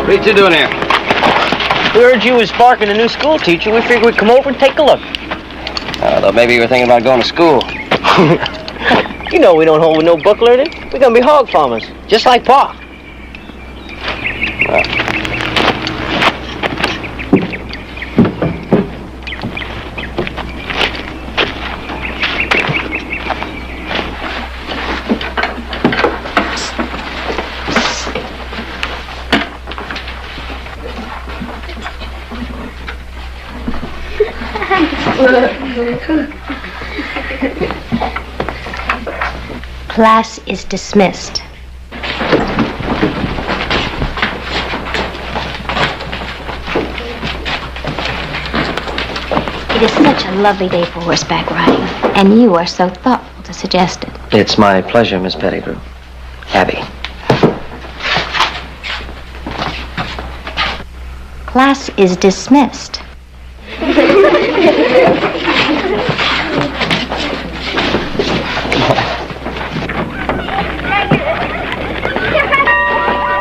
What you doing here? We heard you was sparking a new school teacher. We figured we'd come over and take a look. I thought maybe you were thinking about going to school. You know we don't hold with no book learning. We're gonna be hog farmers, just like Pa. Class is dismissed. It is such a lovely day for horseback riding, and you are so thoughtful to suggest it. It's my pleasure, Miss Pettigrew. Abby. Class is dismissed.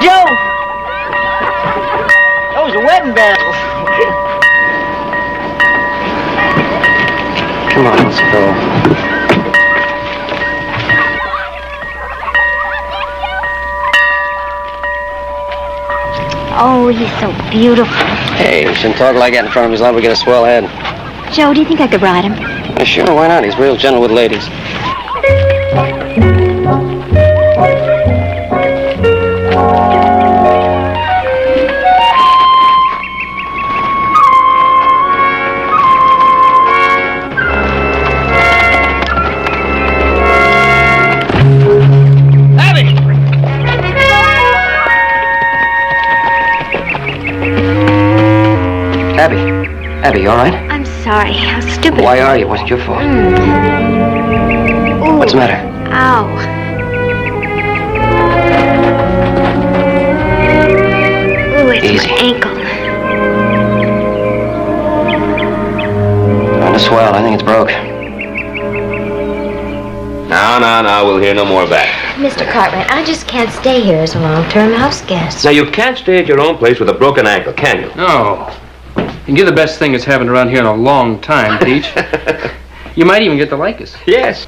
Joe! Those are wedding bells. Come on, let's go. Oh, he's so beautiful. Hey, you shouldn't talk like that in front of his love. We get a swell head. Joe, do you think I could ride him? Yeah, sure, why not? He's real gentle with ladies. Abby, you all right? I'm sorry. How stupid. Why are you? What's your fault? Ooh. What's the matter? Ow. Ooh, it's Easy. my ankle. On the swell. I think it's broke. Now, we'll hear no more of that. Mr. Cartwright, I just can't stay here as a long-term house guest. Now, you can't stay at your own place with a broken ankle, can you? No. And you're the best thing that's happened around here in a long time, Peach. You might even get to like us. Yes.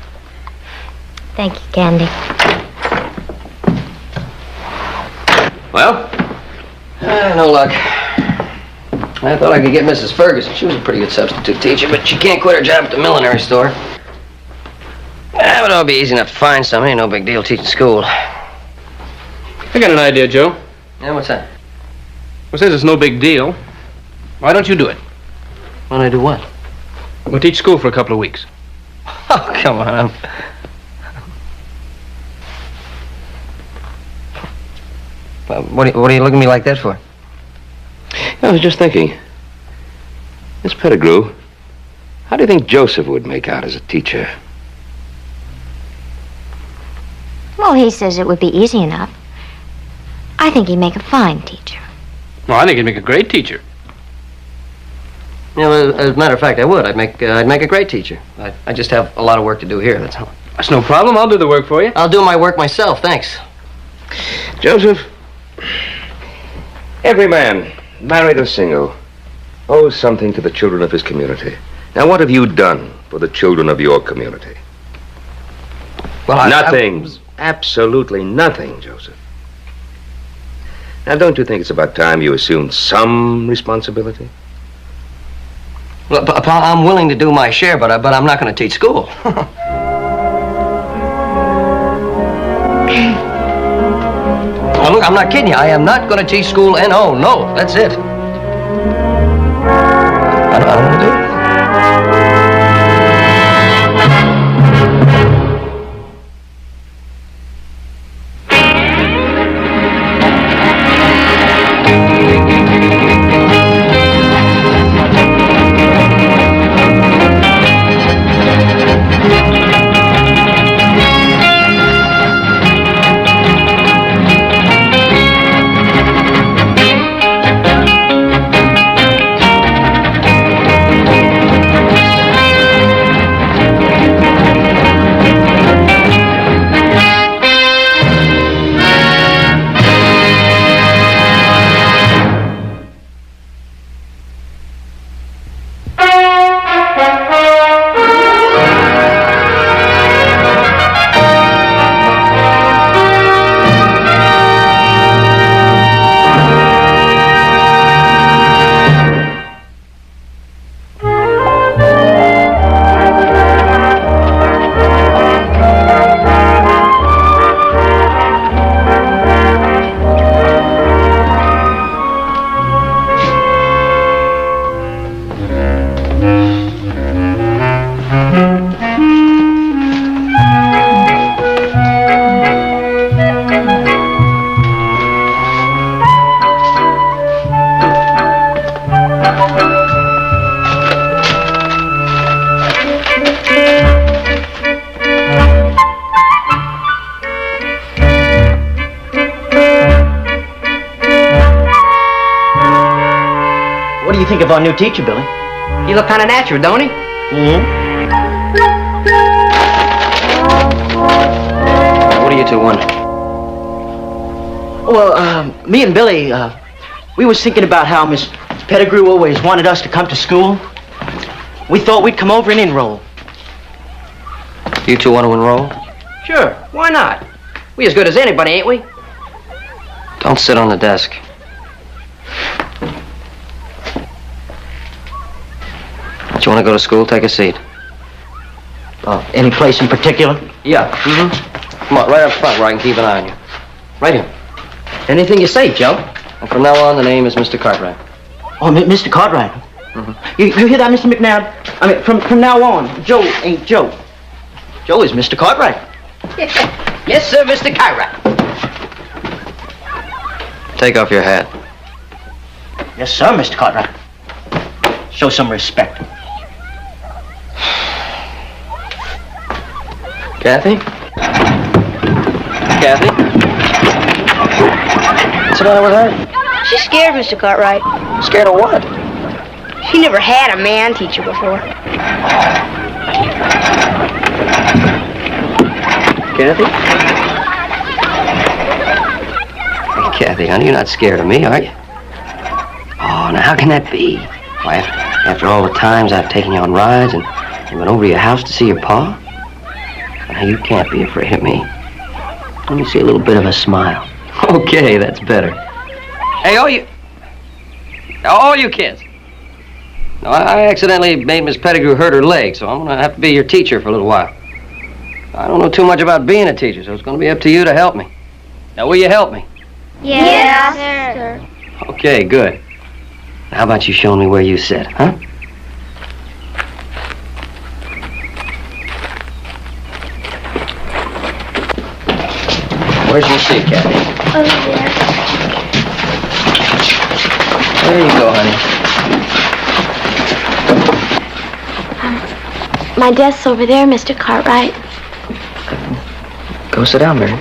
Thank you, Candy. Well? No luck. I thought I could get Mrs. Ferguson. She was a pretty good substitute teacher, but she can't quit her job at the millinery store. But it'll be easy enough to find somebody. No big deal teaching school. I got an idea, Joe. Yeah, what's that? Well, since it's no big deal, why don't you do it? Why don't I do what? We'll teach school for a couple of weeks. Oh, come on. What are you looking at me like that for? I was just thinking. Miss Pettigrew, how do you think Joseph would make out as a teacher? Well, he says it would be easy enough. I think he'd make a fine teacher. Well, I think he'd make a great teacher. Yeah, well, as a matter of fact, I would. I'd make a great teacher. I just have a lot of work to do here, that's all. That's no problem. I'll do the work for you. I'll do my work myself, thanks. Joseph, every man, married or single, owes something to the children of his community. Now, what have you done for the children of your community? Well, Nothing. Absolutely nothing, Joseph. Now, don't you think it's about time you assumed some responsibility? Well, Pa, I'm willing to do my share, but I'm not going to teach school. Well, look, I'm not kidding you. I am not going to teach school, N.O. No, that's it. I don't want to do it. think of our new teacher, Billy? He look kind of natural, don't he? Mm-hmm. What are you two wondering? Well, me and Billy, we was thinking about how Miss Pettigrew always wanted us to come to school. We thought we'd come over and enroll. You two want to enroll? Sure, why not? We as good as anybody, ain't we? Don't sit on the desk. Don't you want to go to school? Take a seat. Any place in particular? Yeah. Mm-hmm. Come on, right up front where I can keep an eye on you. Right here. Anything you say, Joe. And from now on, the name is Mr. Cartwright. Oh, Mr. Cartwright. Mm-hmm. You hear that, Mr. McNabb? I mean, from now on, Joe ain't Joe. Joe is Mr. Cartwright. Yes, sir, Mr. Cartwright. Take off your hat. Yes, sir, Mr. Cartwright. Show some respect. Kathy? Kathy? What's the matter with her? She's scared, Mr. Cartwright. Scared of what? She never had a man teacher before. Kathy? Hey, Kathy, honey, you're not scared of me, are you? Oh, now how can that be? Why, after all the times I've taken you on rides and went over to your house to see your pa? Now, you can't be afraid of me. Let me see a little bit of a smile. Okay, that's better. Hey, all you kids. No, I accidentally made Miss Pettigrew hurt her leg, so I'm going to have to be your teacher for a little while. I don't know too much about being a teacher, so it's going to be up to you to help me. Now, will you help me? Yes, sir. Okay, good. Now, how about you showing me where you sit, huh? Where's your seat, Kathy? Over there. There you go, honey. My desk's over there, Mr. Cartwright. Go sit down, Mary.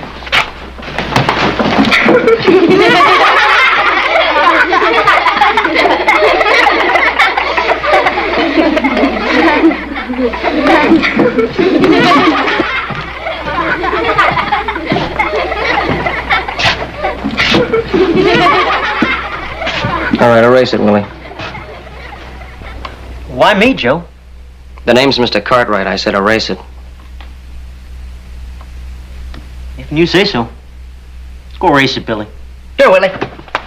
All right, erase it, Willie. Why me, Joe? The name's Mr. Cartwright. I said erase it. If you say so. Let's go race it, Billy. Here, Willie.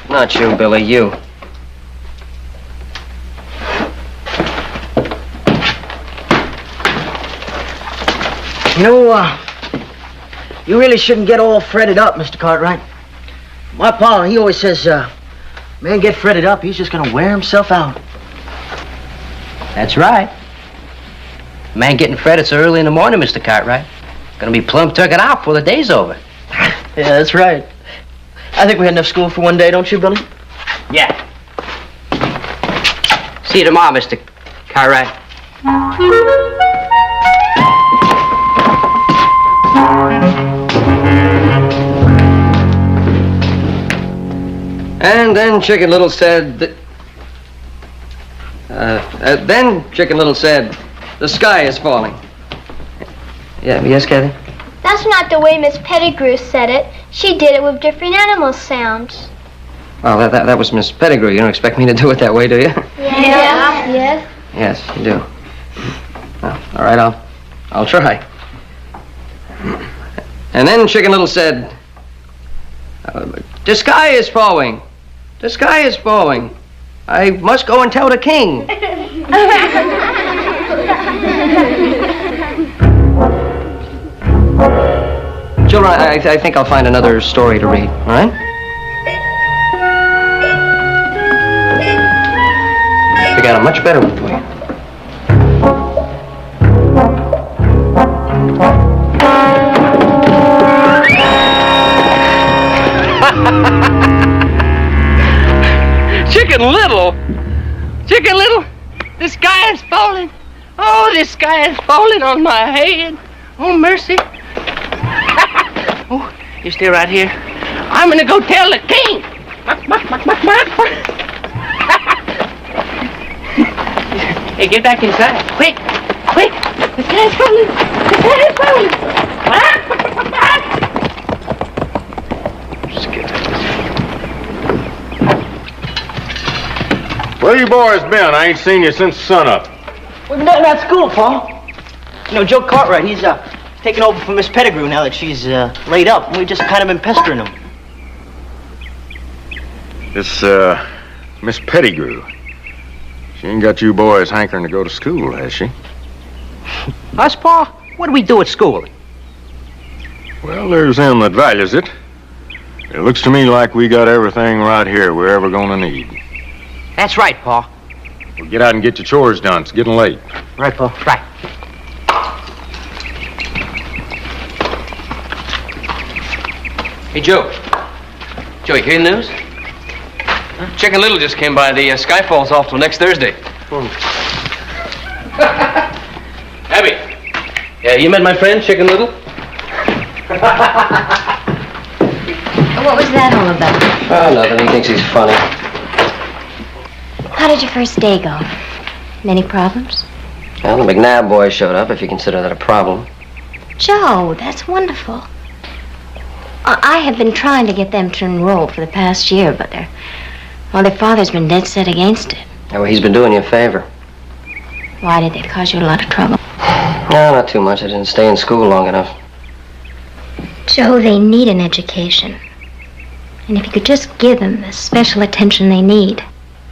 Not you, Billy, you. You know, you really shouldn't get all fretted up, Mr. Cartwright. My pa, he always says, man get fretted up, he's just gonna wear himself out. That's right. Man getting fretted so early in the morning, Mr. Cartwright. Gonna be plumb tucking out before the day's over. Yeah, that's right. I think we had enough school for one day, don't you, Billy? Yeah. See you tomorrow, Mr. Cartwright. And then Chicken Little said that... then Chicken Little said, the sky is falling. Yeah, yes, Kathy? That's not the way Miss Pettigrew said it. She did it with different animal sounds. Well, that was Miss Pettigrew. You don't expect me to do it that way, do you? Yeah. Yes. Yes, you do. Well, all right, I'll try. And then Chicken Little said, the sky is falling. The sky is falling. I must go and tell the king. Children, I think I'll find another story to read, all right? I got a much better one for you. Chicken Little? Chicken Little? The sky is falling. Oh, the sky is falling on my head. Oh, mercy. Oh, you stay right here. I'm gonna go tell the king. Hey, get back inside. Quick! Quick! The sky's falling! The sky's falling! Just get that. Where you boys been? I ain't seen you since sunup. We've been down at school, Paul. You know, Joe Cartwright, he's taking over for Miss Pettigrew now that she's laid up. And we've just kind of been pestering him. This, Miss Pettigrew. She ain't got you boys hankering to go to school, has she? Us, Paul? What do we do at school? Well, there's them that values it. It looks to me like we got everything right here we're ever gonna need. That's right, Paul. Well, get out and get your chores done. It's getting late. Right, Paul. Right. Hey, Joe. Joe, you hear the news? Chicken Little just came by. The Skyfall's off till next Thursday. Abby. Yeah, you met my friend, Chicken Little? What was that all about? Oh, nothing. He thinks he's funny. How did your first day go? Many problems? Well, the McNabb boys showed up, if you consider that a problem. Joe, that's wonderful. I have been trying to get them to enroll for the past year, but their father's been dead set against it. Yeah, well, he's been doing you a favor. Why did they cause you a lot of trouble? No, not too much. I didn't stay in school long enough. Joe, they need an education. And if you could just give them the special attention they need.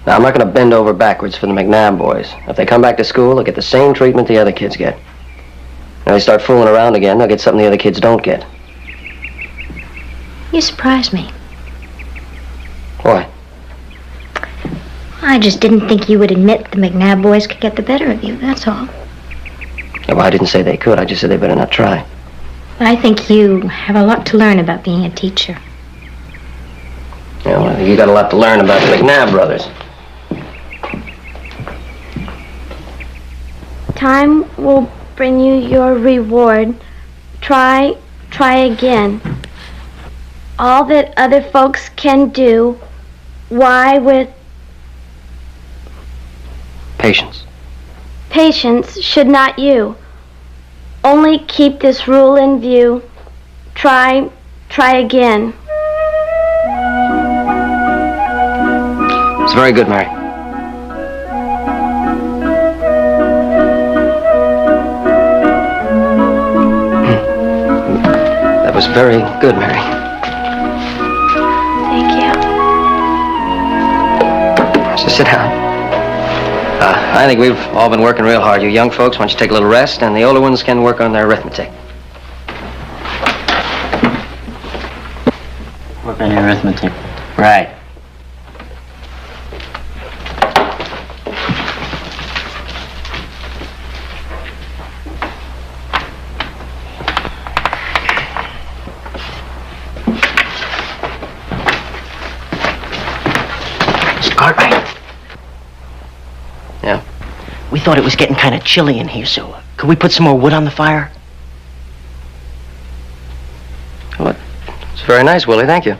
Now, I'm not going to bend over backwards for the McNabb boys. If they come back to school, they'll get the same treatment the other kids get. Now, they start fooling around again, they'll get something the other kids don't get. You surprised me. Why? I just didn't think you would admit the McNabb boys could get the better of you, that's all. Yeah, well, I didn't say they could. I just said they better not try. But I think you have a lot to learn about being a teacher. Yeah, well, I think you got a lot to learn about the McNabb brothers. Time will bring you your reward. Try again. All that other folks can do, why with Patience. patience should not you. Only keep this rule in view. Try again. It's very good, Mary. That was very good, Mary. Thank you. Just sit down. I think we've all been working real hard. You young folks, why don't you take a little rest, and the older ones can work on their arithmetic. Work on your arithmetic. Right. Mr. Cartwright. Yeah? We thought it was getting kind of chilly in here, so could we put some more wood on the fire? Well, it's very nice, Willie. Thank you.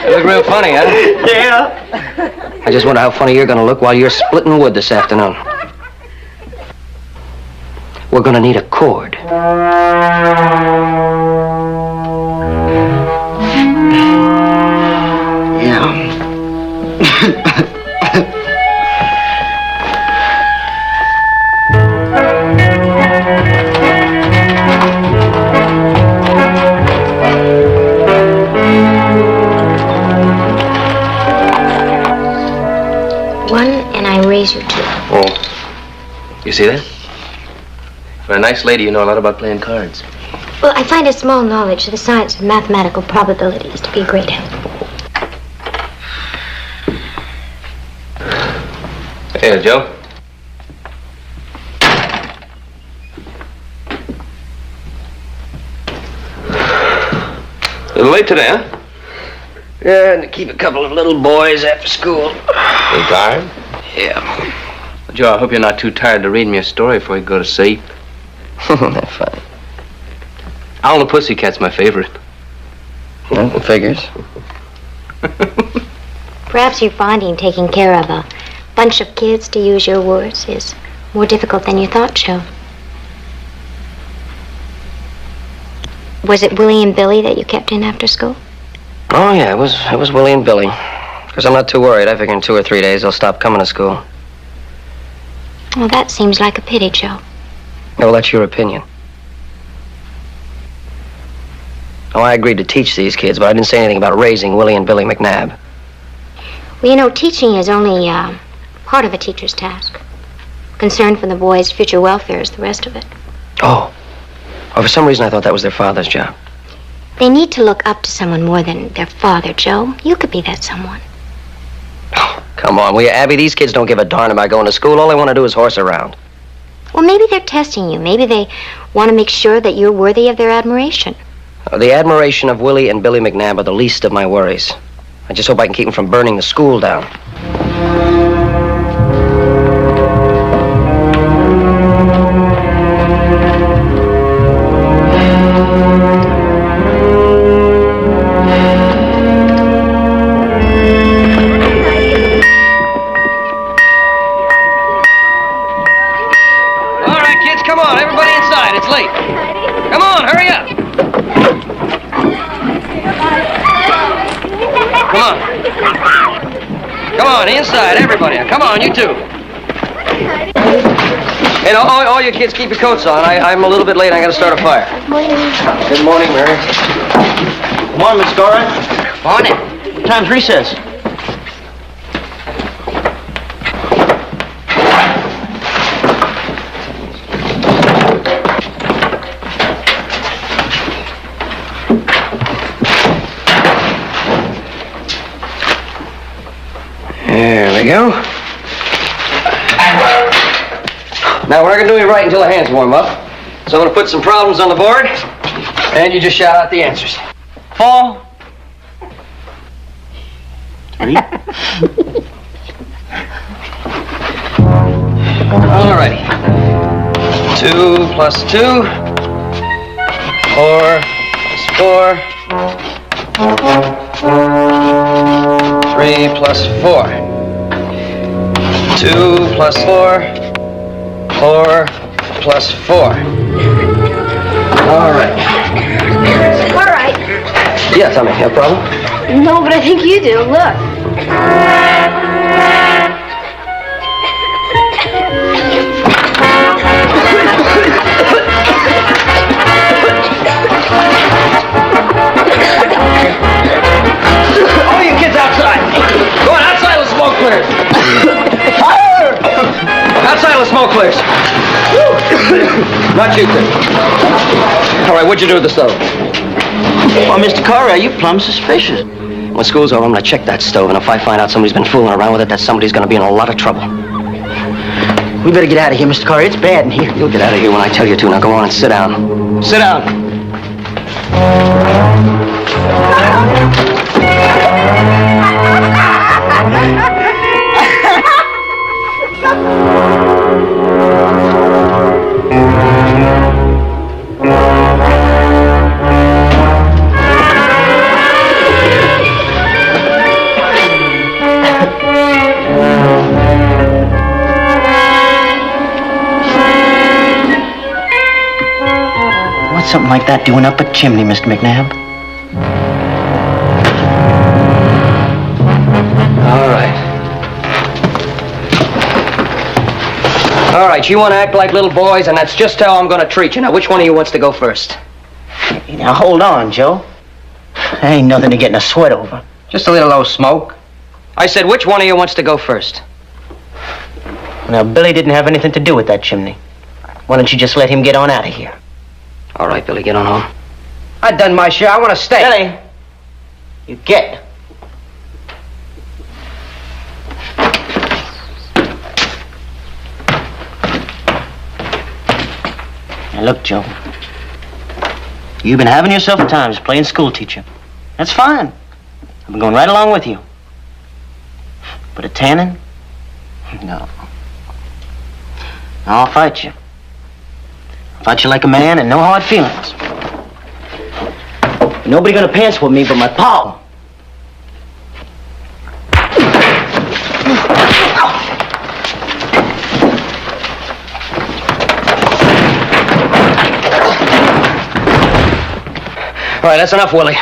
You look real funny, huh? Yeah. I just wonder how funny you're going to look while you're splitting wood this afternoon. We're going to need a cord. Yeah. see that? For a nice lady, you know a lot about playing cards. Well, I find a small knowledge of the science of mathematical probabilities to be a great help. Hey, Joe. A little late today, huh? Yeah, and to keep a couple of little boys after school. You tired? Yeah. Joe, I hope you're not too tired to read me a story before you go to sleep. That's fine. Owl and the Pussycat's my favorite. Well, it figures. Perhaps you're finding taking care of a bunch of kids, to use your words, is more difficult than you thought, Joe. Was it Willie and Billy that you kept in after school? Oh, yeah, it was Willie and Billy. Because I'm not too worried. I figure in 2 or 3 days they'll stop coming to school. Well, that seems like a pity, Joe. Well, that's your opinion. Oh, I agreed to teach these kids, but I didn't say anything about raising Willie and Billy McNabb. Well, you know, teaching is only part of a teacher's task. Concern for the boys' future welfare is the rest of it. Oh. Oh, for some reason I thought that was their father's job. They need to look up to someone more than their father, Joe. You could be that someone. Oh, come on, will you, Abby? These kids don't give a darn about going to school. All they want to do is horse around. Well, maybe they're testing you. Maybe they want to make sure that you're worthy of their admiration. The admiration of Willie and Billy McNabb are the least of my worries. I just hope I can keep them from burning the school down. All right, kids, come on. Everybody inside. It's late. Come on, hurry up. Come on. Come on, inside, everybody. Come on, you two. Hey, no, all you kids keep your coats on. I'm a little bit late. I got to start a fire. Good morning, Mary. Good morning, Mr. Cartwright. Morning. What time's recess? There we go. Now, we're not going to do any writing until the hands warm up. So I'm going to put some problems on the board, and you just shout out the answers. 4. 3. All righty. 2 plus 2. 4 plus 4. 3 plus 4. 2 plus 4. 4 plus 4. All right. All right. Yeah, tell me, you have a problem? No, but I think you do. Look. All you kids outside. Go on, outside the smoke clears. Fire! Outside the smoke clears. Not you, kid. All right, what'd you do with the stove? Well, Mr. Cartwright, you plumb suspicious. When school's over, I'm gonna check that stove, and if I find out somebody's been fooling around with it, that somebody's gonna be in a lot of trouble. We better get out of here, Mr. Cartwright. It's bad in here. You'll get out of here when I tell you to. Now go on and sit down. Sit down. What's something like that doing up a chimney, Mr. McNabb? All right. All right, you want to act like little boys, and that's just how I'm going to treat you. Now, which one of you wants to go first? Now, hold on, Joe. Ain't nothing to get in a sweat over. Just a little old smoke. I said, which one of you wants to go first? Now, Billy didn't have anything to do with that chimney. Why don't you just let him get on out of here? All right, Billy, get on home. I've done my share. I want to stay. Billy, you get. Now, look, Joe. You've been having yourself a time just playing school teacher. That's fine. I've been going right along with you. But a tanning? No. I'll fight you. I'll fight you like a man and no hard feelings. Nobody gonna pants with me but my pa. All right, that's enough, Willie.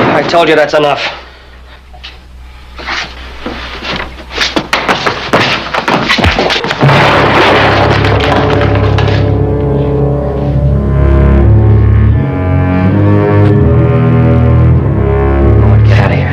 I told you that's enough. Get out of here.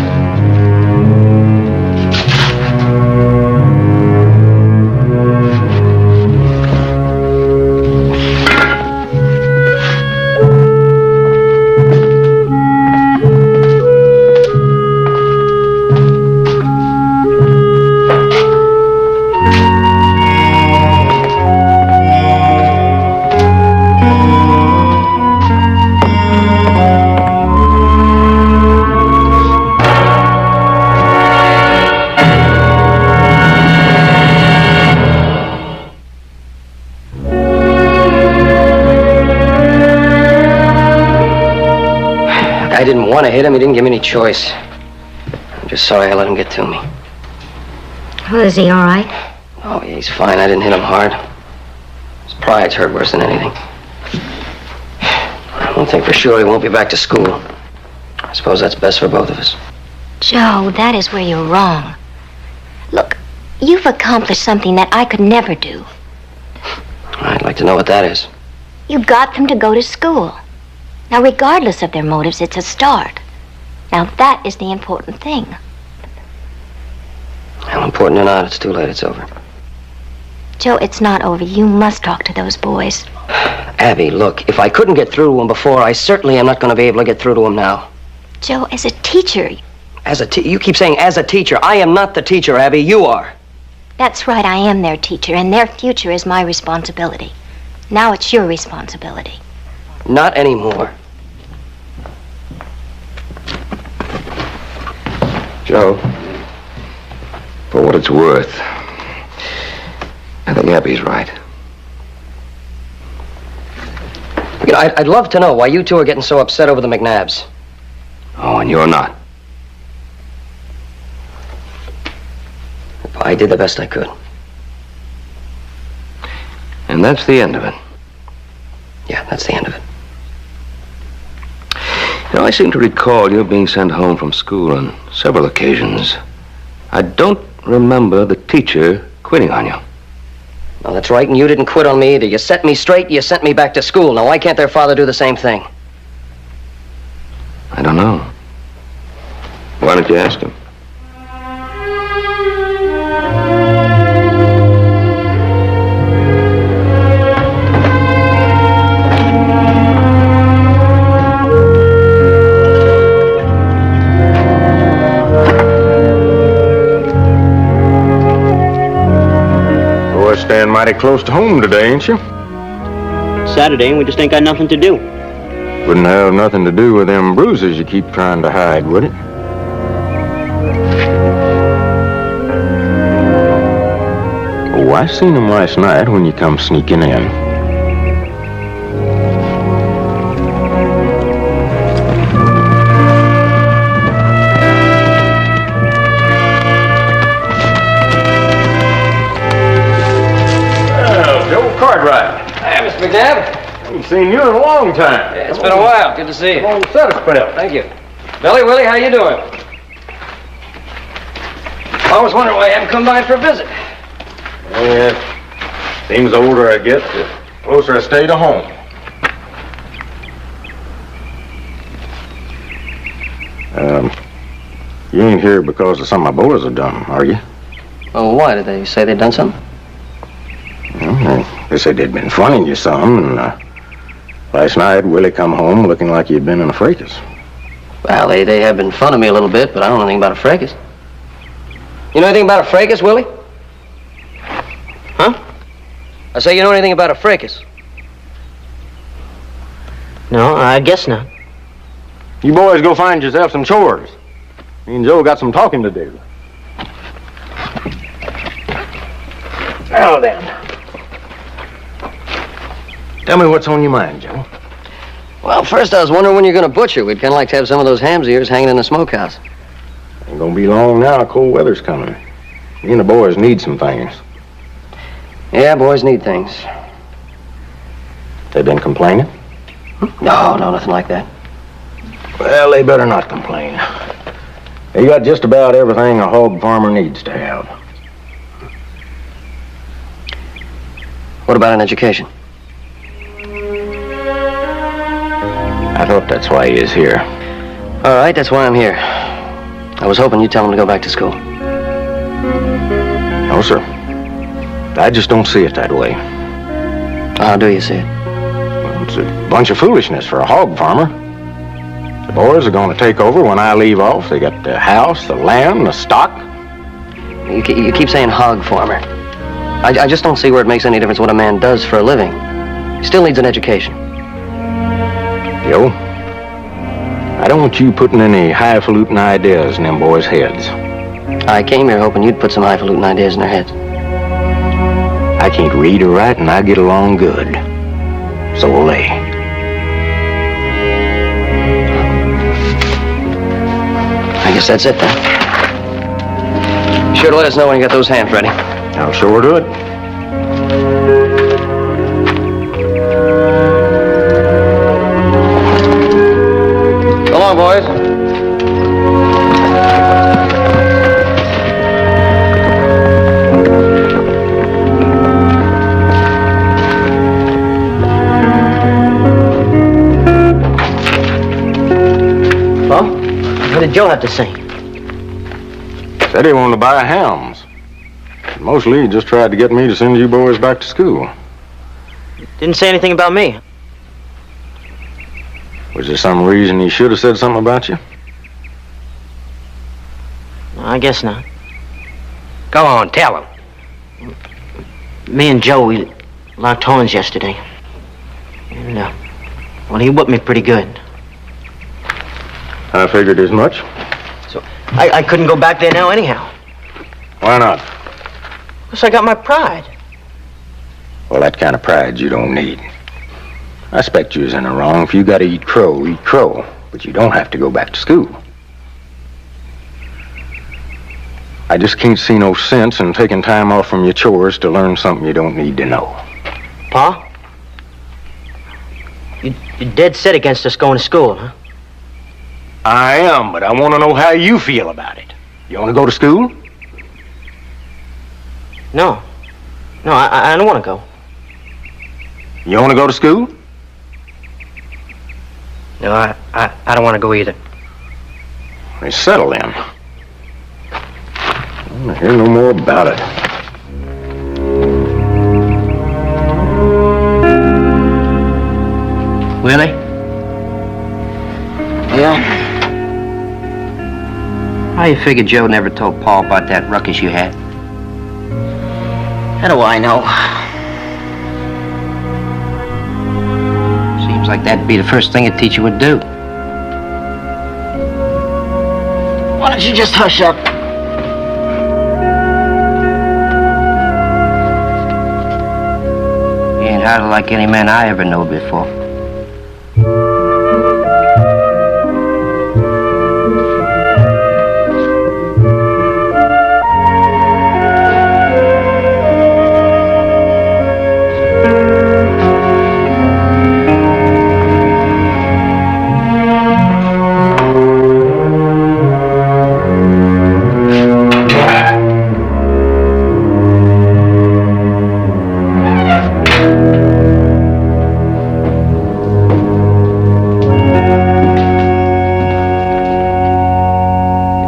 I didn't want to hit him. He didn't give me any choice. I'm just sorry I let him get to me. Well, is he all right? Oh, yeah, he's fine. I didn't hit him hard. His pride's hurt worse than anything. I don't think for sure he won't be back to school. I suppose that's best for both of us. Joe, that is where you're wrong. Look, you've accomplished something that I could never do. I'd like to know what that is. You got them to go to school. Now, regardless of their motives, it's a start. Now, that is the important thing. How important or not, it's too late. It's over. Joe, it's not over. You must talk to those boys. Abby, look, if I couldn't get through to him before, I certainly am not going to be able to get through to him now. Joe, as a teacher... You keep saying as a teacher. I am not the teacher, Abby. You are. That's right, I am their teacher, and their future is my responsibility. Now it's your responsibility. Not anymore. Joe, for what it's worth, I think Abby's right. You know, I'd love to know why you two are getting so upset over the McNabbs. Oh, and you're not. I did the best I could. And that's the end of it. Yeah, that's the end of it. You know, I seem to recall you being sent home from school on several occasions. I don't remember the teacher quitting on you. No, that's right, and you didn't quit on me either. You set me straight, you sent me back to school. Now, why can't their father do the same thing? I don't know. Why don't you ask him? Staying mighty close to home today, ain't you? Saturday, and we just ain't got nothing to do. Wouldn't have nothing to do with them bruises you keep trying to hide, would it? Oh, I seen them last night when you come sneaking in. McNabb? Haven't seen you in a long time. Yeah, it's been a while. Good to see you. Long set of spell. Thank you. Billy, Willie, how you doing? I was wondering why you haven't come by for a visit. Yeah, seems the older I get, the closer I stay to home. You ain't here because of something my boys have done, are you? Oh, why? Did they say they'd done something? Well, they said they'd been funning you some, and last night Willie come home looking like he'd been in a fracas. Well, they have been funning me a little bit, but I don't know anything about a fracas. You know anything about a fracas, Willie? Huh? I say, you know anything about a fracas? No, I guess not. You boys go find yourself some chores. Me and Joe got some talking to do. Now then. Tell me what's on your mind, Joe. Well, first I was wondering when you're going to butcher. We'd kind of like to have some of those hams of yours hanging in the smokehouse. Ain't gonna be long now. Cold weather's coming. Me and the boys need some things. Yeah, boys need things. They been complaining? No, nothing like that. Well, they better not complain. They got just about everything a hog farmer needs to have. What about an education? I thought that's why he is here. All right, that's why I'm here. I was hoping you'd tell him to go back to school. No, sir. I just don't see it that way. How do you see it? Well, it's a bunch of foolishness for a hog farmer. The boys are going to take over when I leave off. They got the house, the land, the stock. You keep saying hog farmer. I just don't see where it makes any difference what a man does for a living. He still needs an education. Joe, I don't want you putting any highfalutin ideas in them boys' heads. I came here hoping you'd put some highfalutin ideas in their heads. I can't read or write, and I get along good. So will they. I guess that's it, then. Be sure to let us know when you got those hams ready. I'll sure do it. So long, boys. Well, what did Joe have to say? Said he wanted to buy hams. Mostly he just tried to get me to send you boys back to school. Didn't say anything about me. Was there some reason he should have said something about you? No, I guess not. Go on, tell him. Me and Joe, we locked horns yesterday. And, well, he whipped me pretty good. I figured as much. So I couldn't go back there now anyhow. Why not? Because I got my pride. Well, that kind of pride you don't need. I expect you was in the wrong. If you gotta eat crow, eat crow. But you don't have to go back to school. I just can't see no sense in taking time off from your chores to learn something you don't need to know. Pa? You're dead set against us going to school, huh? I am, but I want to know how you feel about it. You want to go to school? No. No, I don't want to go. You want to go to school? No, I don't want to go either. They settle then. I don't want to hear no more about it. Willie? Yeah? How you figure Joe never told Pa about that ruckus you had? How do I know? Seems like that'd be the first thing a teacher would do. Why don't you just hush up? He ain't hardly like any man I ever knowed before.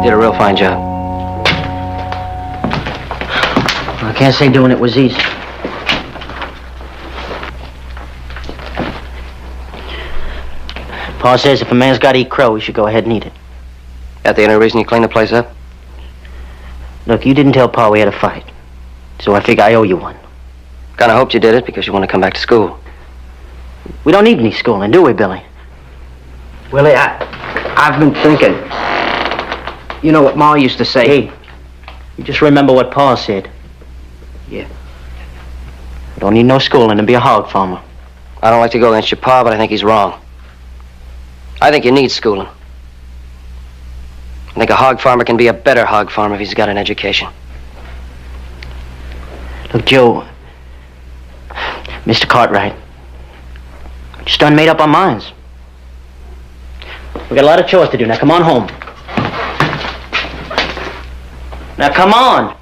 Did a real fine job. I can't say doing it was easy. Pa says if a man's got to eat crow, he should go ahead and eat it. That the only reason you cleaned the place up? Look, you didn't tell Pa we had a fight, so I figure I owe you one. Kinda hoped you did it because you want to come back to school. We don't need any schooling, do we, Billy? Willie, I've been thinking. You know what Ma used to say? Hey, you just remember what Pa said. Yeah. You don't need no schooling to be a hog farmer. I don't like to go against your pa, but I think he's wrong. I think you need schooling. I think a hog farmer can be a better hog farmer if he's got an education. Look, Joe, Mr. Cartwright, just done made up our minds. We got a lot of chores to do. Now, come on home. Now, come on.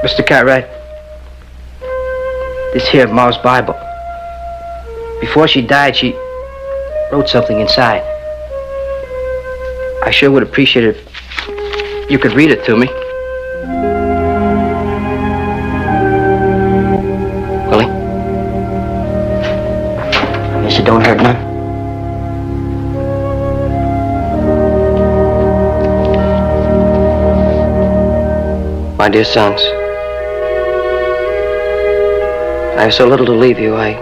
Mr. Cartwright, this here Ma's Bible. Before she died, she wrote something inside. I sure would appreciate it if you could read it to me. Willie? I guess it don't hurt none. My dear sons, I have so little to leave you, I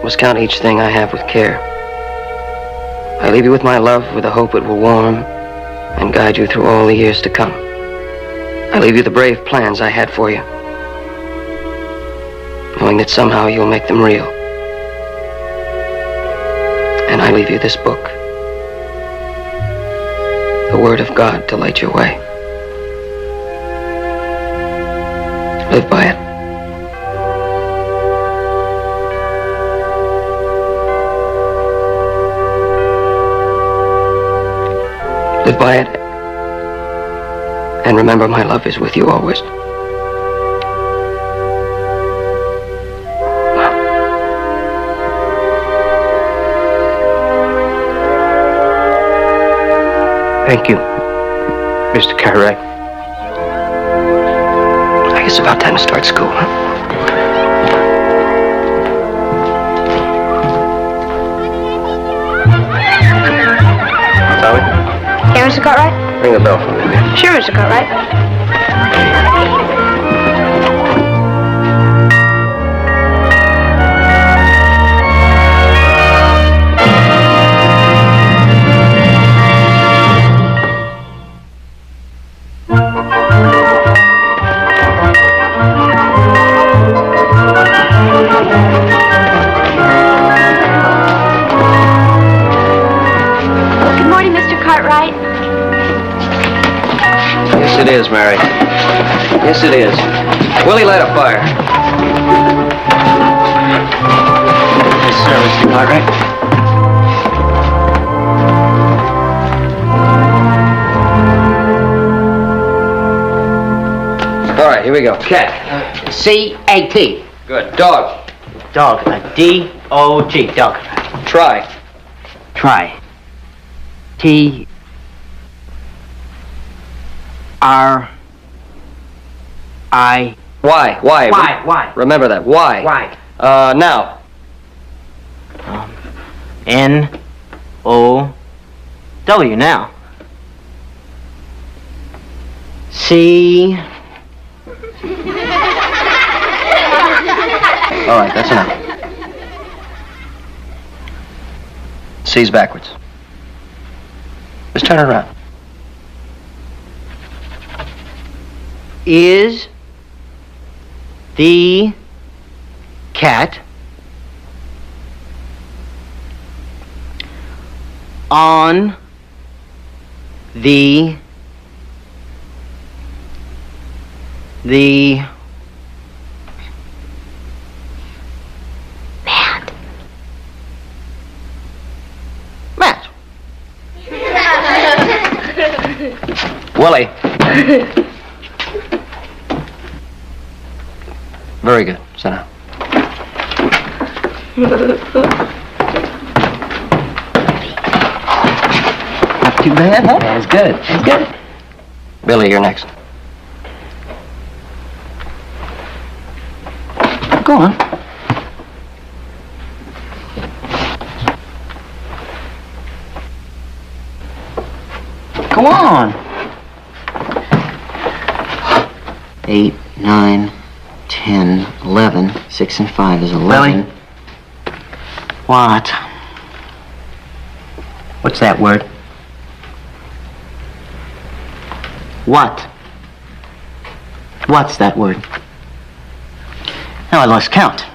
must count each thing I have with care. I leave you with my love, with the hope it will warm and guide you through all the years to come. I leave you the brave plans I had for you, knowing that somehow you'll make them real. And I leave you this book, the Word of God to light your way. Live by it. Live by it. And remember, my love is with you always. Thank you, Mr. Cartwright. I guess it's about time to start school, huh? Tommy? Yeah, Mr. Cartwright? Ring the bell for me, man. Sure, Mr. Cartwright. Yes, it is, Mary. Yes, it is. Willie, light a fire. Yes, sir, Mr. Cartwright. All right, here we go. Cat. C-A-T. Good. Dog. Dog. D-O-G. Dog. Try. Try. T. R. I. Why? Why? Remember that. Why? Why? Now. N-O-W now. C. All right, that's enough. C's backwards. Just turn it around. Is the cat on the Matt. Willie. Very good. Sit down. Not too bad, huh? That's good. That's good. Billy, you're next. Go on. Go on. 8, 9, 10, 11. 6 and 5 is 11. Billy? What? What's that word? What? What's that word? Now I lost count.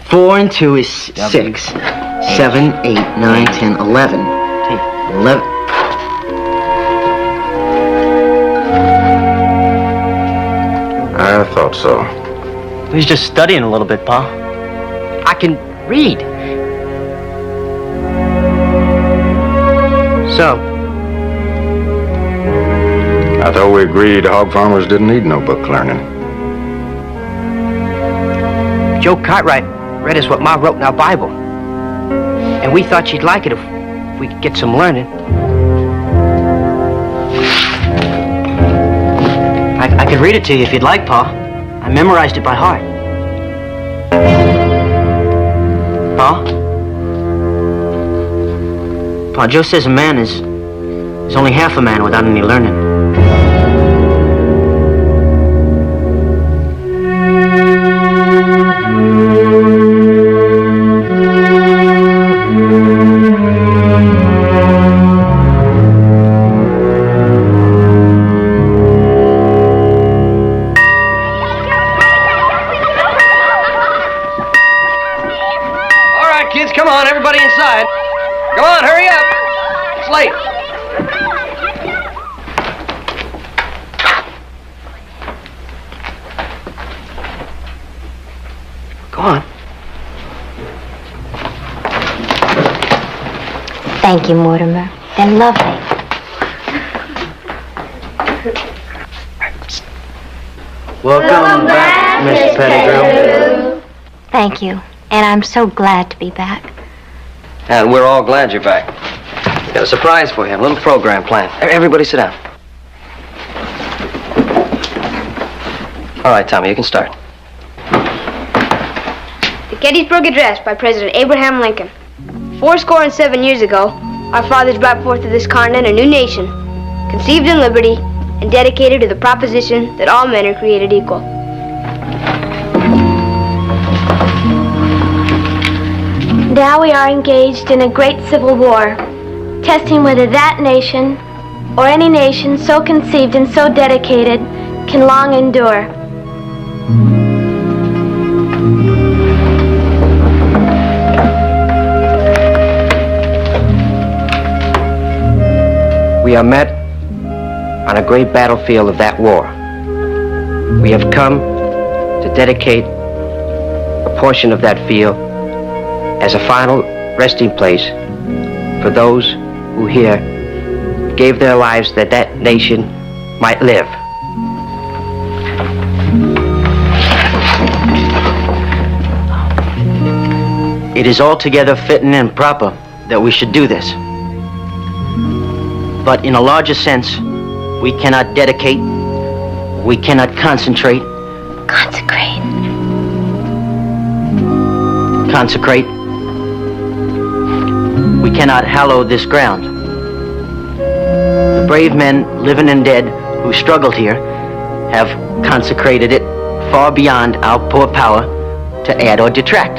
4 and 2 is 6. 7, 8, 9, 10, 11. 11. I thought so. He's just studying a little bit, Pa. I can read. So, I thought we agreed hog farmers didn't need no book learning. Joe Cartwright read us what Ma wrote in our Bible. And we thought she'd like it if we could get some learning. I could read it to you if you'd like, Pa. I memorized it by heart. Pa? Pa, Joe says a man is only half a man without any learning. Come on, everybody inside. Come on, hurry up. It's late. Go on. Thank you, Mortimer. They're lovely. Welcome back, Miss Pettigrew. Thank you. And I'm so glad to be back. And we're all glad you're back. Got a surprise for you, a little program planned. Everybody sit down. All right, Tommy, you can start. The Gettysburg Address by President Abraham Lincoln. 77 years ago, our fathers brought forth to this continent a new nation, conceived in liberty and dedicated to the proposition that all men are created equal. Now we are engaged in a great civil war, testing whether that nation, or any nation so conceived and so dedicated, can long endure. We are met on a great battlefield of that war. We have come to dedicate a portion of that field as a final resting place for those who here gave their lives that that nation might live. It is altogether fitting and proper that we should do this. But in a larger sense, we cannot dedicate, we cannot concentrate. Consecrate. We cannot hallow this ground. The brave men, living and dead, who struggled here, have consecrated it far beyond our poor power to add or detract.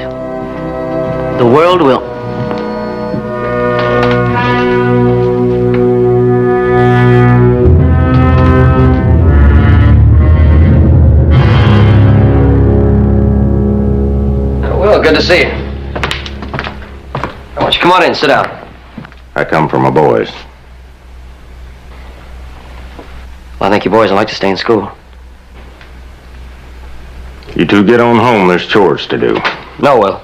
The world will... Well, good to see you. Why don't you come on in, sit down. I come from my boys. Well, I think you boys would like to stay in school. You two get on home, there's chores to do. No, Will.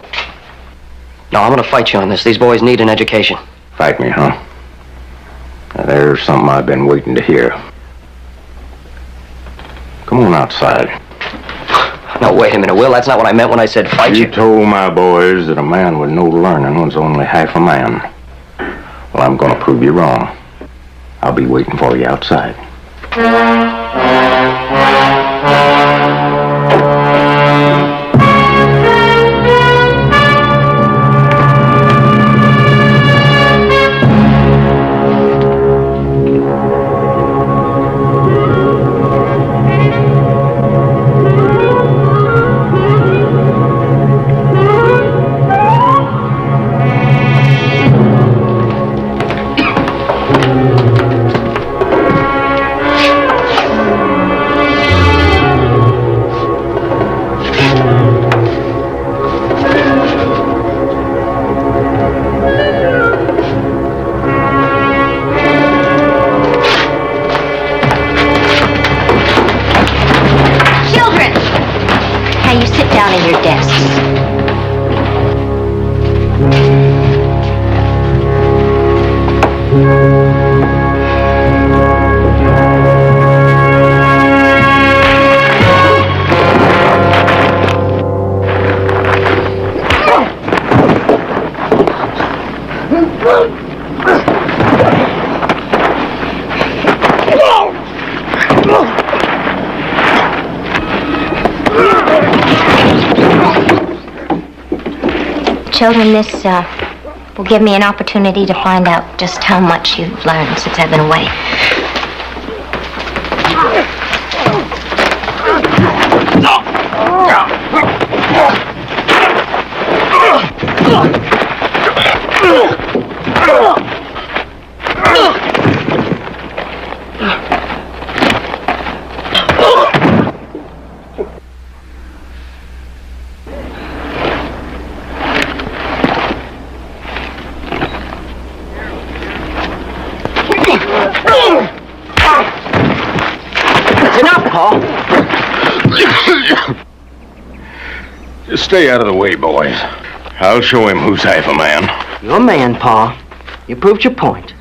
No, I'm gonna fight you on this. These boys need an education. Fight me, huh? Now, there's something I've been waiting to hear. Come on outside. No, wait a minute, Will. That's not what I meant when I said fight you. You told my boys that a man with no learning was only half a man. Well, I'm gonna prove you wrong. I'll be waiting for you outside. Children, this will give me an opportunity to find out just how much you've learned since I've been away. Just stay out of the way, boys. I'll show him who's half a man. You're a man, Pa. You proved your point.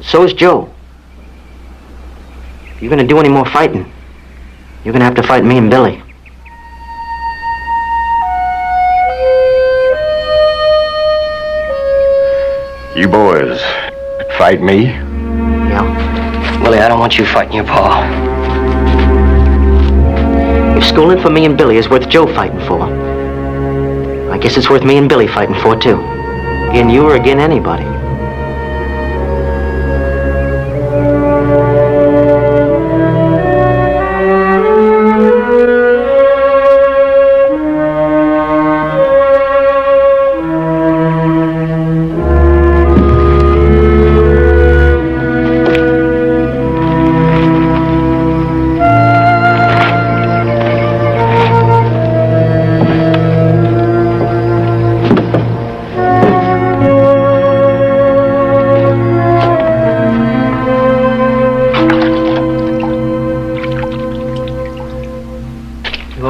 So is Joe. If you're gonna do any more fighting, you're gonna have to fight me and Billy. You boys fight me? Yeah. Willie, I don't want you fighting your pa. If schooling for me and Billy is worth Joe fighting for, I guess it's worth me and Billy fighting for, too. Again you or again anybody.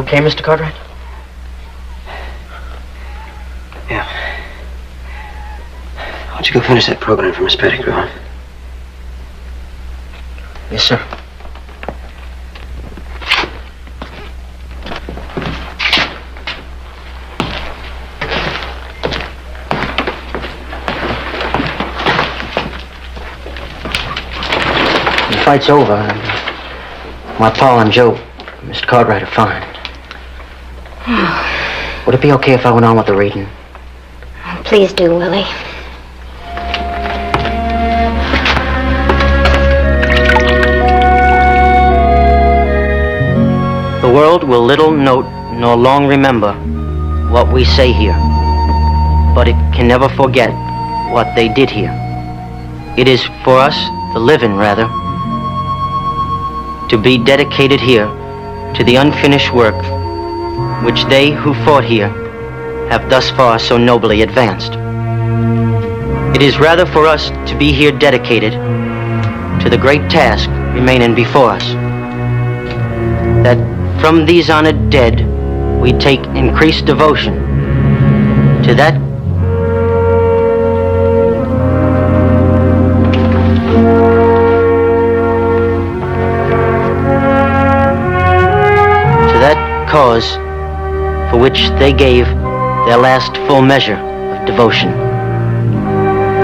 Okay, Mr. Cartwright? Yeah. Why don't you go finish that program for Miss Pettigrew, huh? Yes, sir. The fight's over. My Pa and Joe, Mr. Cartwright, are fine. Would it be okay if I went on with the reading? Please do, Willie. The world will little note nor long remember what we say here, but it can never forget what they did here. It is for us, the living rather, to be dedicated here to the unfinished work which they who fought here have thus far so nobly advanced. It is rather for us to be here dedicated to the great task remaining before us, that from these honored dead we take increased devotion to that cause for which they gave their last full measure of devotion.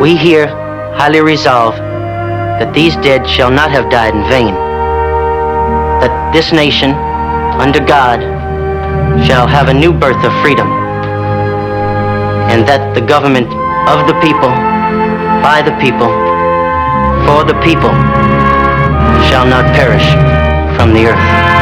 We here highly resolve that these dead shall not have died in vain, that this nation, under God, shall have a new birth of freedom, and that the government of the people, by the people, for the people, shall not perish from the earth.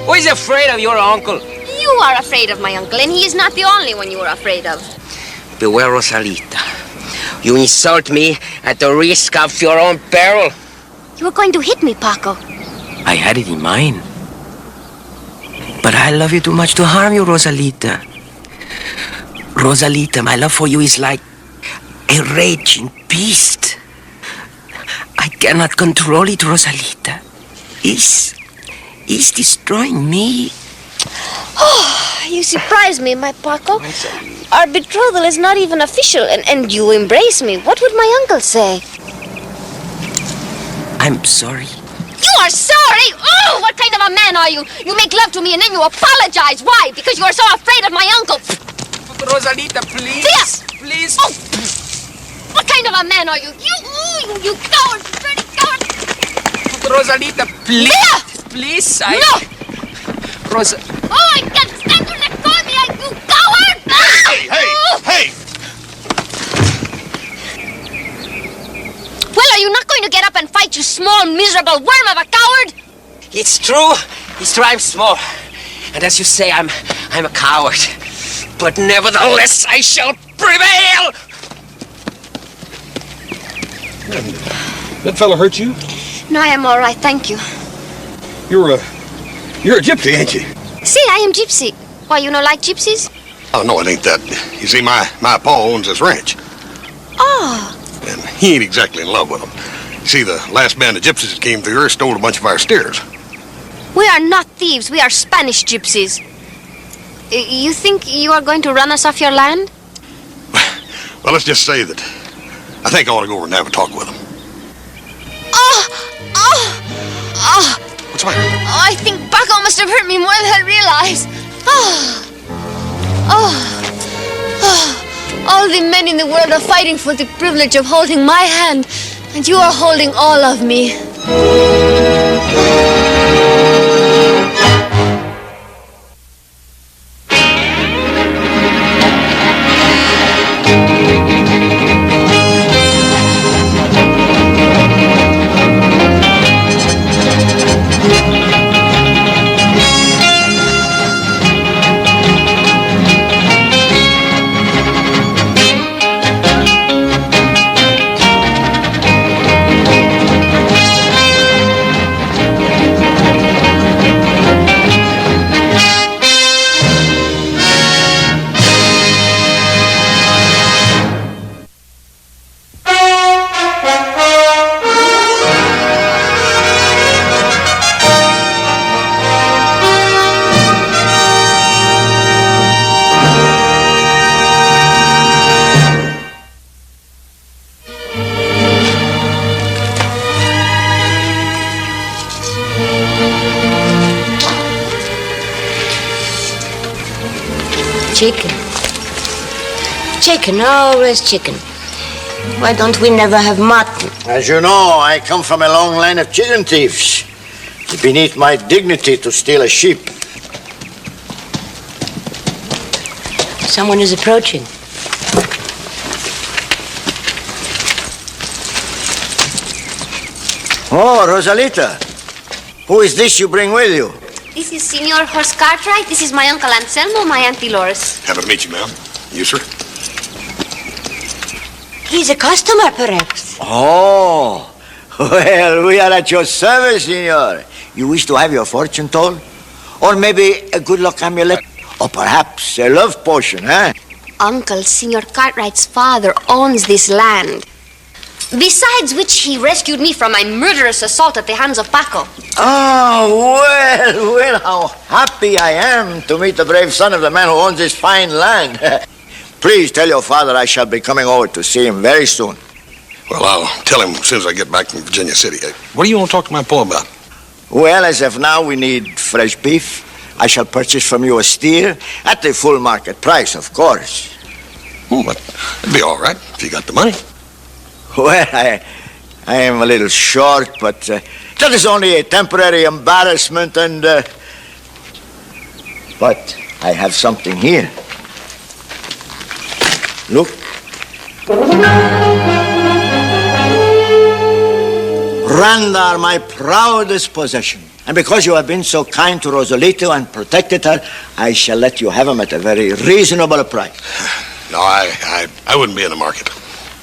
Who's afraid of your uncle? You are afraid of my uncle, and he is not the only one you are afraid of. Beware, Rosalita. You insult me at the risk of your own peril. You were going to hit me, Paco. I had it in mind. But I love you too much to harm you, Rosalita. Rosalita, my love for you is like a raging beast. I cannot control it, Rosalita. It's destroying me. Oh, you surprise me, my Paco. Our betrothal is not even official, and you embrace me. What would my uncle say? I'm sorry. You are sorry? Oh, what kind of a man are you? You make love to me and then you apologize. Why? Because you are so afraid of my uncle. Rosalita, please. There. Please. Oh, what kind of a man are you? You coward, dirty coward. Rosalita, please. There. Please, No. Rosa. Oh, I can't stand you. Let go of me, you coward. Hey! Well, are you not going to get up and fight, you small, miserable worm of a coward? It's true. I'm small. And as you say, I'm a coward. But nevertheless, I shall prevail! That fella hurt you? No, I am all right, thank you. You're a gypsy, ain't you? See, I am gypsy. Why, you don't like gypsies? Oh, no, it ain't that. You see, my pa owns this ranch. Oh. And he ain't exactly in love with them. You see, the last band of gypsies that came through here stole a bunch of our steers. We are not thieves. We are Spanish gypsies. You think you are going to run us off your land? Well, let's just say that I think I ought to go over and have a talk with him. Oh! What's the matter? Oh, I think Paco must have hurt me more than I realized. All the men in the world are fighting for the privilege of holding my hand, and you are holding all of me. Chicken. Chicken, always chicken. Why don't we never have mutton? As you know, I come from a long line of chicken thieves. It's beneath my dignity to steal a sheep. Someone is approaching. Oh, Rosalita. Who is this you bring with you? This is Senor Horse Cartwright. This is my Uncle Anselmo, my Auntie Loris. Happy to meet you, ma'am. You, sir? He's a customer, perhaps. Oh, well, we are at your service, senor. You wish to have your fortune told? Or maybe a good luck amulet? Or perhaps a love potion, eh? Uncle, Senor Cartwright's father owns this land. Besides which, he rescued me from my murderous assault at the hands of Paco. Oh, well, how happy I am to meet the brave son of the man who owns this fine land. Please tell your father I shall be coming over to see him very soon. Well, I'll tell him as soon as I get back from Virginia City. What do you want to talk to my pa about? Well, as of now, we need fresh beef. I shall purchase from you a steer at the full market price, of course. But it'd be all right if you got the money. Well, I am a little short, but that is only a temporary embarrassment and... But I have something here. Look. Randa are my proudest possession. And because you have been so kind to Rosalito and protected her, I shall let you have them at a very reasonable price. No, I wouldn't be in the market.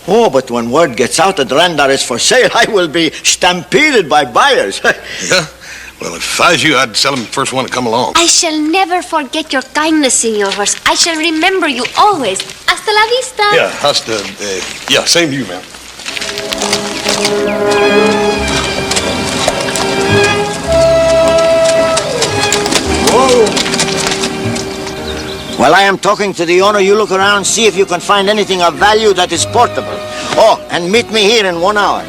Oh, but when word gets out that Randa is for sale, I will be stampeded by buyers. Yeah? Well, if I was you, I'd sell him the first one to come along. I shall never forget your kindness, Senor Horse. I shall remember you always. Hasta la vista. Yeah, same to you, ma'am. Whoa. While I am talking to the owner, you look around, see if you can find anything of value that is portable. Oh, and meet me here in 1 hour.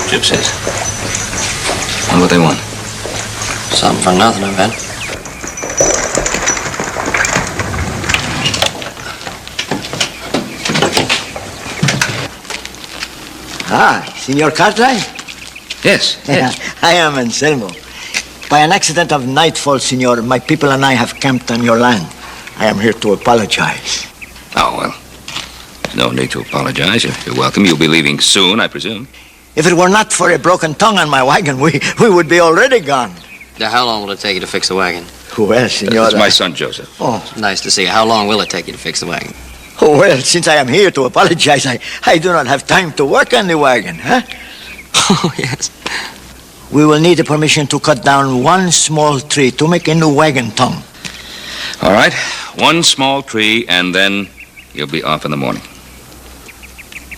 Gypsies. Wonder what they want. Something for nothing, I bet. Ah, Senor Cartwright? Yes. I am Anselmo. By an accident of nightfall, Senor, my people and I have camped on your land. I am here to apologize. Oh, well. There's no need to apologize. You're welcome. You'll be leaving soon, I presume. If it were not for a broken tongue on my wagon, we would be already gone. Now, how long will it take you to fix the wagon? Well, Senor... It's my son, Joseph. Oh. Nice to see you. How long will it take you to fix the wagon? Oh, well, since I am here to apologize, I do not have time to work on the wagon, huh? Oh, yes. We will need a permission to cut down one small tree to make a new wagon tongue. All right. One small tree, and then you'll be off in the morning.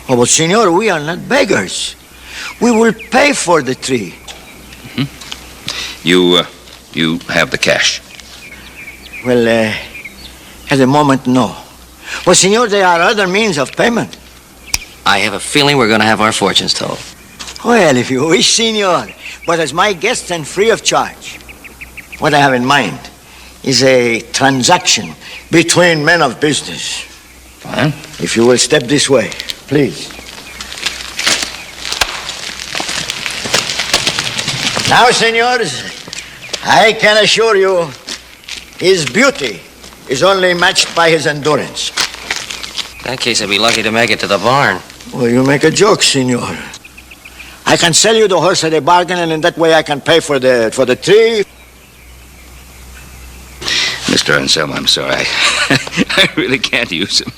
Oh, but, Senor, we are not beggars. We will pay for the tree. Mm-hmm. You have the cash. Well, at the moment, no. Well, Senor, there are other means of payment. I have a feeling we're going to have our fortunes told. Well, if you wish, Senor. But as my guest and free of charge. What I have in mind is a transaction between men of business. Fine. If you will step this way, please. Now, senors, I can assure you his beauty is only matched by his endurance. In that case, I'd be lucky to make it to the barn. Well, you make a joke, senor. I can sell you the horse at a bargain, and in that way I can pay for the tree. Mr. Anselmo, I'm sorry. I really can't use him.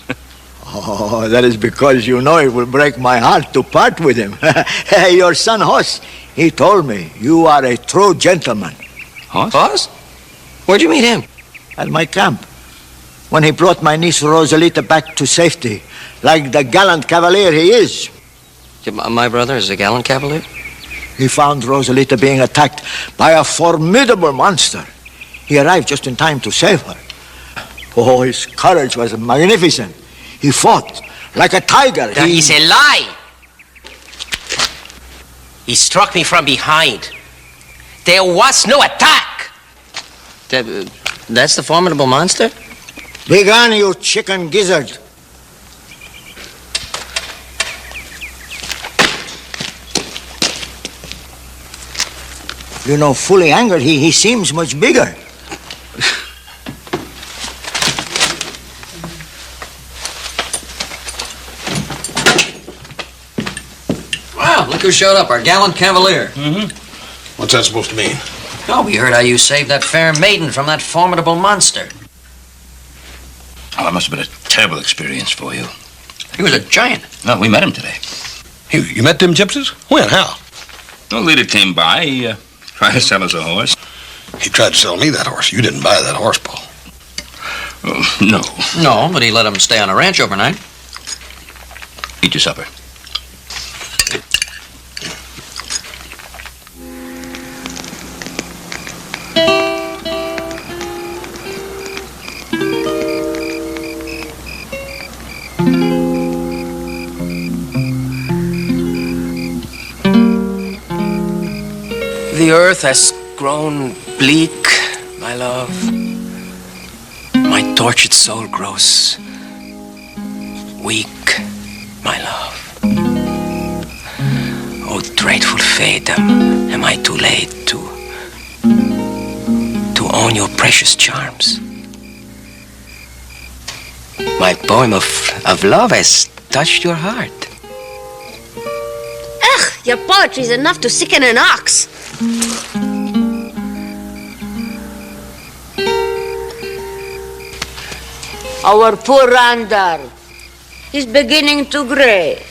Oh, that is because you know it will break my heart to part with him. Your son, Hoss, he told me you are a true gentleman. Hoss? Hoss? Where'd you meet him? At my camp. When he brought my niece Rosalita back to safety, like the gallant cavalier he is. My brother is a gallant cavalier? He found Rosalita being attacked by a formidable monster. He arrived just in time to save her. Oh, his courage was magnificent. He fought like a tiger. That is a lie. He struck me from behind. There was no attack. That's the formidable monster? Begone, you chicken gizzard. You know, fully angered, he seems much bigger. Wow, look who showed up, our gallant cavalier. What's that supposed to mean? Oh, we heard how you saved that fair maiden from that formidable monster. Oh, that must have been a terrible experience for you. He was a giant. No, we met him today. You met them gypsies? When? How? The leader came by. He tried to sell us a horse. He tried to sell me that horse. You didn't buy that horse, Paul. Oh, no. No, but he let him stay on the ranch overnight. Eat your supper. The earth has grown bleak, my love. My tortured soul grows weak, my love. Oh, dreadful fate, am I too late to own your precious charms? My poem of love has touched your heart. Ugh, your poetry is enough to sicken an ox. Our poor Randall is beginning to gray.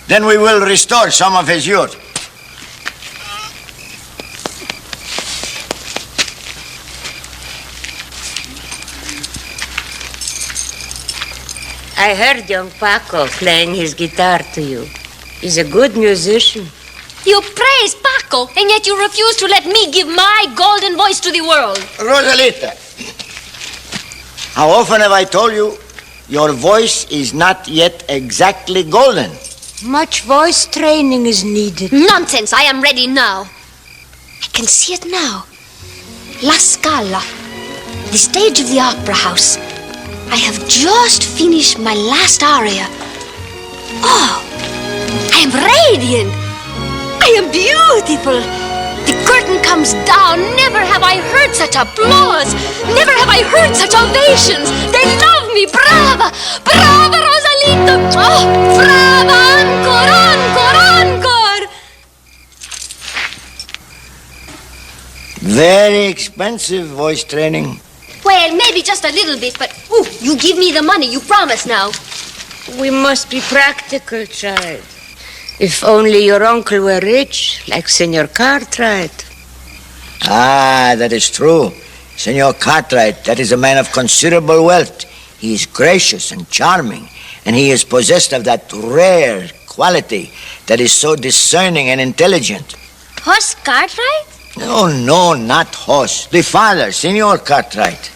Then we will restore some of his youth. I heard young Paco playing his guitar to you. He's a good musician. You praise Paco, and yet you refuse to let me give my golden voice to the world. Rosalita, how often have I told you your voice is not yet exactly golden? Much voice training is needed. Nonsense, I am ready now. I can see it now. La Scala, the stage of the opera house. I have just finished my last aria. Oh, I am radiant. I am beautiful. The curtain comes down. Never have I heard such applause. Never have I heard such ovations. They love me. Brava! Brava, Rosalito! Oh, brava! Encore, encore, encore! Very expensive voice training. Well, maybe just a little bit, but you give me the money. You promise now. We must be practical, child. If only your uncle were rich, like Senor Cartwright. Ah, that is true. Senor Cartwright, that is a man of considerable wealth. He is gracious and charming, and he is possessed of that rare quality that is so discerning and intelligent. Horse Cartwright? No, not Hoss. The father, Senor Cartwright.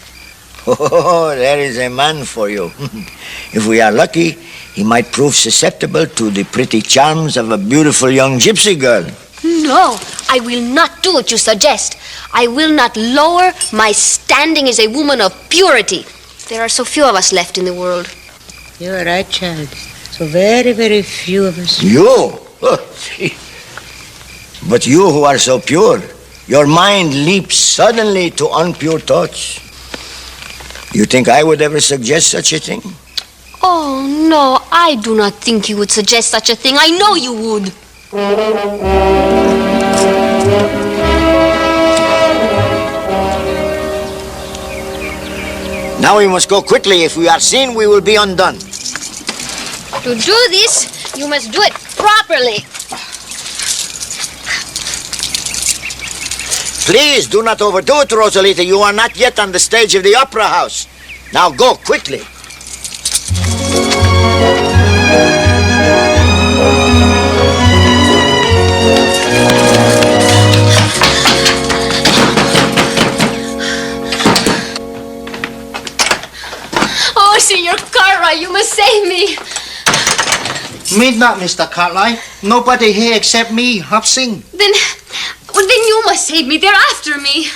Oh, there is a man for you. If we are lucky, he might prove susceptible to the pretty charms of a beautiful young gypsy girl. No, I will not do what you suggest. I will not lower my standing as a woman of purity. There are so few of us left in the world. You are right, child. So very, very few of us. You? But you who are so pure, your mind leaps suddenly to unpure thoughts. You think I would ever suggest such a thing? Oh, no, I do not think you would suggest such a thing. I know you would. Now we must go quickly. If we are seen, we will be undone. To do this, you must do it properly. Please do not overdo it, Rosalita. You are not yet on the stage of the opera house. Now go quickly. Oh, Senor think not, Mr. Cartwright. Nobody here except me, Hop Sing. Then you must save me. They're after me.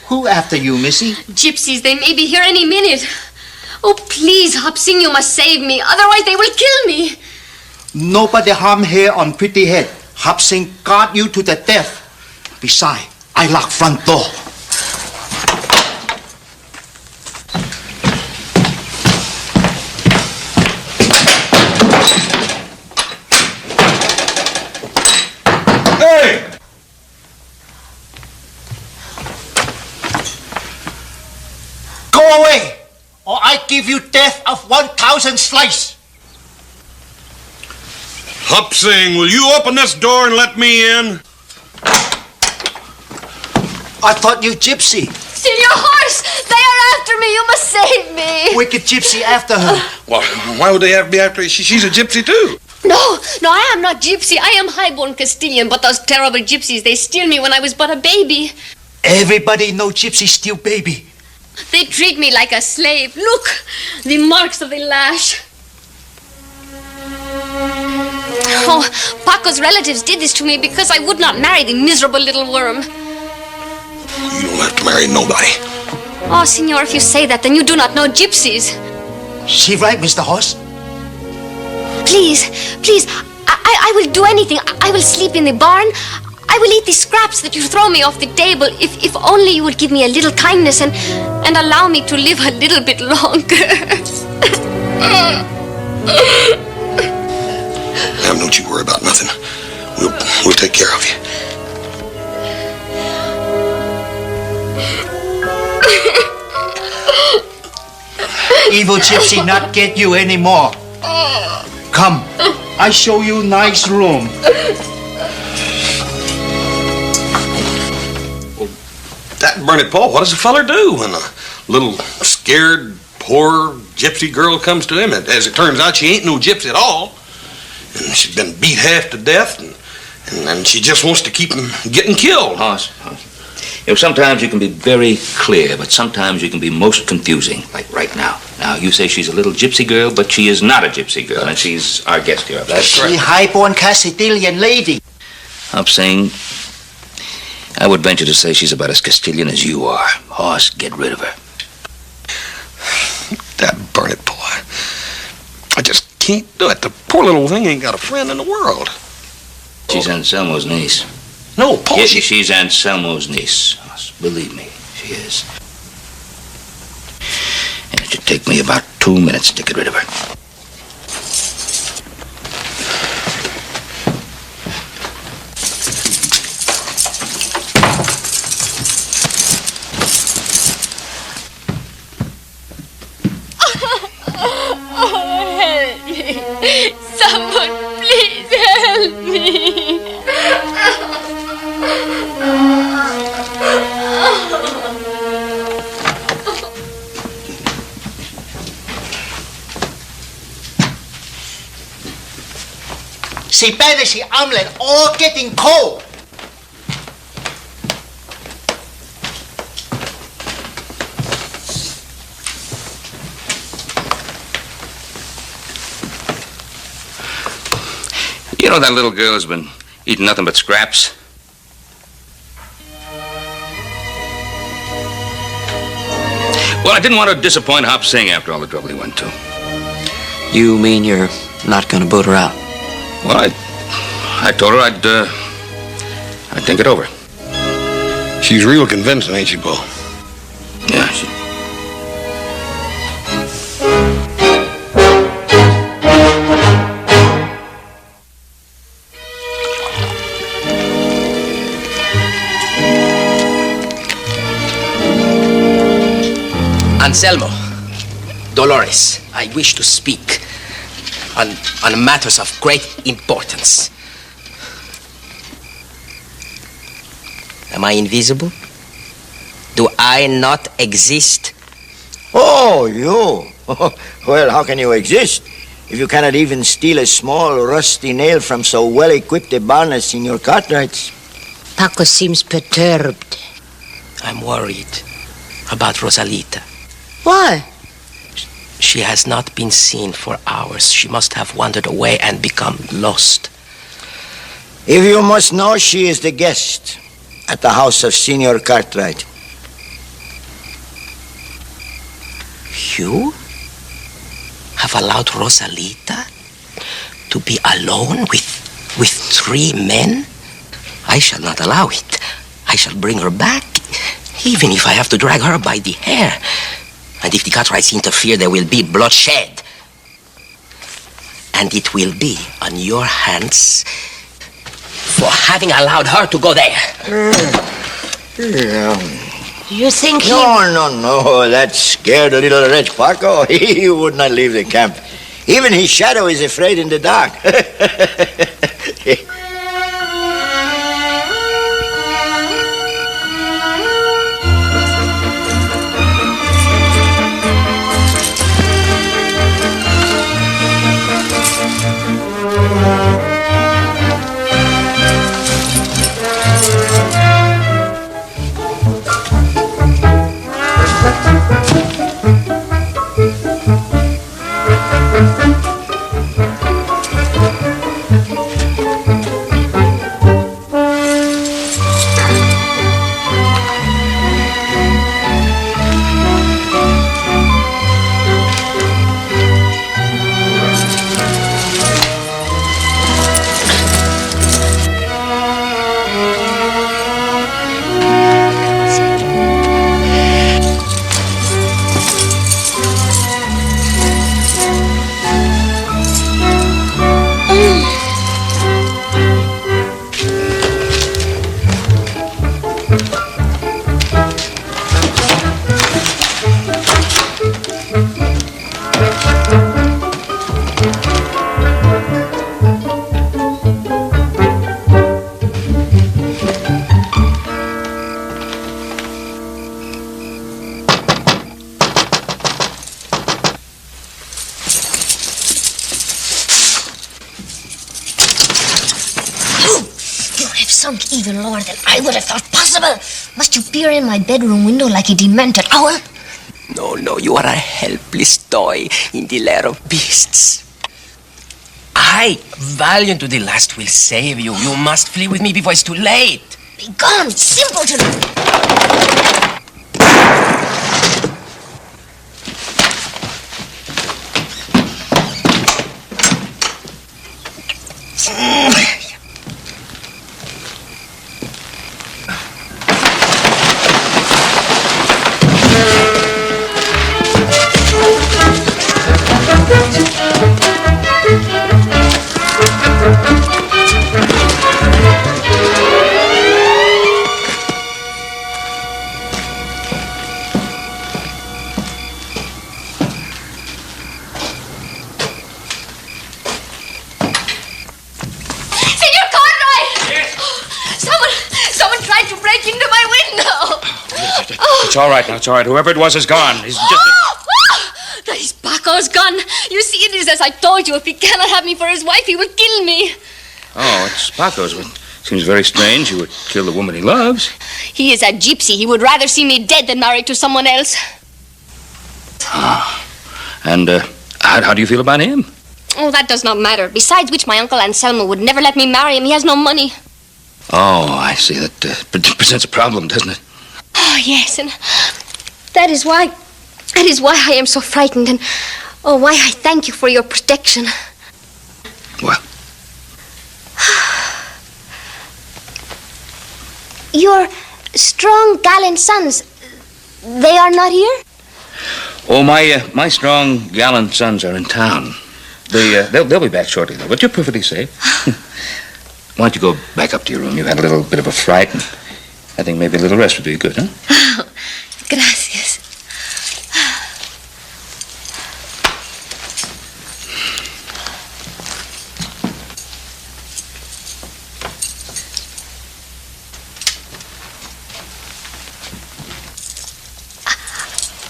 Who after you, Missy? Gypsies, they may be here any minute. Oh, please, Hop Sing, you must save me. Otherwise, they will kill me. Nobody harm here on Pretty Head. Hop Sing guard you to the death. Besides, I lock front door. Hey! Go away, or I give you death of 1,000 slice. Hop Sing, will you open this door and let me in? I thought you gypsy. Senor Horse, they are after me. You must save me. Wicked gypsy after her. Well, why would they have to be after her? She's a gypsy, too. No, I am not gypsy. I am high-born Castilian, but those terrible gypsies, they steal me when I was but a baby. Everybody know gypsy steal baby. They treat me like a slave. Look, the marks of the lash. Oh, Paco's relatives did this to me because I would not marry the miserable little worm. You don't have to marry nobody. Oh, senor, if you say that, then you do not know gypsies. She right, Mr. Horse? Please, I will do anything. I will sleep in the barn. I will eat the scraps that you throw me off the table if only you would give me a little kindness and allow me to live a little bit longer. Ma'am, don't you worry about nothing. We'll take care of you. Evil gypsy not get you anymore. Come, I show you nice room. Well, that burn it, Paul. What does a feller do when a little scared, poor gypsy girl comes to him? As it turns out, she ain't no gypsy at all. And she's been beat half to death, and she just wants to keep him getting killed. Hoss. You know, sometimes you can be very clear, but sometimes you can be most confusing, like right now. Now, you say she's a little gypsy girl, but she is not a gypsy girl, and she's our guest here. That's She high-born Castilian lady. I'm saying, I would venture to say she's about as Castilian as you are. Hoss, get rid of her. That burn it, boy. I just can't do it. The poor little thing ain't got a friend in the world. She's Anselmo's niece. No, Paul, Yes, she's Anselmo's niece. Believe me, she is. And it should take me about 2 minutes to get rid of her. Oh, help me. Someone, please help me. Spanish omelet all getting cold. You know that little girl's been eating nothing but scraps? Well, I didn't want to disappoint Hop Sing after all the trouble he went to. You mean you're not going to boot her out? Well, I told her I'd think it over. She's real convincing, ain't she, Bo? Yeah, Anselmo, Dolores, I wish to speak on matters of great importance. Am I invisible? Do I not exist? Oh, you. Well, how can you exist if you cannot even steal a small rusty nail from so well-equipped a barn as Senor Cartwright's? Paco seems perturbed. I'm worried about Rosalita. Why? She has not been seen for hours. She must have wandered away and become lost. If you must know, she is the guest at the house of Senor Cartwright. You have allowed Rosalita to be alone with 3 men? I shall not allow it. I shall bring her back, even if I have to drag her by the hair. And if the Cartwrights interfere, there will be bloodshed. And it will be on your hands for having allowed her to go there. You think he... No. That scared little wretch Paco. He would not leave the camp. Even his shadow is afraid in the dark. Sunk even lower than I would have thought possible. Must you peer in my bedroom window like a demented owl? No, you are a helpless toy in the lair of beasts. I, valiant to the last, will save you. You must flee with me before it's too late. Be gone, simpleton! It's all right now, it's all right. Whoever it was is gone. He's just... That is Paco's gun. You see, it is as I told you. If he cannot have me for his wife, he will kill me. Oh, it's Paco's. Well, seems very strange he would kill the woman he loves. He is a gypsy. He would rather see me dead than married to someone else. And how do you feel about him? Oh, that does not matter. Besides which, my uncle Anselmo would never let me marry him. He has no money. Oh, I see. That presents a problem, doesn't it? Oh, yes, and that is why I am so frightened, and why I thank you for your protection. Well? Your strong, gallant sons, they are not here? Oh, my strong, gallant sons are in town. They'll be back shortly, though, but you're perfectly safe. Why don't you go back up to your room? You've had a little bit of a fright, and I think maybe a little rest would be good, huh? Oh, gracias.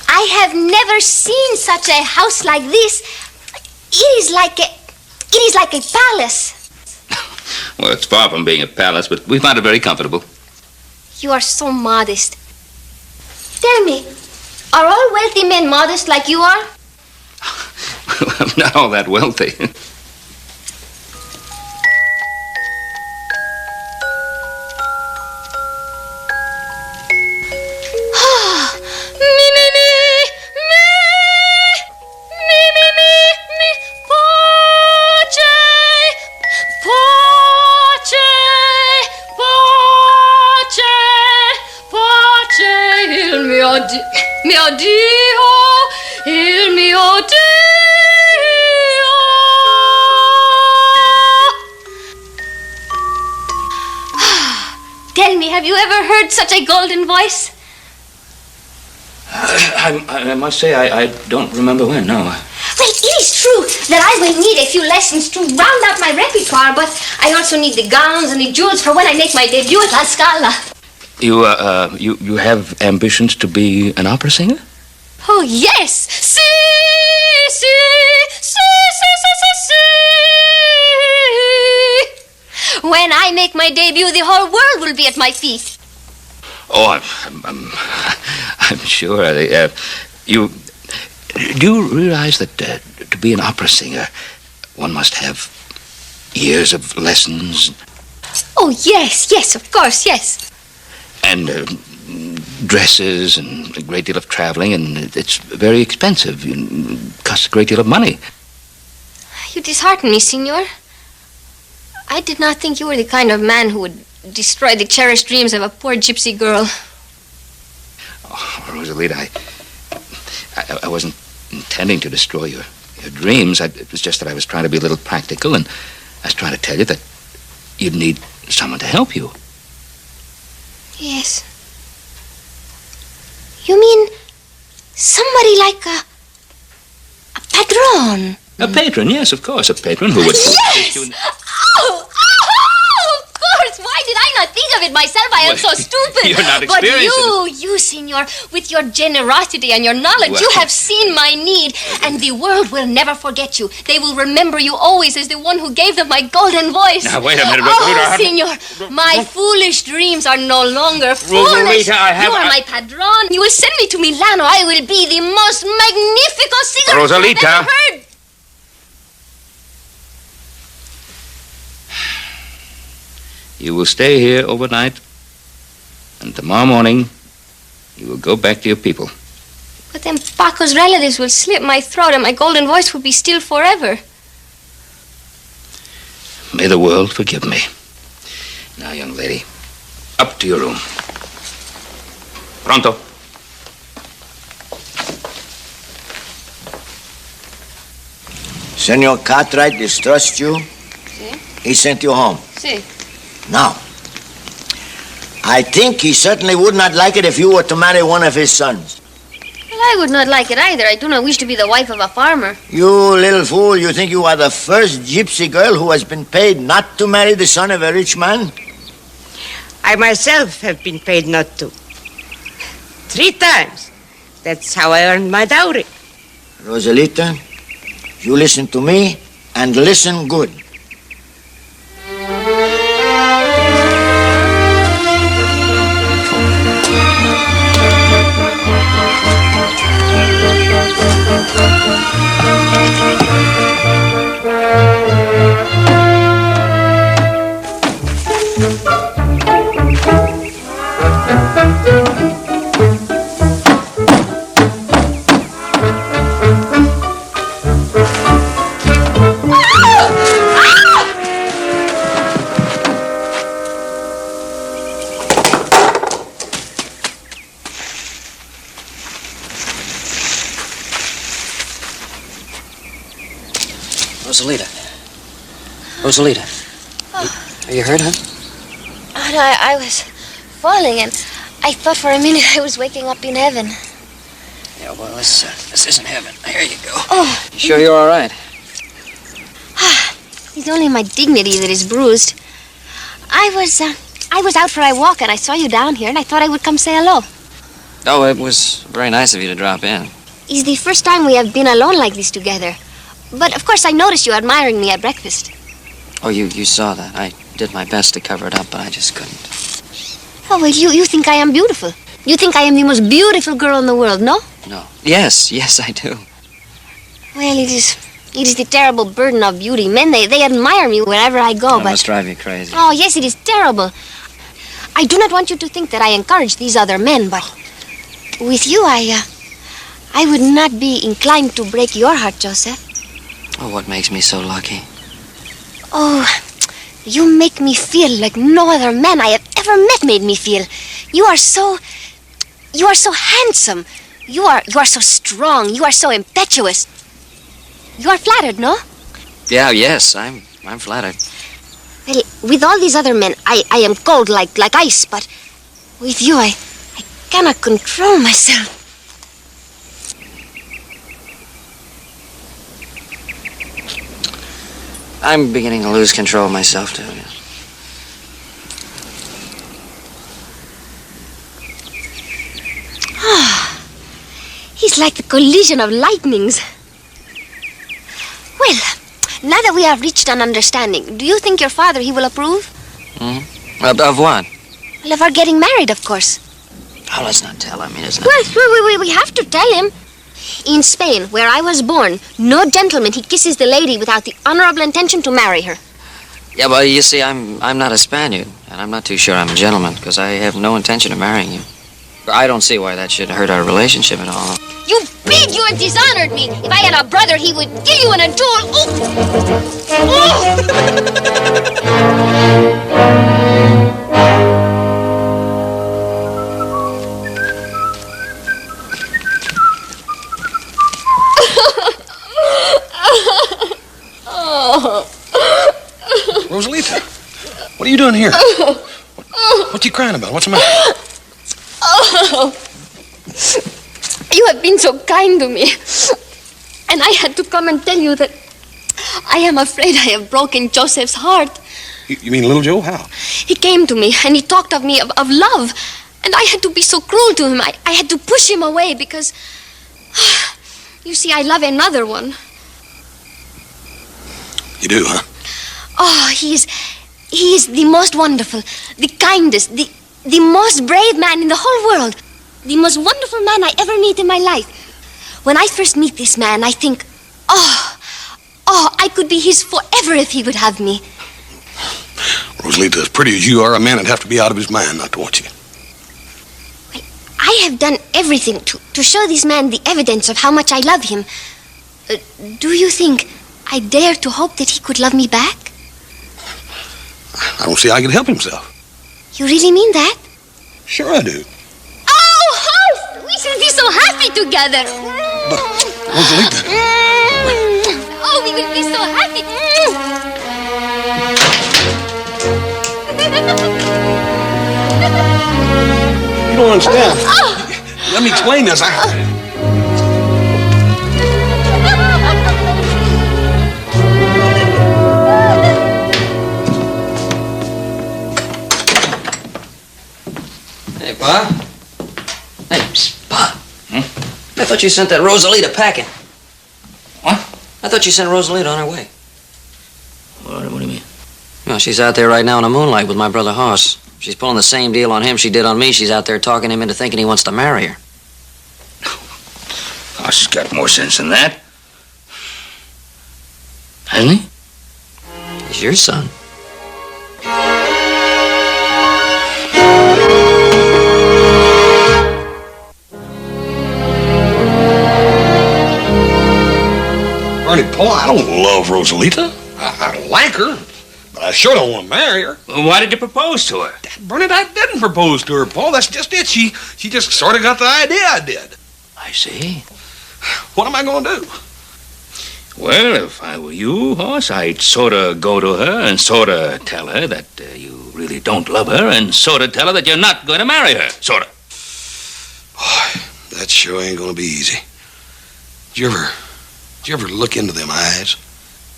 I have never seen such a house like this. It is like a palace. Well, it's far from being a palace, but we find it very comfortable. You are so modest. Tell me, are all wealthy men modest like you are? I'm not all that wealthy. Mio Dio, il mio Dio. Tell me, have you ever heard such a golden voice? I must say, I don't remember when, no. Well, it is true that I will need a few lessons to round out my repertoire, but I also need the gowns and the jewels for when I make my debut at La Scala. You have ambitions to be an opera singer? Oh, yes. Si, si, si, si, si, si, si. When I make my debut, the whole world will be at my feet. Oh, I'm sure. Do you realize that to be an opera singer, one must have years of lessons? Oh, yes, of course, yes. And dresses and a great deal of traveling, and it's very expensive. It costs a great deal of money. You dishearten me, Signor. I did not think you were the kind of man who would destroy the cherished dreams of a poor gypsy girl. Oh, Rosalita, I wasn't intending to destroy your dreams. It was just that I was trying to be a little practical, and I was trying to tell you that you'd need someone to help you. Yes. You mean somebody like a patron? A patron, yes, of course. A patron who would... Yes! Oh, of course. Why did I not think of it myself? I am so stupid. You're not experienced. But you, Signor, with your generosity and your knowledge, you have seen my need, and the world will never forget you. They will remember you always as the one who gave them my golden voice. Now, wait a minute, Oh, Signor, my foolish dreams are no longer foolish. Rosalita, You are my padron. You will send me to Milano. I will be the most magnificent singer Rosalita. you have ever heard. You will stay here overnight, and tomorrow morning, you will go back to your people. But then Paco's relatives will slit my throat and my golden voice will be still forever. May the world forgive me. Now, young lady, up to your room. Pronto. Senor Cartwright distrusts you. Si? He sent you home. Si. Now, I think he certainly would not like it if you were to marry one of his sons. Well, I would not like it either. I do not wish to be the wife of a farmer. You little fool, you think you are the first gypsy girl who has been paid not to marry the son of a rich man? I myself have been paid not to. 3 times. That's how I earned my dowry. Rosalita, you listen to me and listen good. Rosalita. Are you hurt, huh? Oh, no, I was falling and I thought for a minute I was waking up in heaven. Yeah, well, this isn't heaven. Here you go. Oh. You sure you're all right? It's only my dignity that is bruised. I was out for a walk and I saw you down here and I thought I would come say hello. Oh, it was very nice of you to drop in. It's the first time we have been alone like this together. But of course I noticed you admiring me at breakfast. Oh, you saw that. I did my best to cover it up, but I just couldn't. Oh, well, you think I am beautiful. You think I am the most beautiful girl in the world, no? No. Yes, I do. Well, it is the terrible burden of beauty. Men, they admire me wherever I go, That must drive you crazy. Oh, yes, it is terrible. I do not want you to think that I encourage these other men, but with you, I would not be inclined to break your heart, Joseph. Oh, what makes me so lucky? Oh, you make me feel like no other man I have ever met made me feel. You are so handsome. You are so strong. You are so impetuous. You are flattered, no? Yeah, yes, I'm flattered. Well, with all these other men, I am cold like ice, but with you, I cannot control myself. I'm beginning to lose control of myself, too. Ah, he's like the collision of lightnings. Well, now that we have reached an understanding, do you think your father, he will approve? Mm-hmm. Of what? Well, of our getting married, of course. Oh, let's not tell him. Isn't Well, we have to tell him. In Spain, where I was born, no gentleman, he kisses the lady without the honorable intention to marry her. Yeah, well, you see, I'm not a Spaniard, and I'm not too sure I'm a gentleman, because I have no intention of marrying you. I don't see why that should hurt our relationship at all. You pig! You have dishonored me! If I had a brother, he would kill you in a duel! Rosalita, what are you doing here? What you crying about? What's the matter? Oh, you have been so kind to me. And I had to come and tell you that I am afraid I have broken Joseph's heart. You mean little Joe? How? He came to me and he talked of me, of love. And I had to be so cruel to him. I had to push him away because, you see, I love another one. You do, huh? Oh, he is the most wonderful, the kindest, the most brave man in the whole world. The most wonderful man I ever meet in my life. When I first meet this man, I think, oh, I could be his forever if he would have me. Rosalita, as pretty as you are, a man would have to be out of his mind not to want you. I have done everything to show this man the evidence of how much I love him. Do you think I dare to hope that he could love me back? I don't see how he could help himself. You really mean that? Sure I do. Oh, Hans! We should be so happy together. But, Rosalita. Oh, we will be so happy. You don't understand. Let me explain this. Hey, Pa. Hey, psst, Pa. I thought you sent that Rosalita packing. What? I thought you sent Rosalita on her way. What do you mean? Well, she's out there right now in the moonlight with my brother Hoss. She's pulling the same deal on him she did on me. She's out there talking him into thinking he wants to marry her. Hoss has got more sense than that. Hasn't he? He's your son. Bernie, Paul, I don't love Rosalita. I like her, but I sure don't want to marry her. Well, why did you propose to her? Bernie, I didn't propose to her, Paul. That's just it. She just sort of got the idea I did. I see. What am I going to do? Well, if I were you, Hoss, I'd sort of go to her and sort of tell her that you really don't love her and sort of tell her that you're not going to marry her, sort of. Boy, that sure ain't going to be easy. Did you ever look into them eyes?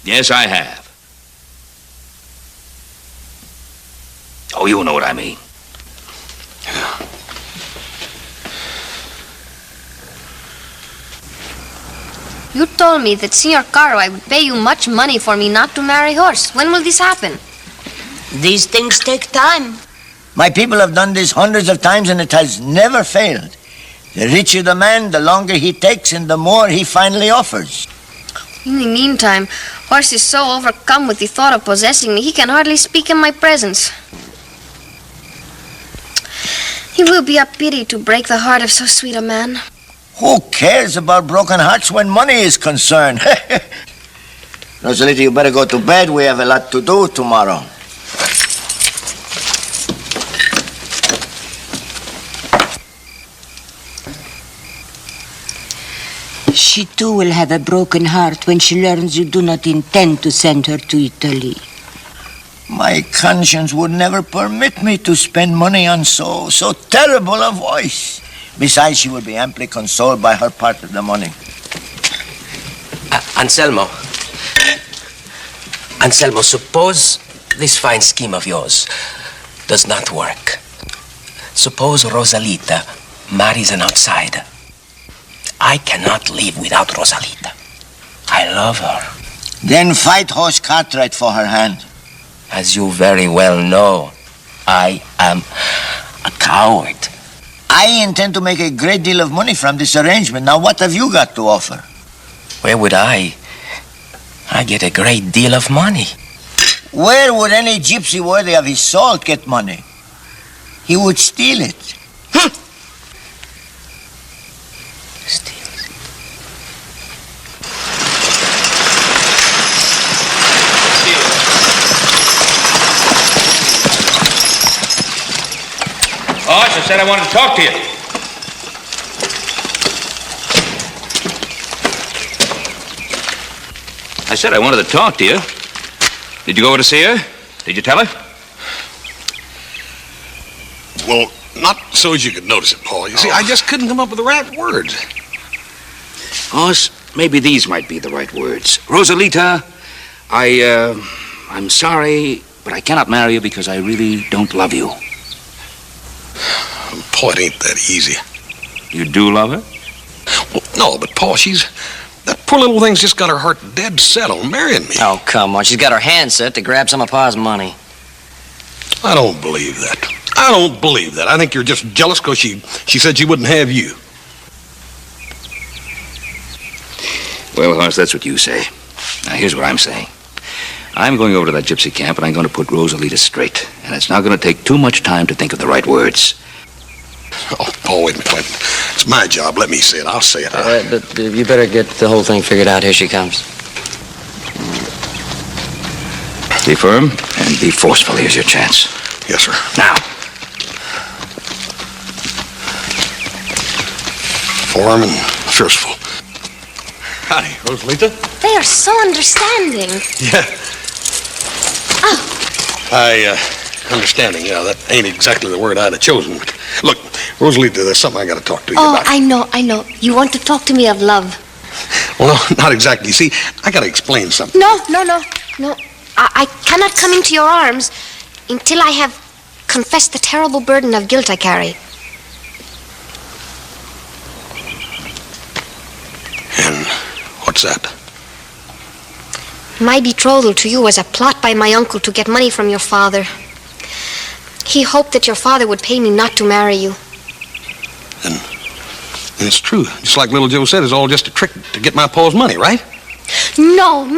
Yes, I have. Oh, you know what I mean. Yeah. You told me that Senor Cartwright would pay you much money for me not to marry Horse. When will this happen? These things take time. My people have done this hundreds of times and it has never failed. The richer the man, the longer he takes and the more he finally offers. In the meantime, Horst is so overcome with the thought of possessing me, he can hardly speak in my presence. It will be a pity to break the heart of so sweet a man. Who cares about broken hearts when money is concerned? Rosalita, you better go to bed. We have a lot to do tomorrow. She too will have a broken heart when she learns you do not intend to send her to Italy. My conscience would never permit me to spend money on so terrible a voice. Besides, she will be amply consoled by her part of the money. Anselmo. Anselmo, suppose this fine scheme of yours does not work. Suppose Rosalita marries an outsider. I cannot live without Rosalita. I love her. Then fight Horst Cartwright for her hand. As you very well know, I am a coward. I intend to make a great deal of money from this arrangement. Now, what have you got to offer? Where would I get a great deal of money. Where would any gypsy worthy of his salt get money? He would steal it. Oh, I said I wanted to talk to you. I said I wanted to talk to you. Did you go over to see her? Did you tell her? Well, not so as you could notice it, Paul. You see, I just couldn't come up with the right words. Hoss, maybe these might be the right words. Rosalita, I'm sorry, but I cannot marry you because I really don't love you. Paul, it ain't that easy. You do love her? Well, no, but Paul, that poor little thing's just got her heart dead set on marrying me. Oh, come on. She's got her hand set to grab some of Pa's money. I don't believe that. I don't believe that. I think you're just jealous because she said she wouldn't have you. Well, Hoss, that's what you say. Now, here's what I'm saying. I'm going over to that gypsy camp, and I'm going to put Rosalita straight. And it's not going to take too much time to think of the right words. Oh, Paul, wait a minute. It's my job. Let me say it. I'll say it. But you better get the whole thing figured out. Here she comes. Be firm and be forceful. Here's your chance. Yes, sir. Now. Firm and forceful. Howdy, Rosalita. They are so understanding. Yeah. Understanding, yeah, that ain't exactly the word I'd have chosen. But look, Rosalita, there's something I got to talk to you about. I know. You want to talk to me of love. Well, no, not exactly. See, I got to explain something. No. I cannot come into your arms until I have confessed the terrible burden of guilt I carry. And what's that? My betrothal to you was a plot by my uncle to get money from your father. He hoped that your father would pay me not to marry you. And it's true. Just like little Joe said, it's all just a trick to get my Paul's money, right? No.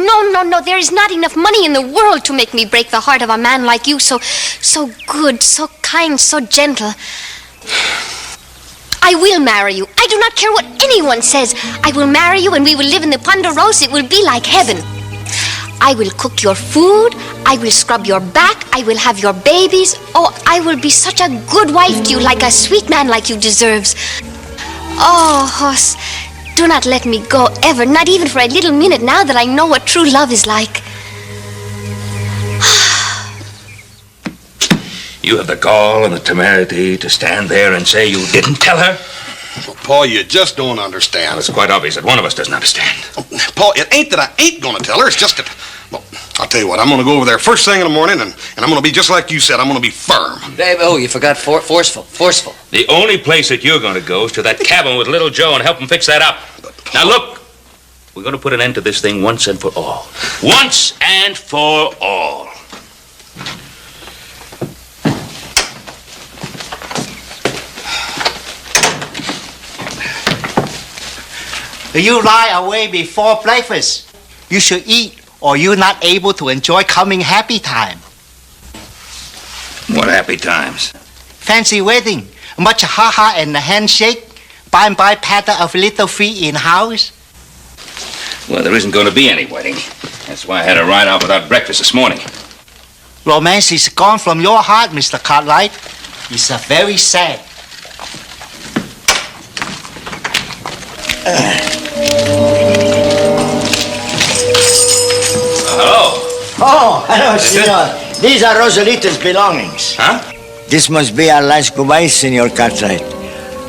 There is not enough money in the world to make me break the heart of a man like you, so good, so kind, so gentle. I will marry you. I do not care what anyone says. I will marry you and we will live in the Ponderosa. It will be like heaven. I will cook your food. I will scrub your back. I will have your babies. Oh, I will be such a good wife to you, like a sweet man like you deserves. Oh, Hoss, do not let me go ever, not even for a little minute, now that I know what true love is like. You have the gall and the temerity to stand there and say you didn't tell her? Well, Paul, you just don't understand. Well, it's quite obvious that one of us doesn't understand. Oh, Paul, it ain't that I ain't going to tell her. It's just that, well, I'll tell you what. I'm going to go over there first thing in the morning, and I'm going to be just like you said. I'm going to be firm. Oh, you forgot forceful. The only place that you're going to go is to that cabin with little Joe and help him fix that up. Now, look. We're going to put an end to this thing once and for all. Once and for all. You lie away before breakfast. You should eat, or you're not able to enjoy coming happy time. What happy times? Fancy wedding, much ha-ha and a handshake, by patter of little feet in house. Well, there isn't going to be any wedding. That's why I had to ride out without breakfast this morning. Romance is gone from your heart, Mr. Cartwright. It's a very sad. Hello. Oh, hello, senor. These are Rosalita's belongings. Huh? This must be our last goodbye, Senor Cartwright.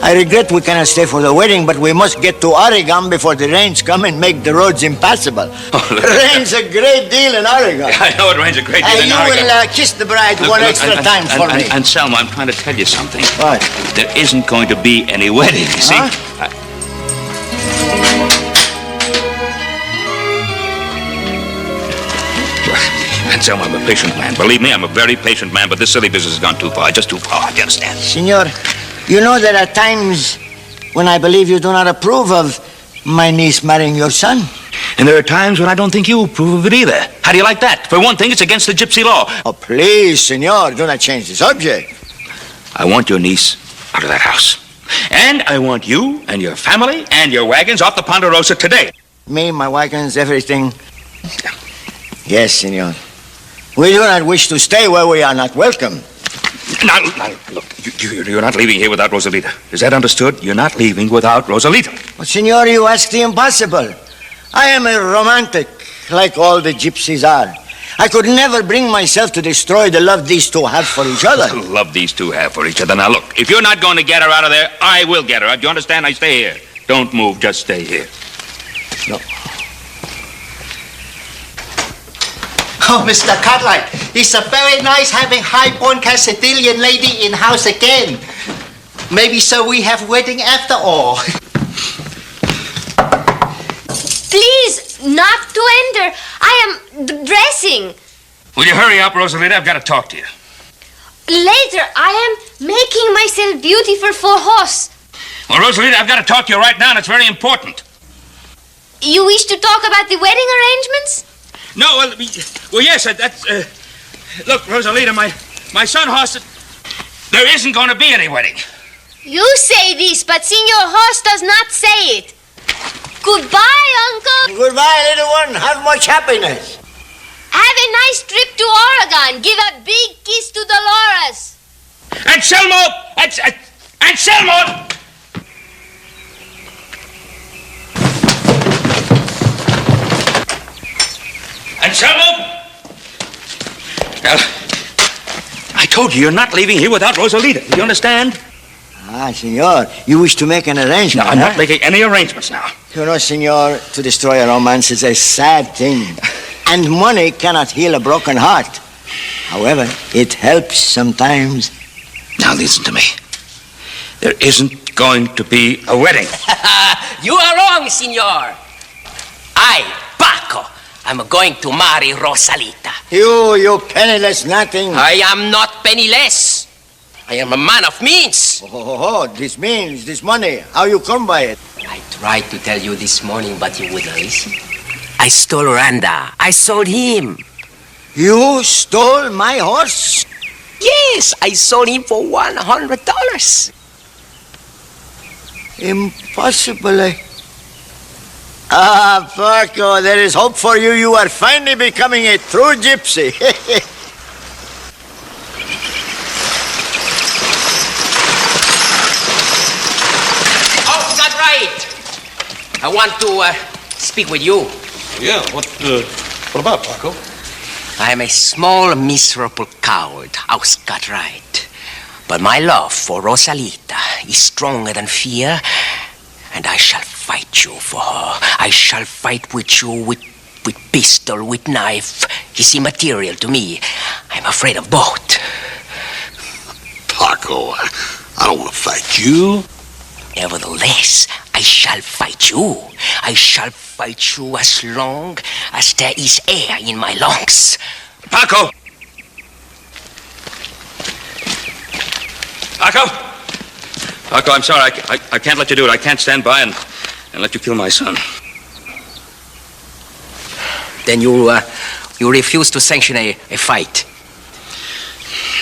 I regret we cannot stay for the wedding, but we must get to Oregon before the rains come and make the roads impassable. It rains a great deal in Oregon. I know it rains a great deal in Oregon. You will kiss the bride one extra time for me. And Selma, I'm trying to tell you something. What? There isn't going to be any wedding, you see? Huh? And Selma, I'm a patient man. Believe me, I'm a very patient man, but this silly business has gone too far, just too far. Do you understand? Senor, you know there are times when I believe you do not approve of my niece marrying your son. And there are times when I don't think you approve of it either. How do you like that? For one thing, it's against the gypsy law. Oh, please, senor, do not change the subject. I want your niece out of that house. And I want you and your family and your wagons off the Ponderosa today. Me, my wagons, everything. Yes, senor. We do not wish to stay where we are not welcome. Now, look, you're not leaving here without Rosalita. Is that understood? You're not leaving without Rosalita. But, senor, you ask the impossible. I am a romantic, like all the gypsies are. I could never bring myself to destroy the love these two have for each other. The love these two have for each other. Now, look, if you're not going to get her out of there, I will get her out. Do you understand? I stay here. Don't move, just stay here. No. Oh, Mr. Cartwright, it's a very nice having high-born Castilian lady in house again. Maybe so we have wedding after all. Please, not to enter. I am dressing. Will you hurry up, Rosalita? I've got to talk to you. Later, I am making myself beautiful for horse. Well, Rosalita, I've got to talk to you right now, and it's very important. You wish to talk about the wedding arrangements? No, well, yes, that's, look, Rosalita, my son Horst, there isn't going to be any wedding. You say this, but Senor Horst does not say it. Goodbye, Uncle. Goodbye, little one. Have much happiness. Have a nice trip to Oregon. Give a big kiss to Dolores. And Selma! And Selma! And Selma! Well, I told you, you're not leaving here without Rosalita. Do you understand? Ah, senor, you wish to make an arrangement. No, I'm not making any arrangements now. You know, senor, to destroy a romance is a sad thing. And money cannot heal a broken heart. However, it helps sometimes. Now listen to me. There isn't going to be a wedding. You are wrong, senor. Paco, I'm going to marry Rosalita. You penniless nothing. I am not penniless. I am a man of means. This means, this money. How you come by it? I tried to tell you this morning, but you wouldn't listen. I stole Randa. I sold him. You stole my horse? Yes, I sold him for $100. Impossible. Ah, Paco, there is hope for you. You are finally becoming a true gypsy. Oh, that's right. I want to speak with you. Yeah, what about, Paco? I am a small, miserable coward, Scott right. But my love for Rosalita is stronger than fear, and I shall fight you for her. I shall fight with you with pistol, with knife. It's immaterial to me. I'm afraid of both. Paco, I don't want to fight you. Nevertheless, I shall fight you. I shall fight you as long as there is air in my lungs. Paco! Paco, I'm sorry. I can't let you do it. I can't stand by and let you kill my son. Then you refuse to sanction a fight?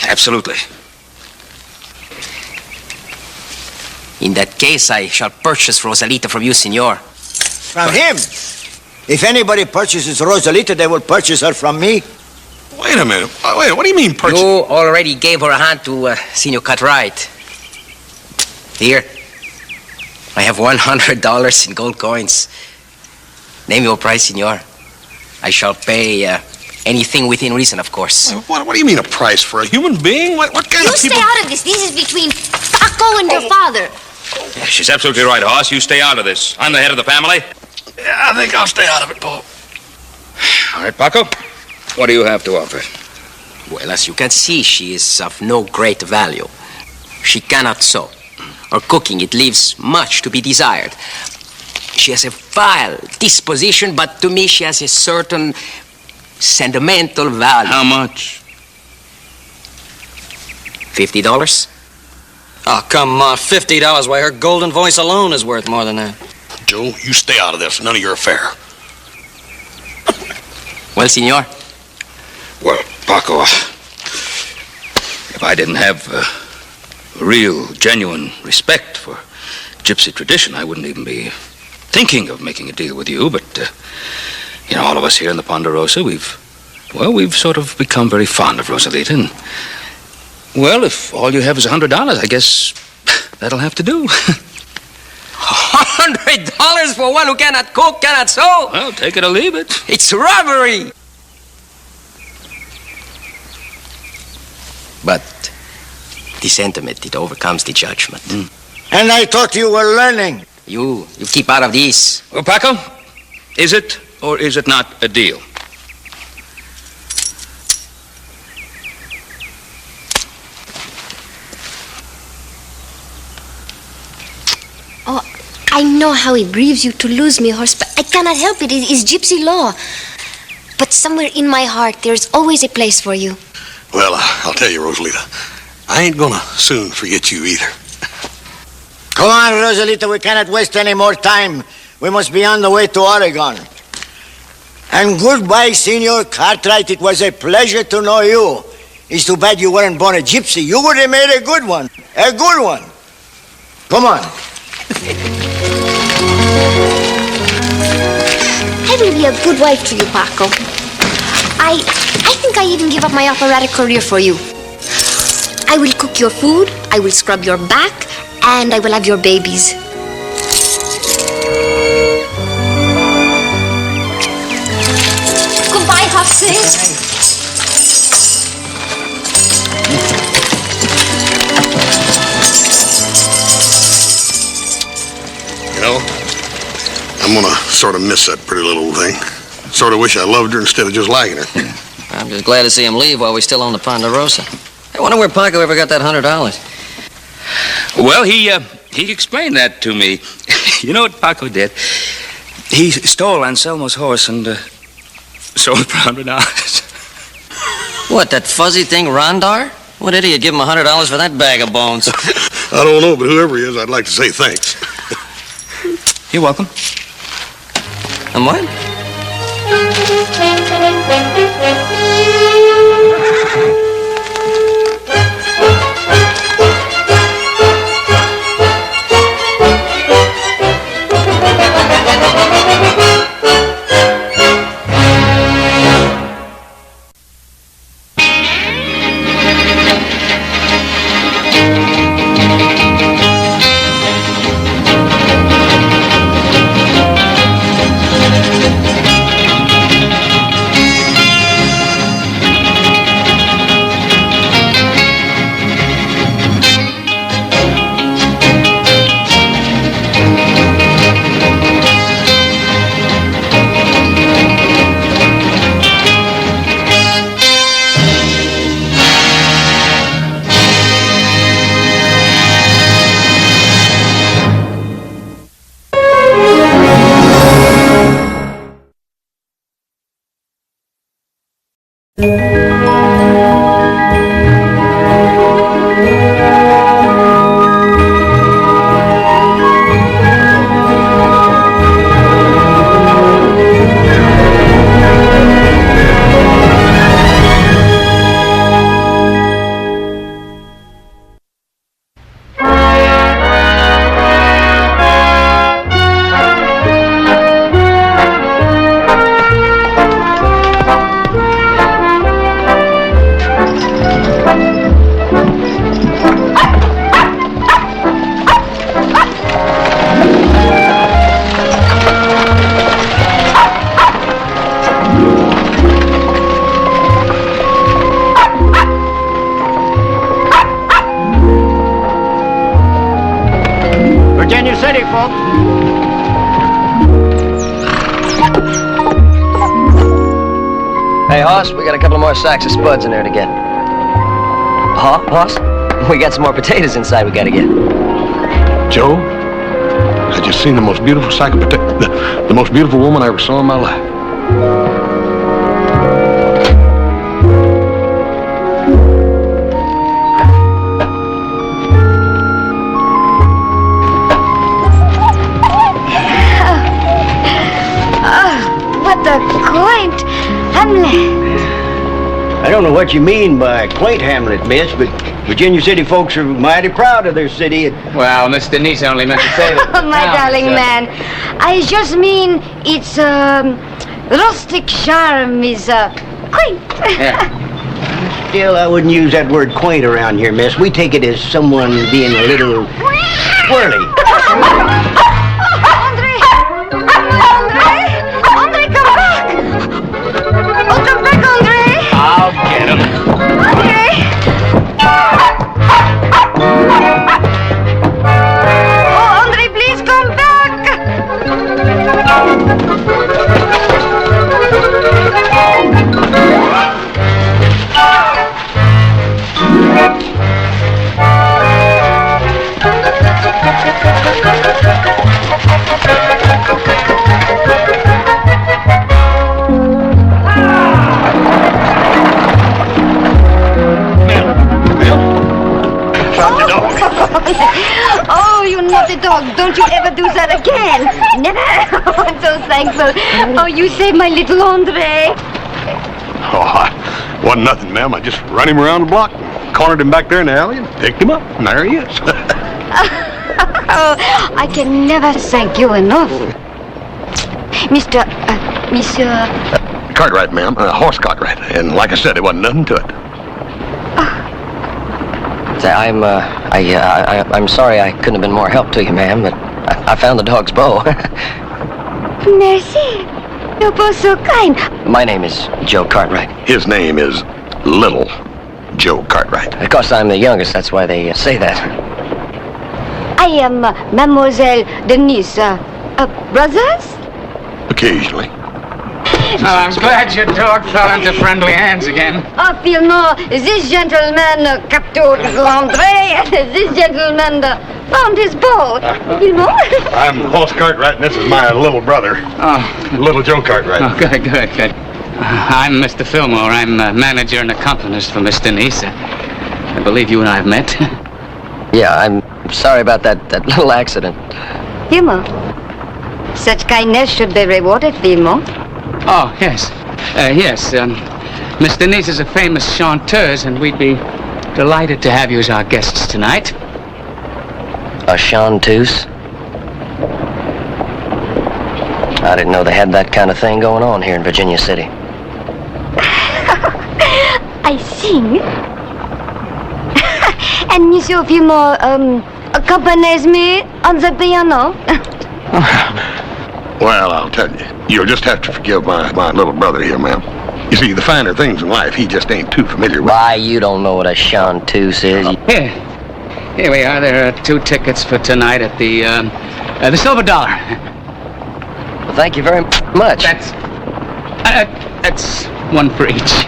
Absolutely. In that case, I shall purchase Rosalita from you, senor. From him? If anybody purchases Rosalita, they will purchase her from me. Wait a minute. Wait, what do you mean purchase? You already gave her a hand to Senor Cartwright. Here. I have $100 in gold coins. Name your price, senor. I shall pay anything within reason, of course. What do you mean a price for a human being? What kind of people... You stay out of this. This is between Paco and your father. Yeah, she's absolutely right, Hoss. You stay out of this. I'm the head of the family. Yeah, I think I'll stay out of it, Paul. All right, Paco. What do you have to offer? Well, as you can see, she is of no great value. She cannot sew. Her cooking, it leaves much to be desired. She has a vile disposition, but to me she has a certain sentimental value. How much? $50? Oh, come on, $50. Why, her golden voice alone is worth more than that. Joe, you stay out of this. None of your affair. Well, senor? Well, Paco, if I didn't have real, genuine respect for gypsy tradition, I wouldn't even be thinking of making a deal with you. But, all of us here in the Ponderosa, we've sort of become very fond of Rosalita. And, well, if all you have is $100, I guess that'll have to do. $100 for one who cannot cook, cannot sew? Well, take it or leave it. It's robbery. But the sentiment, it overcomes the judgment. And I thought you were learning. You keep out of these. Well, Paco, is it or is it not a deal? Oh, I know how it grieves you to lose me, Horse, but I cannot help it. It is gypsy law. But somewhere in my heart, there's always a place for you. Well, I'll tell you, Rosalita, I ain't gonna soon forget you either. Come on, Rosalita, we cannot waste any more time. We must be on the way to Oregon. And goodbye, Senor Cartwright. It was a pleasure to know you. It's too bad you weren't born a gypsy. You would have made a good one. A good one. Come on. I will be a good wife to you, Paco. I think I even give up my operatic career for you. I will cook your food, I will scrub your back, and I will have your babies. Goodbye, Hobson. I'm gonna sort of miss that pretty little thing. Sort of wish I loved her instead of just liking her. I'm just glad to see him leave while we still own the Ponderosa. I wonder where Paco ever got that $100. Well, he explained that to me. You know what Paco did? He stole Anselmo's horse and sold it for $100. What, that fuzzy thing, Rondar? What idiot give him $100 for that bag of bones? I don't know, but whoever he is, I'd like to say thanks. You're welcome. And what? Virginia City, folks. Hey, Hoss, we got a couple of more sacks of spuds in there to get. Hoss? We got some more potatoes inside we gotta get. Joe, I just seen the most beautiful sack of potatoes. The most beautiful woman I ever saw in my life. What a quaint hamlet. I don't know what you mean by quaint hamlet, miss, but Virginia City folks are mighty proud of their city. Well, Miss Denise only meant to say that. Oh, my darling man. I just mean its rustic charm is quaint. Still, I wouldn't use that word quaint around here, miss. We take it as someone being a little whirly. I'll get him. Oh, Andre, please come back. Oh, you naughty dog. Don't you ever do that again. Never. I'm so thankful. Oh, you saved my little Andre. Oh, wasn't nothing, ma'am. I just run him around the block, cornered him back there in the alley, and picked him up. And there he is. Oh, I can never thank you enough. Monsieur... Cartwright, ma'am. Horse Cartwright. And like I said, there wasn't nothing to it. I'm sorry I couldn't have been more help to you, ma'am, but I found the dog's bow. Merci. You're both so kind. My name is Joe Cartwright. His name is Little Joe Cartwright. Of course, I'm the youngest. That's why they say that. I am Mademoiselle Denise. Brothers? Occasionally. Well, I'm glad your dog fell into friendly hands again. Oh, Philmont, this gentleman captured Andre, and this gentleman found his bow. Philmont? I'm Horse Cartwright, and this is my little brother. Oh. Little Joe Cartwright. Oh, good. I'm Mr. Fillmore. I'm manager and accompanist for Miss Denise. I believe you and I have met. Yeah, I'm sorry about that little accident. Philmont, such kindness should be rewarded, Philmont. Oh, yes. Yes. Miss Denise is a famous chanteuse, and we'd be delighted to have you as our guests tonight. A chanteuse? I didn't know they had that kind of thing going on here in Virginia City. I sing. And Monsieur Philmont accompanies me on the piano. Well, I'll tell you. You'll just have to forgive my little brother here, ma'am. You see, the finer things in life, he just ain't too familiar with. Why, you don't know what a chanteuse is. Here we are. There are 2 tickets for tonight at the Silver Dollar. Well, thank you very much. That's 1 for each.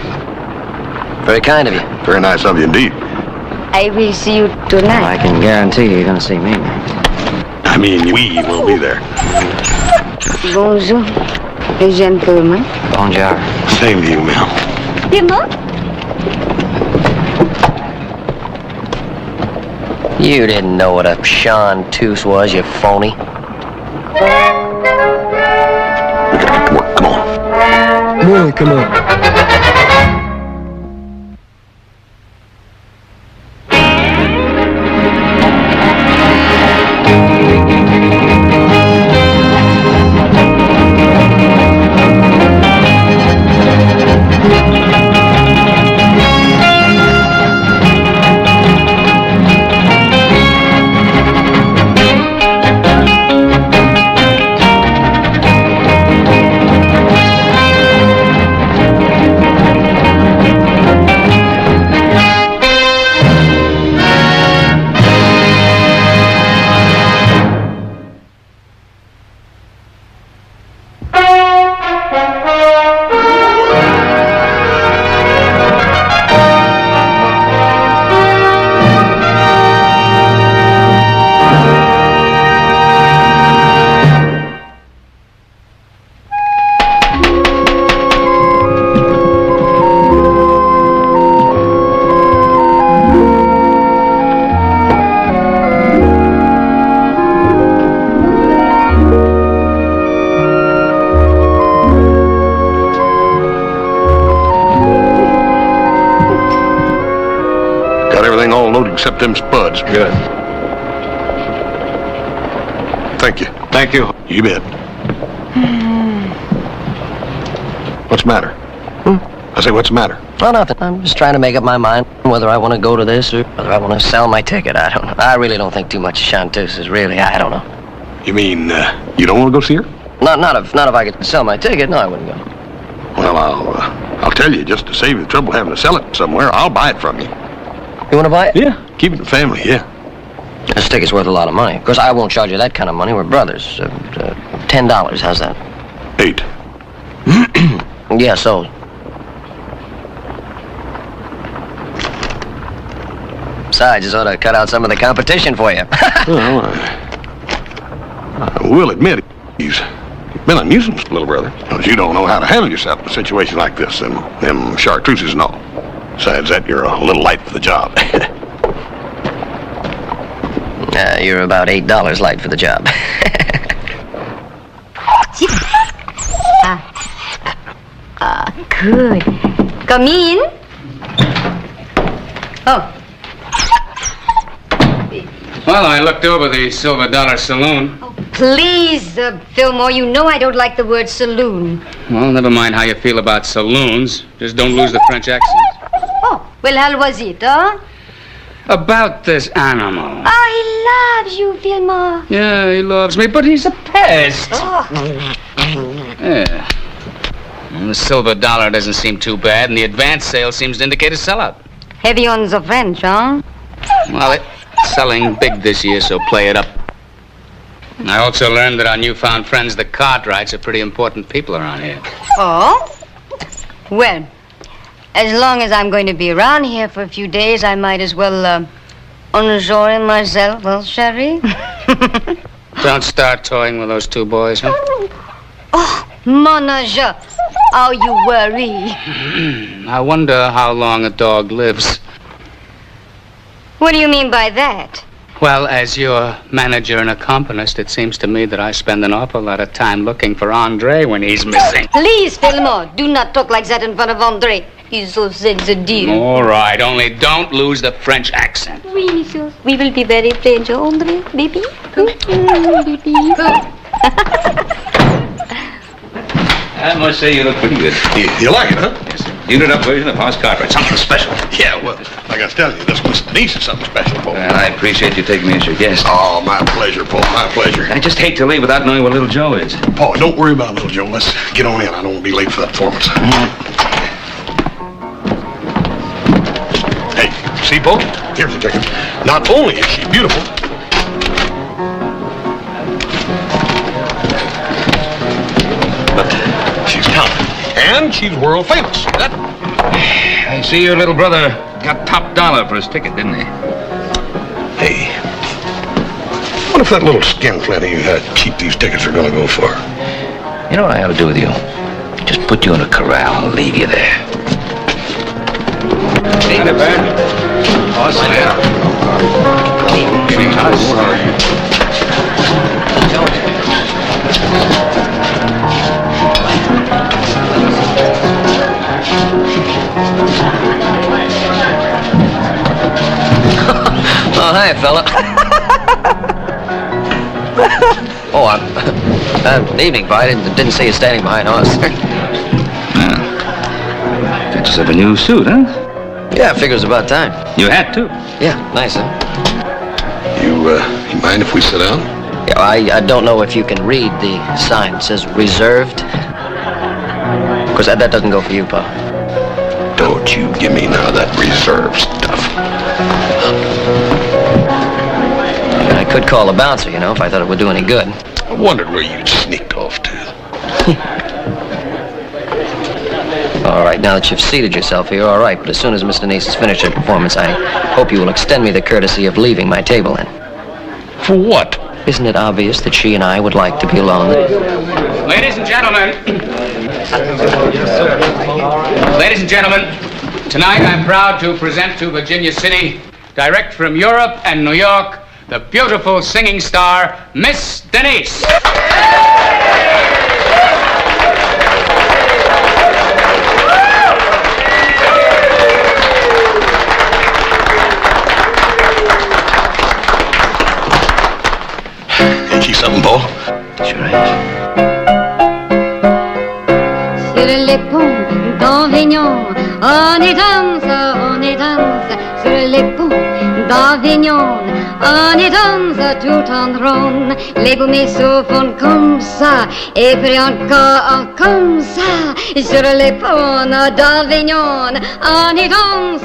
Very kind of you. Very nice of you indeed. I will see you tonight. I can guarantee you're going to see me. I mean, we will be there. Bonjour, gentlemen. Bonjour. Same to you, ma'am. Philmont? You didn't know what a chanteuse was, you phony. We gotta get to work. Come on. Really, come on. Got everything all loaded except them spuds. Good. Thank you. Thank you. You bet. What's the matter? I say, what's the matter? Oh, nothing. I'm just trying to make up my mind whether I want to go to this or whether I want to sell my ticket. I don't know. I really don't think too much of Chanteuse's, really. I don't know. You mean, you don't want to go see her? Not if I could sell my ticket. No, I wouldn't go. Well, I'll tell you, just to save you the trouble of having to sell it somewhere, I'll buy it from you. You want to buy it? Yeah. Keep it in the family, yeah. This ticket's worth a lot of money. Of course, I won't charge you that kind of money. We're brothers. $10. How's that? 8. Yeah, sold. Besides, just ought to cut out some of the competition for you. Well, I will admit, he's been a nuisance, little brother. Because you don't know how to handle yourself in a situation like this, them chartreuses and all. Besides that, you're a little light for the job. You're about $8 light for the job. Good. Come in. Oh. Well, I looked over the Silver Dollar Saloon. Please, Fillmore, you know I don't like the word saloon. Well, never mind how you feel about saloons. Just don't lose the French accent. Oh, well, how was it, huh? About this animal. Oh, he loves you, Fillmore. Yeah, he loves me, but he's a pest. Oh. Yeah. Well, the Silver Dollar doesn't seem too bad, and the advance sale seems to indicate a sellout. Heavy on the French, huh? Well, it's selling big this year, so play it up. I also learned that our newfound friends, the Cartwrights, are pretty important people around here. Oh? Well, as long as I'm going to be around here for a few days, I might as well, enjoy myself, well, Sherry? Don't start toying with those two boys, huh? Oh, mon ange, how you worry. I wonder how long a dog lives. What do you mean by that? Well, as your manager and accompanist, it seems to me that I spend an awful lot of time looking for Andre when he's missing. Please, Fillmore, do not talk like that in front of Andre. He's so sensitive. All right, only don't lose the French accent. Oui, monsieur. We will be very French, Andre, baby. I must say you look pretty good. You like it, huh? Yes, sir. Unit up version of House Cartwright. Something special. Yeah, well, like I was telling you, this Miss Denise is something special, Paul. Well, I appreciate you taking me as your guest. Oh, my pleasure, Paul, my pleasure. I just hate to leave without knowing what little Joe is. Paul, don't worry about little Joe. Let's get on in. I don't want to be late for that performance. Hey, see, Paul? Here's the ticket. Not only is she beautiful, but she's talented. And she's world famous. That... I see your little brother got top dollar for his ticket, didn't he? Hey, what if that little skinflint of you had cheap these tickets are going to go for? You know what I ought to do with you? Just put you in a corral and leave you there. Ain't it bad? Awesome. Oh, hi, fella. Oh, good evening, Boy. I didn't see you standing behind us. Got yourself a new suit, huh? Yeah, I figure it's about time. You had to. Yeah, nice, huh? You mind if we sit down? Yeah, I don't know if you can read the sign. It says reserved. Of course, that doesn't go for you, Pa. Don't you give me none of that reserve stuff. I could call a bouncer, you know, if I thought it would do any good. I wondered where you'd sneaked off to. All right, now that you've seated yourself here, all right. But as soon as Miss Denise has finished her performance, I hope you will extend me the courtesy of leaving my table in. For what? Isn't it obvious that she and I would like to be alone? Ladies and gentlemen. Ladies and gentlemen, tonight I'm proud to present to Virginia City, direct from Europe and New York, the beautiful singing star, Miss Denise. teach you something, Paul? Sure is. Sur les ponts d'Avignon, on y danse sur les ponts d'Avignon, on y danse tout en ronde. Les boumiers se font comme ça, et puis encore comme ça. Sur les ponts d'Avignon, on y danse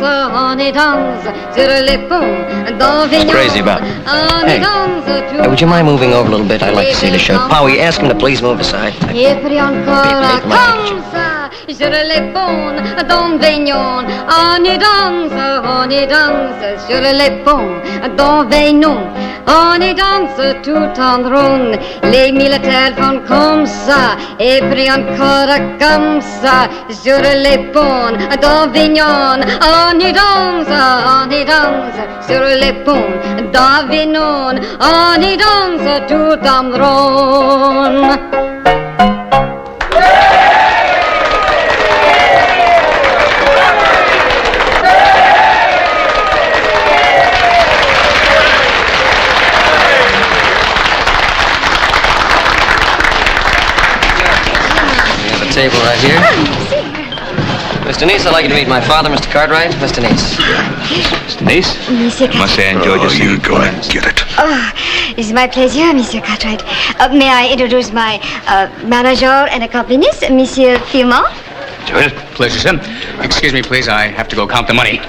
sur les ponts d'Avignon. Crazy about it. On y Hey. danse tout. Would you mind moving over a little bit? I'd like to see the show. Powie, ask him to please move aside. Et puis encore comme ça, sur les ponts d'Avignon, on y danse sur les ponts d'Avignon, on y danse tout en ronde. Les militaires font comme ça, et puis encore comme ça, sur les ponts d'Avignon, on y danse sur les ponts d'Avignon, on y danse tout en ronde. Table right here. Miss Denise, I'd like you to meet my father, Mr. Cartwright. Miss Denise. Miss Denise? Monsieur I must say I enjoyed your singing. Go ahead and get it. Oh, it's my pleasure, Monsieur Cartwright. May I introduce my manager and accompanist, Monsieur Firmin? Enjoyed it. Pleasure, sir. Excuse me, please. I have to go count the money.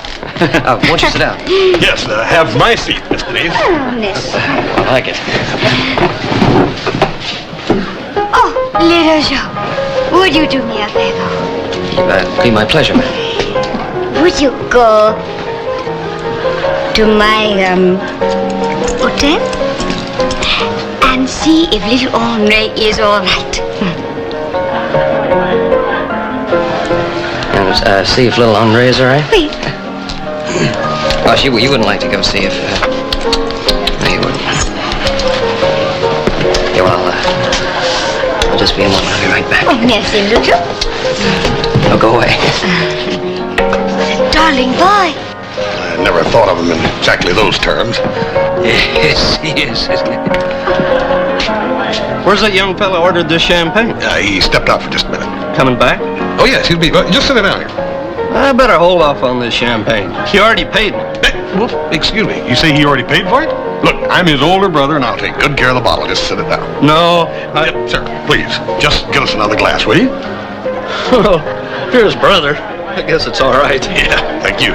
Won't you sit down? Yes, have my seat, Miss Denise. Oh, yes. I like it. Oh, little Joe, would you do me a favor? That'd be my pleasure, ma'am. Would you go to my hotel and see if little Henri is all right? And see if little Andre is all right? Wait. Oh, you wouldn't like to go see if... no, you wouldn't. Yeah, well, I'll just be a moment. I'll be right back. Oh, merci, little Joe. Oh, go away. What a darling boy. I never thought of him in exactly those terms. Yes, he is, isn't he? Where's that young fella ordered this champagne? He stepped out for just a minute. Coming back? Oh, yes, he'll be... just sit down here. I better hold off on this champagne. He already paid me. Excuse me, you say he already paid for it? Look, I'm his older brother, and I'll take good care of the bottle. Just sit it down. No, Yep, sir, please, just get us another glass, will you? Well, here's brother. I guess it's all right. Yeah, thank you.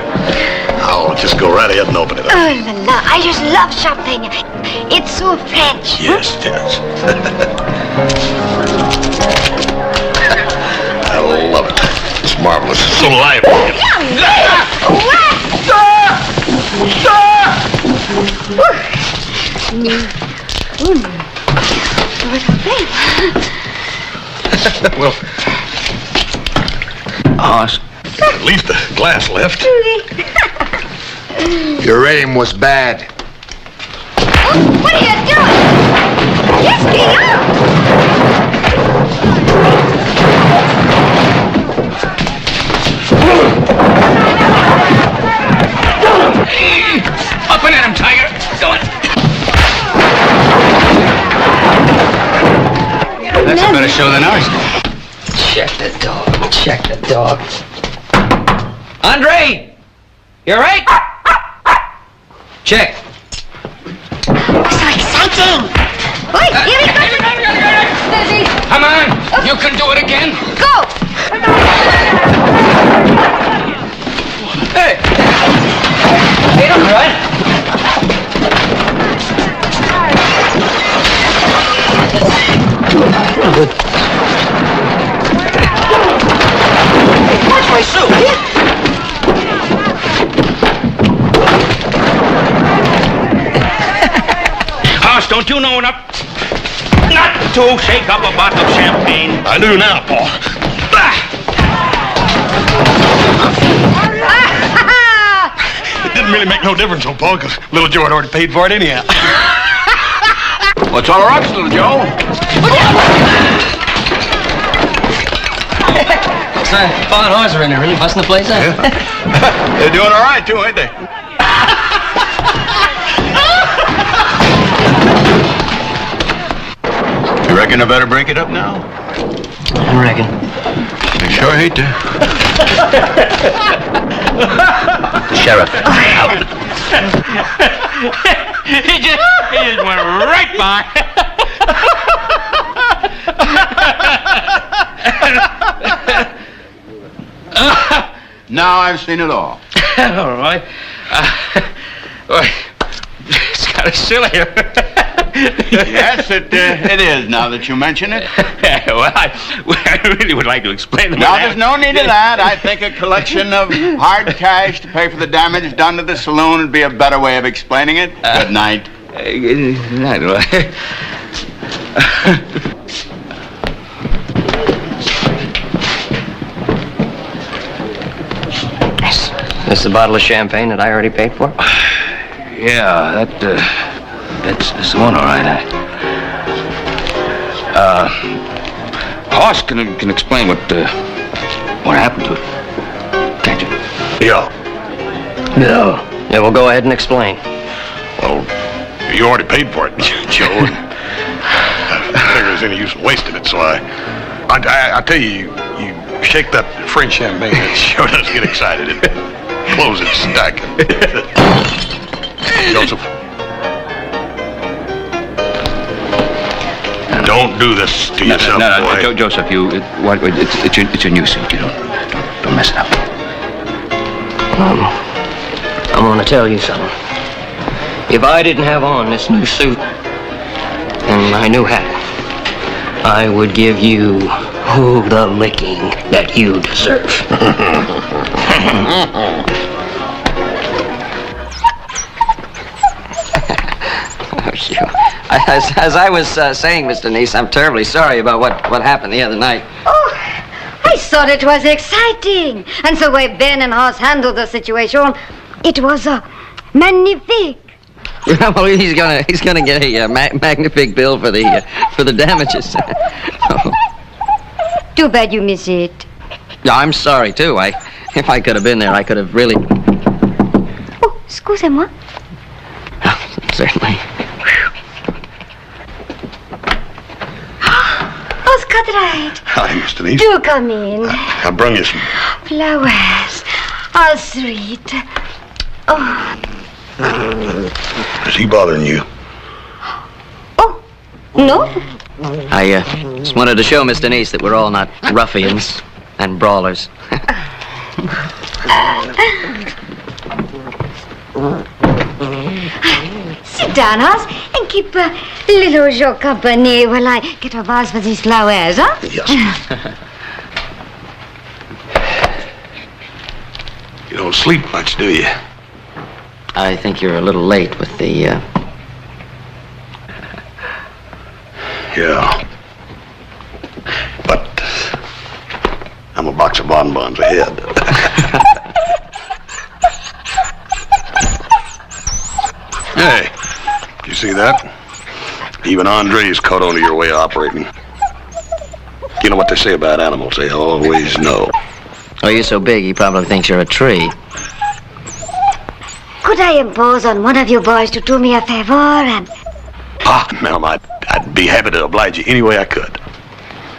I'll just go right ahead and open it up. Oh, la, la, I just love champagne. It's so French. Yes, it is. I love it. It's marvelous. It's so lively. Well, at least a glass left. Your aim was bad. What are you doing? Yes, get out! Up and at him, Tiger. Go on. That's a better show than ours. Check the dog. Check the dog. Andre! You all right? Check. So exciting! Wait, here he comes! Come on. You can do it again. Go! Hey! Hey, don't run. Good. Watch my suit. Hoss, don't you know enough not to shake up a bottle of champagne? I do now, Paul. It didn't really make no difference, old Paul, because little Joe had already paid for it anyhow. What's all right, little Joe? Fine horse are in there, really busting the place up. Yeah. They're doing all right, too, ain't they? Reckon I better break it up now? I reckon. I sure hate to. Sheriff. He just went right by. Now I've seen it all. All right. It's kind of silly. Yes, it is, now that you mention it. Well, I really would like to explain them. Now, there's no need of that. I think a collection of hard cash to pay for the damage done to the saloon would be a better way of explaining it. Good night. Good night. This the bottle of champagne that I already paid for? Yeah, that's the one, all right. Hoss can explain what happened to it. Can't you? Yeah. No. Yeah, well, go ahead and explain. Well, you already paid for it, Joe. And I figure there's any use in wasting it, so I tell you, you shake that French champagne, it sure does get excited. It closes stacking. Joseph. Don't do this to yourself, boy. No, Joseph, it's your new suit. You don't mess it up. I'm gonna tell you something. If I didn't have on this new suit and my new hat, I would give you the licking that you deserve. As I was saying, Mr. Neese, I'm terribly sorry about what happened the other night. Oh, I thought it was exciting. And the way Ben and Hoss handled the situation, it was magnifique. Well, he's gonna get a magnifique bill for the damages. Oh. Too bad you miss it. Yeah, I'm sorry too. If I could have been there, I could have really. Oh, excusez-moi. Certainly. Hoss Cartwright. Hi, Mr. Neese. Do come in. I brung you some. Flowers. All sweet. Oh. Is he bothering you? Oh, no. I just wanted to show Mr. Neese that we're all not ruffians and brawlers. Sit down, Hoss, and keep little Joe company while I get a vase for these flowers, huh? Yes. You don't sleep much, do you? I think you're a little late with the, Yeah. But I'm a box of bonbons ahead. Hey, you see that? Even Andre's caught on to your way of operating. You know what they say about animals? They always know. Oh, you're so big, he probably thinks you're a tree. Could I impose on one of you boys to do me a favor and... Ah, ma'am, I'd be happy to oblige you any way I could.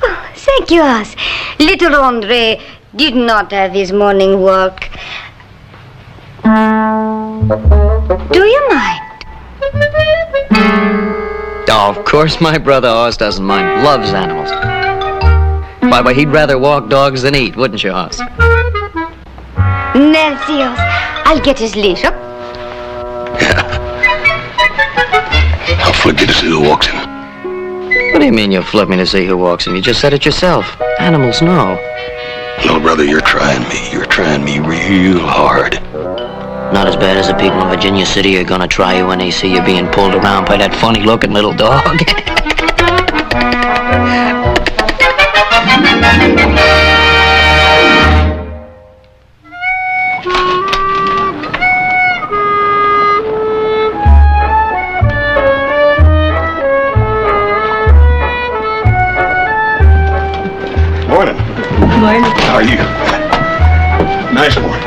Oh, thank you, Hoss. Little Andre did not have his morning walk. Do you mind? Oh, of course my brother Hoss doesn't mind. Loves animals. Why, he'd rather walk dogs than eat, wouldn't you, Hoss? Merci, Hoss. I'll get his leash, huh? I'll flip you to see who walks in. What do you mean you'll flip me to see who walks in? You just said it yourself. Animals know. Little brother, you're trying me. You're trying me real hard. Not as bad as the people in Virginia City are gonna try you when they see you being pulled around by that funny-looking little dog. Morning. Morning. How are you? Nice morning.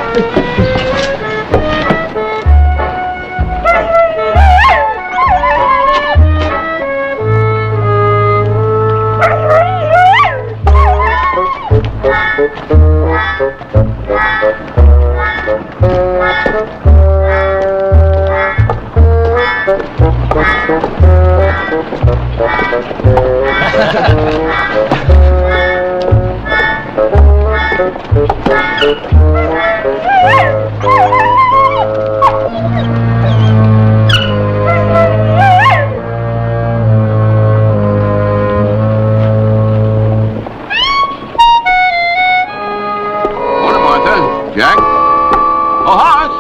Jack? Oh, Hoss!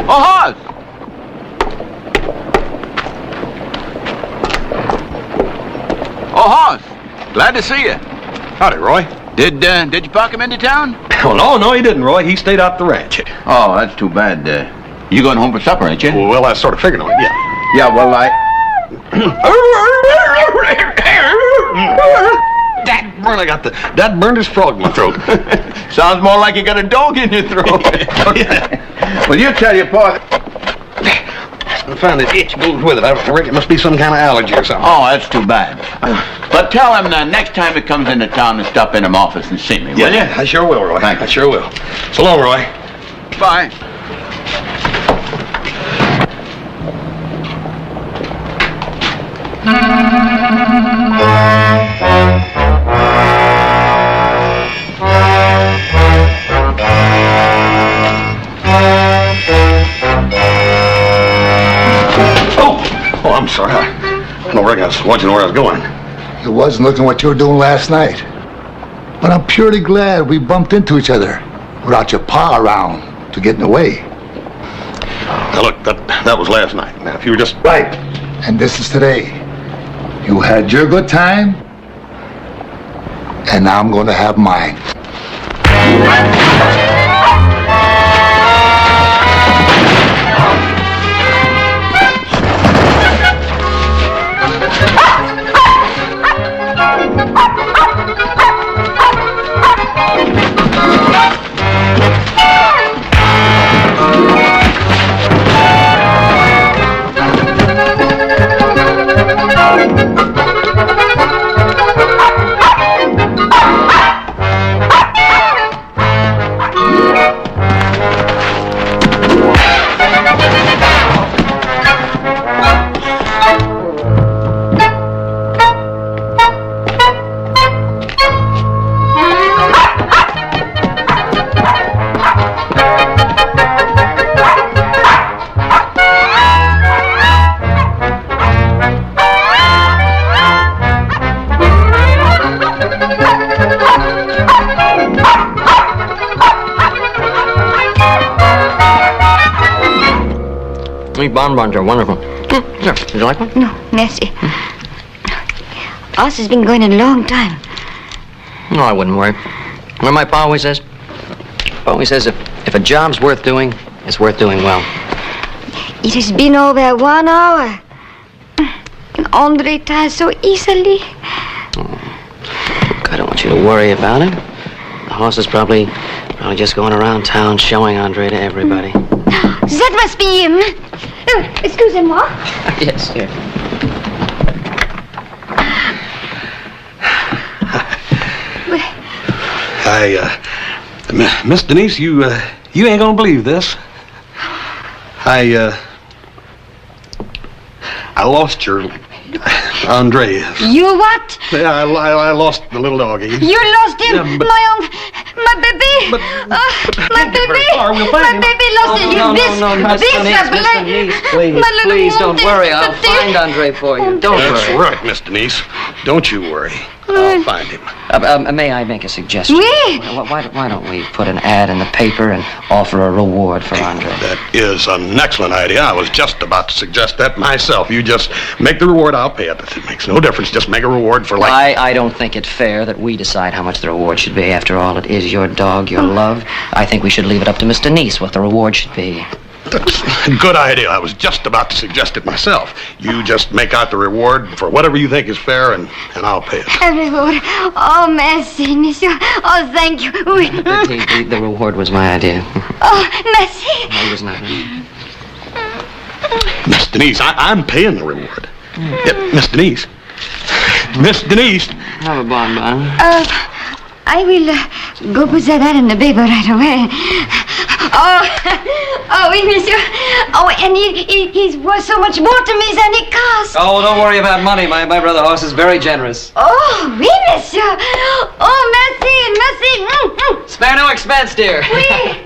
Oh, Hoss! Oh, Hoss! Glad to see you. Howdy, Roy. Did you park him into town? Oh, no, he didn't, Roy. He stayed out the ranch. Oh, that's too bad. You going home for supper, ain't you? Well, I sort of figured on it, yeah. Yeah, well, That burned his frog in my throat. Sounds more like you got a dog in your throat. Well, you tell your pa. I found that itch goes with it. I reckon it must be some kind of allergy or something. Oh, that's too bad. But tell him next time he comes into town to stop in my office and see me, will you? Yeah, I sure will, Roy. Thanks. I sure will. So long, Roy. Bye. Oh, I'm sorry. I don't reckon I was watching where I was going. It wasn't looking what you were doing last night. But I'm purely glad we bumped into each other without your pa around to get in the way. Now, look, that was last night. Now, if you were just... Right. And this is today. You had your good time, and now I'm going to have mine. These bonbons are wonderful. Here, would you like one? No, merci. Ours has been going a long time. No, I wouldn't worry. What my pa always says? Pa always says if a job's worth doing, it's worth doing well. It has been over 1 hour. And Andre tires so easily. I don't want you to worry about him. The horse is probably just going around town showing Andre to everybody. That must be him. Oh, excusez-moi. Yes, here. Miss Denise, you ain't gonna believe this. I lost your Andre. You what? Yeah, I lost the little doggy. You lost him, Yeah, but- my baby. My baby. My baby lost him. No, This Denise, please don't worry. I'll find Andre for you. Don't That's worry. right, Miss Denise. Don't you worry. I'll find him. May I make a suggestion? Oui. Why don't we put an ad in the paper and offer a reward for Andre? That is an excellent idea. I was just about to suggest that myself. You just make the reward, I'll pay it. It makes no difference. Just make a reward for I don't think it fair that we decide how much the reward should be. After all, it is your dog, your love. I think we should leave it up to Miss Denise what the reward should be. That's a good idea. I was just about to suggest it myself. You just make out the reward for whatever you think is fair, and I'll pay it. A reward. Oh, merci, monsieur. Oh, thank you. Oui. The reward was my idea. Oh, merci. It was not. Miss Denise, I'm paying the reward. Yeah, Miss Denise. Miss Denise. Have a bonbon. I will go put that ad in the paper right away. Oh, oui, monsieur. Oh, and he's worth so much more to me than he costs. Oh, don't worry about money. My brother Hoss is very generous. Oh, oui, monsieur. Oh, merci. Spare no expense, dear. Oui.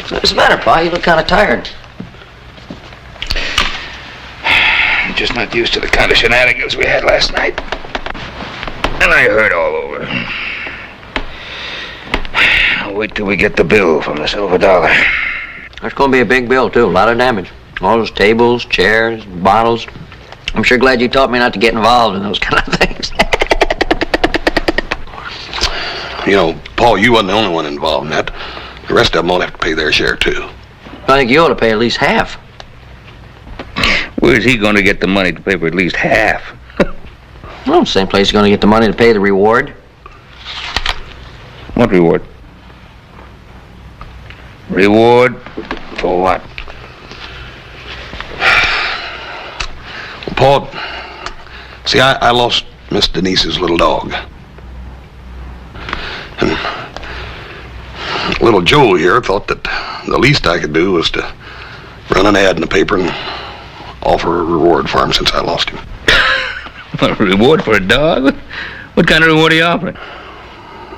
What's the matter, Pa? You look kind of tired. I'm just not used to the kind of shenanigans we had last night. And I hurt all over. I'll wait till we get the bill from the Silver Dollar. That's going to be a big bill, too. A lot of damage. All those tables, chairs, bottles. I'm sure glad you taught me not to get involved in those kind of things. You know, Paul, you wasn't the only one involved in that. The rest of them all have to pay their share, too. I think you ought to pay at least half. Where's he going to get the money to pay for at least half? Well, same place he's going to get the money to pay the reward. What reward? Reward for what? Paul, see, I lost Miss Denise's little dog. And little Joe here thought that the least I could do was to run an ad in the paper and offer a reward for him since I lost him. A reward for a dog? What kind of reward are you offering?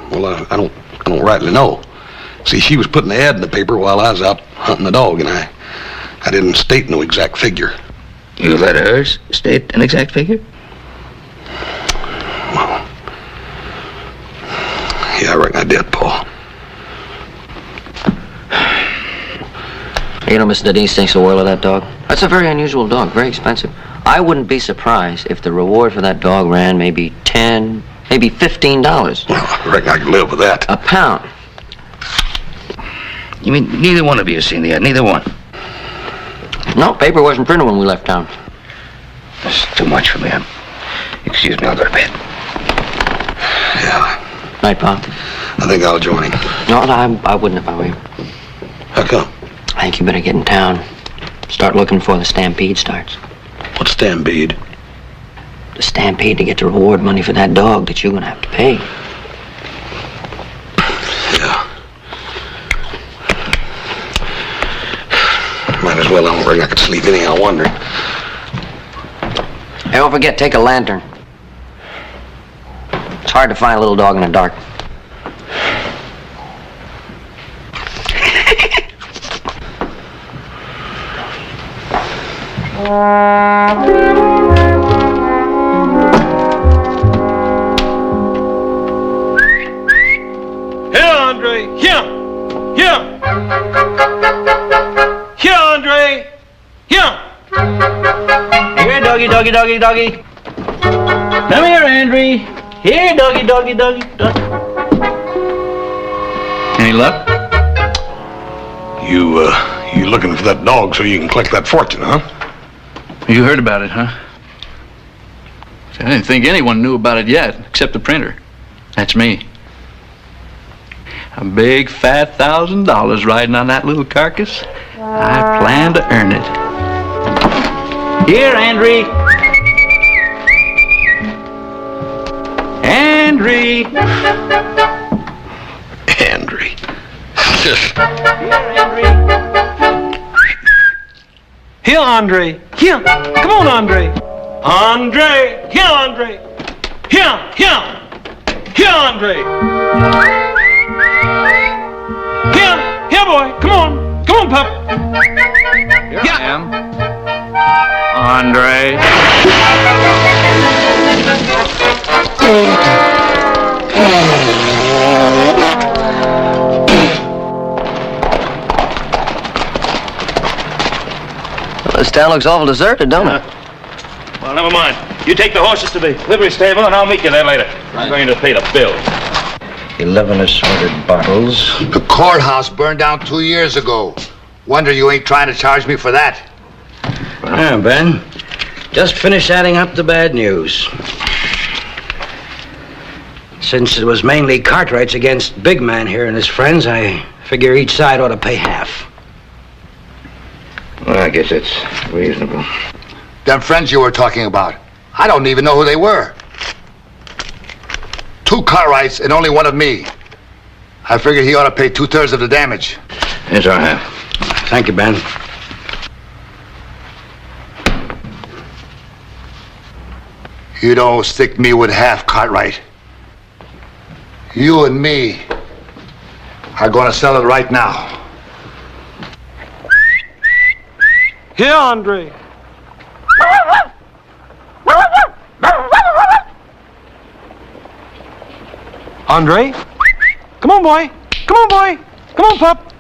Well, I don't rightly know. See, she was putting the ad in the paper while I was out hunting the dog, and I didn't state no exact figure. You let her state an exact figure? Well, yeah, I reckon I did, Paul. You know, Miss Denise thinks the world of that dog. That's a very unusual dog, very expensive. I wouldn't be surprised if the reward for that dog ran maybe $10, maybe $15. Well, I reckon I could live with that. A pound. You mean neither one of you has seen the ad? Neither one? No, paper wasn't printed when we left town. That's too much for me. Excuse me, I'll go to bed. Yeah. Night, Pa. I think I'll join him. No, I wouldn't if I were you. How come? I think you better get in town. Start looking before the stampede starts. What stampede? The stampede to get the reward money for that dog that you're going to have to pay. Yeah. Might as well. I don't reckon I could sleep anyhow, wondering. Hey, don't forget, take a lantern. It's hard to find a little dog in the dark. Here, Andre! Here! Here! Here, Andre! Here! Here, doggy. Come here, Andre. Here, doggy. Any luck? You looking for that dog so you can collect that fortune, huh? You heard about it, huh? I didn't think anyone knew about it yet, except the printer. That's me. A big, fat $1,000 riding on that little carcass. I plan to earn it. Here, Andre. Andre. Here, Andre! Here! Come on, Andre! Andre! Here, Andre! Here! Here, Andre! Here, boy! Come on, pup! Here I am. Andre. Well, this town looks awful deserted, don't it? Well, never mind. You take the horses to the livery stable, and I'll meet you there later. I'm going to pay the bill. 11 assorted bottles. The courthouse burned down 2 years ago. Wonder you ain't trying to charge me for that. Yeah, Ben. Just finished adding up the bad news. Since it was mainly Cartwright's against Big Man here and his friends, I figure each side ought to pay half. Well, I guess it's reasonable. Them friends you were talking about, I don't even know who they were. 2 Cartwrights and only one of me. I figured he ought to pay 2/3 of the damage. Yes, I have. Thank you, Ben. You don't stick me with half, Cartwright. You and me are going to sell it right now. Here, Andre. Andre? Come on, boy. Come on, boy. Come on, pup.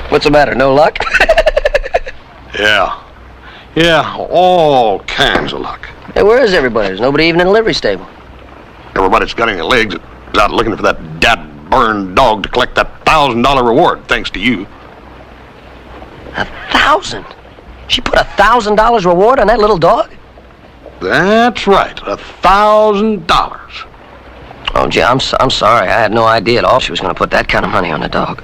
What's the matter? No luck? Yeah. Yeah, all kinds of luck. Hey, where is everybody? There's nobody even in the livery stable. Everybody's got any legs is out looking for that dad-burned dog to collect that $1,000 reward, thanks to you. 1,000? She put $1,000 reward on that little dog? That's right, $1,000. Oh, gee, I'm sorry. I had no idea at all she was going to put that kind of money on a dog.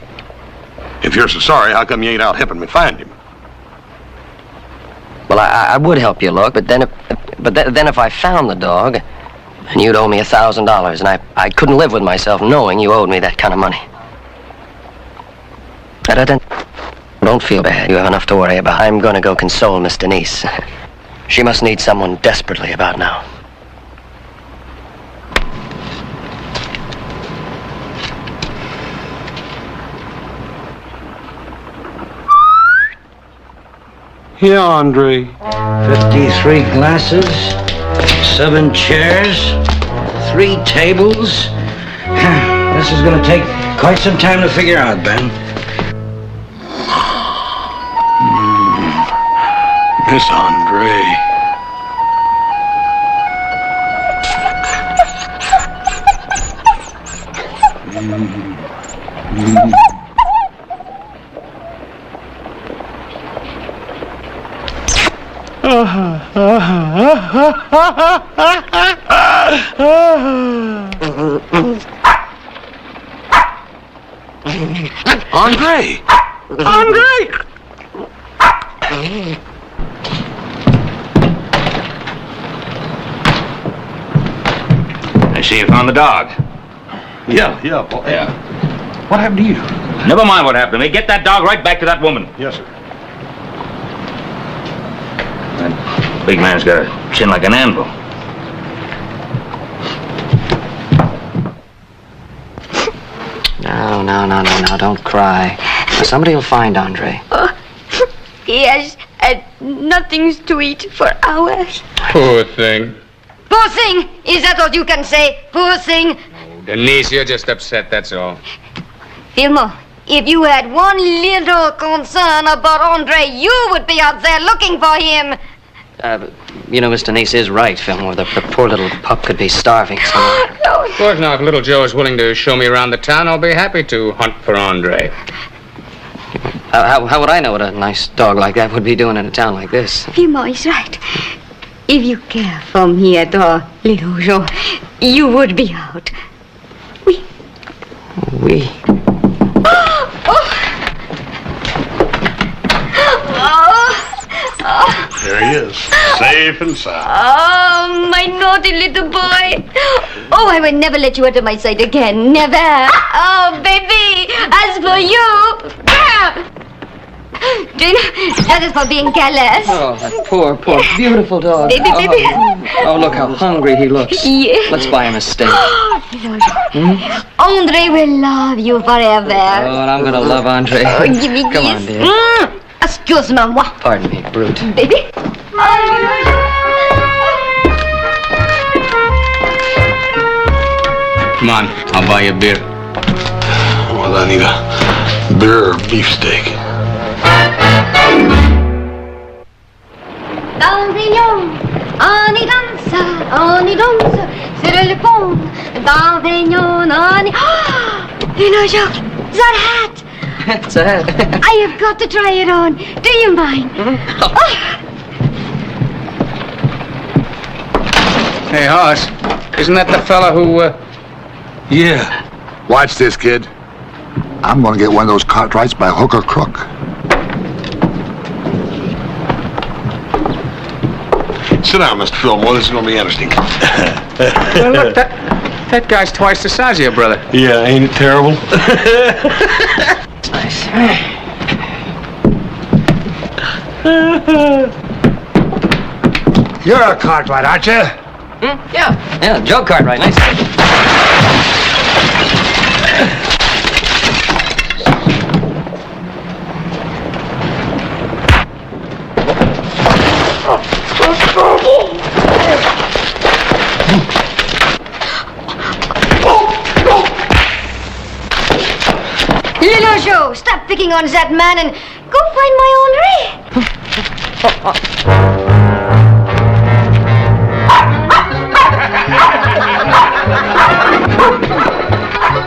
If you're so sorry, how come you ain't out helping me find him? Well, I would help you look, but then if I found the dog, and you'd owe me $1,000, and I couldn't live with myself knowing you owed me that kind of money. Don't feel bad. You have enough to worry about. I'm going to go console Miss Denise. She must need someone desperately about now. Here, Andre. 53 glasses, 7 chairs, 3 tables. This is going to take quite some time to figure out, Ben. Miss Andre. Andre! Andre! I see you found the dog. Yeah. What happened to you? Never mind what happened to me. Get that dog right back to that woman. Yes, sir. That big man's got a chin like an anvil. No, don't cry. Somebody will find Andre. He has had nothing to eat for hours. Poor thing. Poor thing! Is that what you can say? Poor thing! Denise, you're just upset, that's all. Fillmore, if you had one little concern about Andre, you would be out there looking for him. You know, Miss Denise is right, Fillmore. The poor little pup could be starving somewhere. No. Of course, now, if little Joe is willing to show me around the town, I'll be happy to hunt for Andre. How would I know what a nice dog like that would be doing in a town like this? Fillmore is right. If you care for me at all, little Joe, you would be out. We. There he is, safe and sound. Oh, my naughty little boy. Oh, I will never let you out of my sight again. Never. Oh, baby. As for you. Jane, that is for being careless. Oh, that poor, beautiful dog. Baby. Oh, look how hungry he looks. Yeah. Let's buy him a steak. Andre will love you forever. Oh, and I'm going to love Andre. Oh, give me Come this. on, dear. Excuse-moi. Pardon me, brute. Baby. Come on, I'll buy you a beer. Well, I need a beer or beefsteak. Dans Vignon, on y danse, sur le pont. Dans Vignon, on y... You know, Joe, that hat. It's a hat. I have got to try it on. Do you mind? Hey, Hoss, isn't that the fella who, Yeah. Watch this, kid. I'm gonna get one of those Cartwrights by hook or crook. Sit down, Mr. Fillmore. This is going to be interesting. Well, look, that guy's twice the size of your brother. Yeah, ain't it terrible? It's nice. You're a Cartwright, aren't you? Yeah, Joe Cartwright. Nice. Little Joe, stop picking on that man and go find my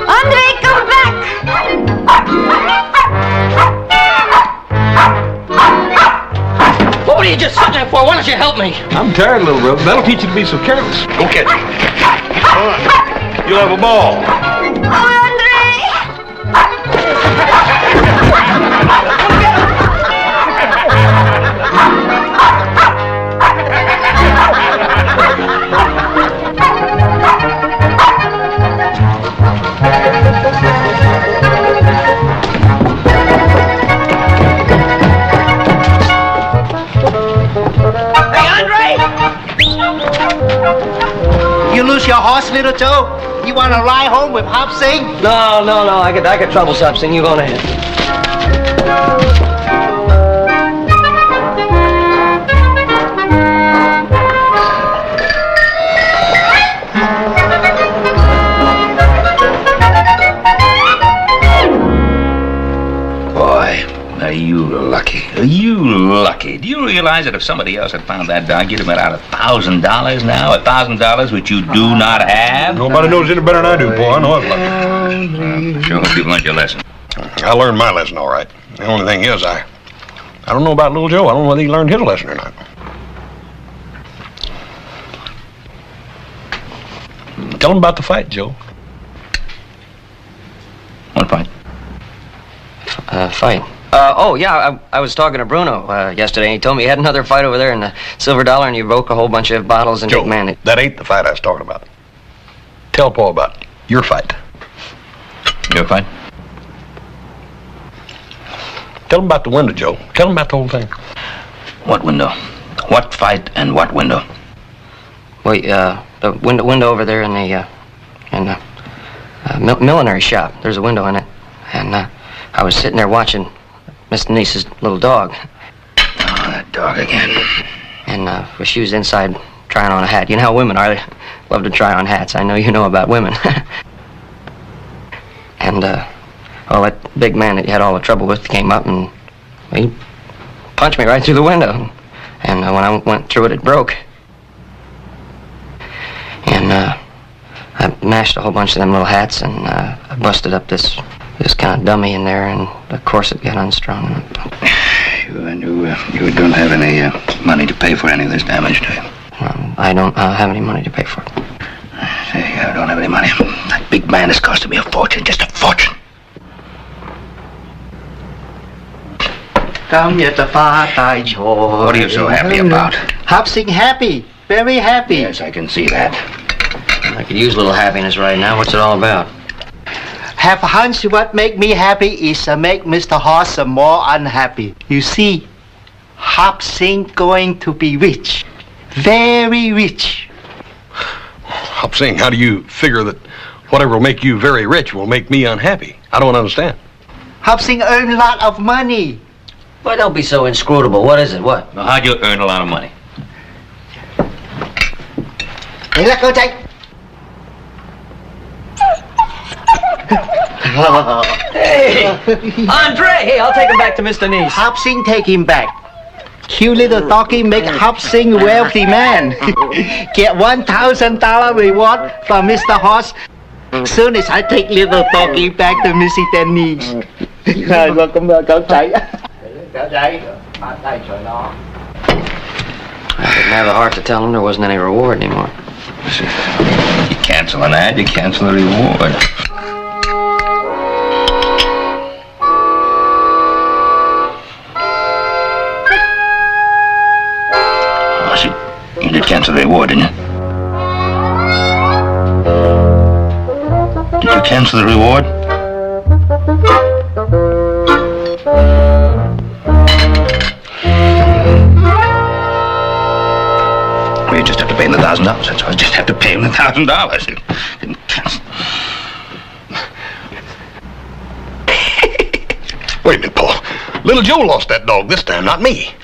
Andre, come back! What are you just sitting there for? Why don't you help me? I'm tired, little brother. That'll teach you to be so careless. Go catch him. Come on. You'll have a ball. You lose your horse, little Joe? You want to ride home with Hop Sing? No. I got trouble, Subsing. You go on ahead. Boy, are you lucky. Are you lucky? Do you realize that if somebody else had found that dog, you'd have been out $1,000 now? $1,000 which you do not have? Nobody knows any better than I do, boy. I know I'm lucky. Sure hope you've learned your lesson. I learned my lesson all right. The only thing is, I don't know about little Joe. I don't know whether he learned his lesson or not. Tell him about the fight, Joe. What fight? Fight. I was talking to Bruno yesterday, and he told me he had another fight over there in the Silver Dollar, and you broke a whole bunch of bottles and Joe, Big Man. that ain't the fight I was talking about. Tell Paul about your fight. Your fight? Tell him about the window, Joe. Tell him about the whole thing. What window? What fight and what window? Wait, the window over there in the millinery shop. There's a window in it, and I was sitting there watching Miss Denise's little dog. Oh, that dog again. And she was inside trying on a hat. You know how women are. They love to try on hats. I know you know about women. And, that big man that you had all the trouble with came up and he punched me right through the window. And when I went through it, it broke. And I mashed a whole bunch of them little hats, and I busted up this kind of dummy in there, and the corset got unstrung. You don't have any money to pay for any of this damage, do you? I don't have any money to pay for it. Say, I don't have any money. That big man is costing me a fortune, just a fortune. What are you so happy about? Hop Sing happy. Very happy. Yes, I can see that. I could use a little happiness right now. What's it all about? Have a hunch what make me happy is make Mr. Horse more unhappy. You see, Hop Sing going to be rich. Very rich. Hop Sing, how do you figure that whatever will make you very rich will make me unhappy? I don't understand. Hop Sing earn a lot of money. Boy, don't be so inscrutable. What is it? What? Well, how'd you earn a lot of money? Hey, let go, Jake. Hey, Andre! Hey, I'll take him back to Miss Denise. Hop Sing take him back. Cute little doggy make Hop Sing wealthy man. Get $1,000 reward from Mr. Horse. Soon as I take little doggy back to Missy Denise. Welcome, cậu chạy. I didn't have the heart to tell him there wasn't any reward anymore. You cancel an ad, you cancel a reward. cancel the reward, didn't you? Did you cancel the reward? Well, you just have to pay him the $1,000. That's all. You just have to pay him the $1,000. You didn't cancel. Wait a minute, Paul. Little Joe lost that dog this time, not me.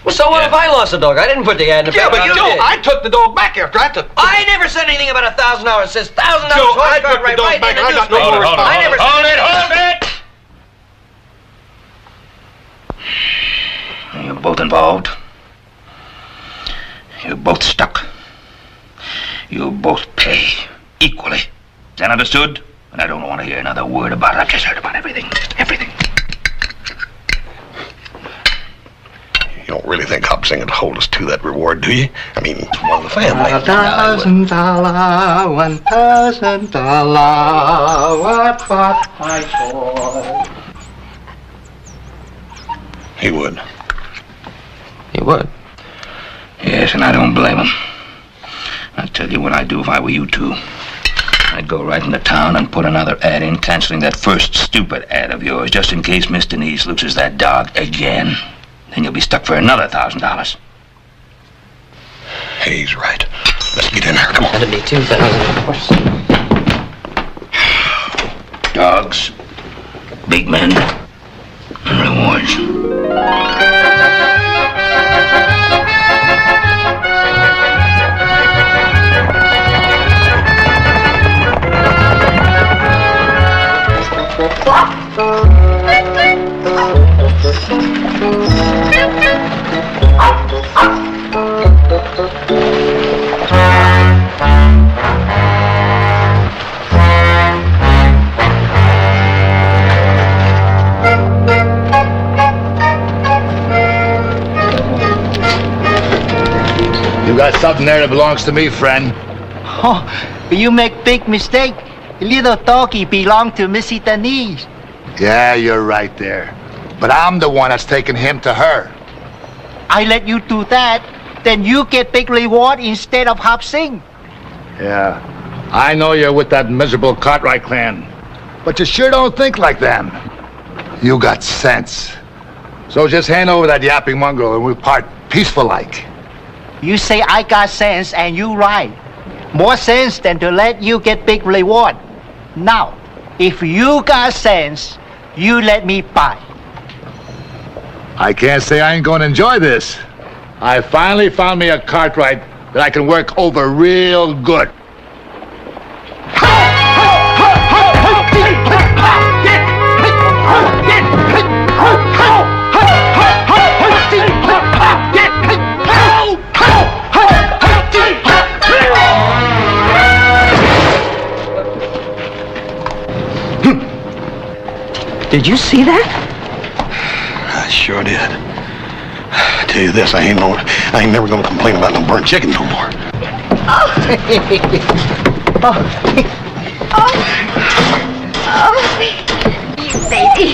Well, so what if I lost the dog? I didn't put the ad in the paper. Yeah, but you did. I took the dog back after I took. I never said anything about $1,000. It says $1,000. Joe, I took the dog back and I got no more response. I never said Hold it! You're both involved. You're both stuck. You both pay equally. Is that understood? And I don't want to hear another word about it. I've just heard about everything. Everything. You don't really think Hop Sing would hold us to that reward, do you? I mean, it's one of the family. $1,000, $1,000, what my joy. He would. He would? Yes, and I don't blame him. I'll tell you what I'd do if I were you two. I'd go right into town and put another ad in, canceling that first stupid ad of yours, just in case Miss Denise loses that dog again. Then you'll be stuck for another $1,000. He's right. Let's get in there. Come on. That'd be $2,000, of course. Dogs, big men, and rewards. You got something there that belongs to me, friend. Oh, you make big mistake. Little doggy belong to Missy Denise. Yeah, you're right there. But I'm the one that's taking him to her. I let you do that, then you get big reward instead of Hop Sing. Yeah, I know you're with that miserable Cartwright clan, but you sure don't think like them. You got sense. So just hand over that yapping mongrel and we'll part peaceful like. You say I got sense and you right. More sense than to let you get big reward. Now, if you got sense, you let me buy. I can't say I ain't gonna enjoy this. I finally found me a Cartwright that I can work over real good. Did you see that? I sure did. I tell you this, I ain't never gonna complain about no burnt chicken no more. You baby.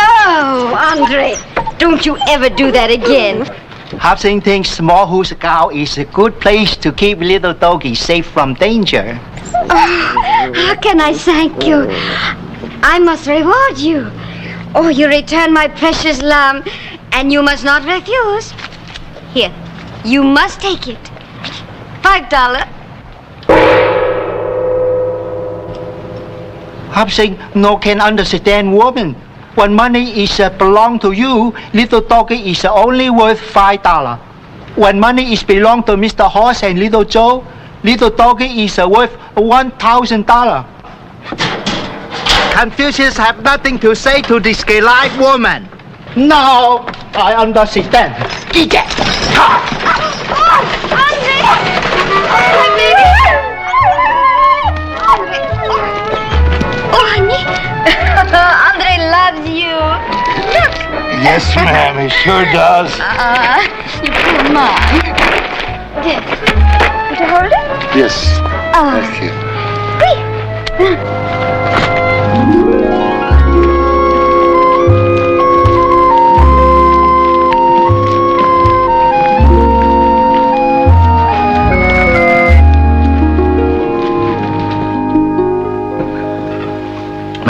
Oh, Andre, don't you ever do that again. Hop Sing thinks Small House Cow is a good place to keep little doggy safe from danger. Oh, how can I thank you? I must reward you. Oh, you return my precious lamb, and you must not refuse. Here, you must take it. $5. Hop Sing no can understand woman. When money is belong to you, little doggy is only worth $5. When money is belong to Mr. Horse and little Joe, little doggy is worth $1,000. Confucius have nothing to say to this live woman. No, I understand. Eat it. Oh, honey. Andre loves you. Look. Yes, ma'am, he sure does. You poor mom. There. Would you hold it? Yes. Thank you.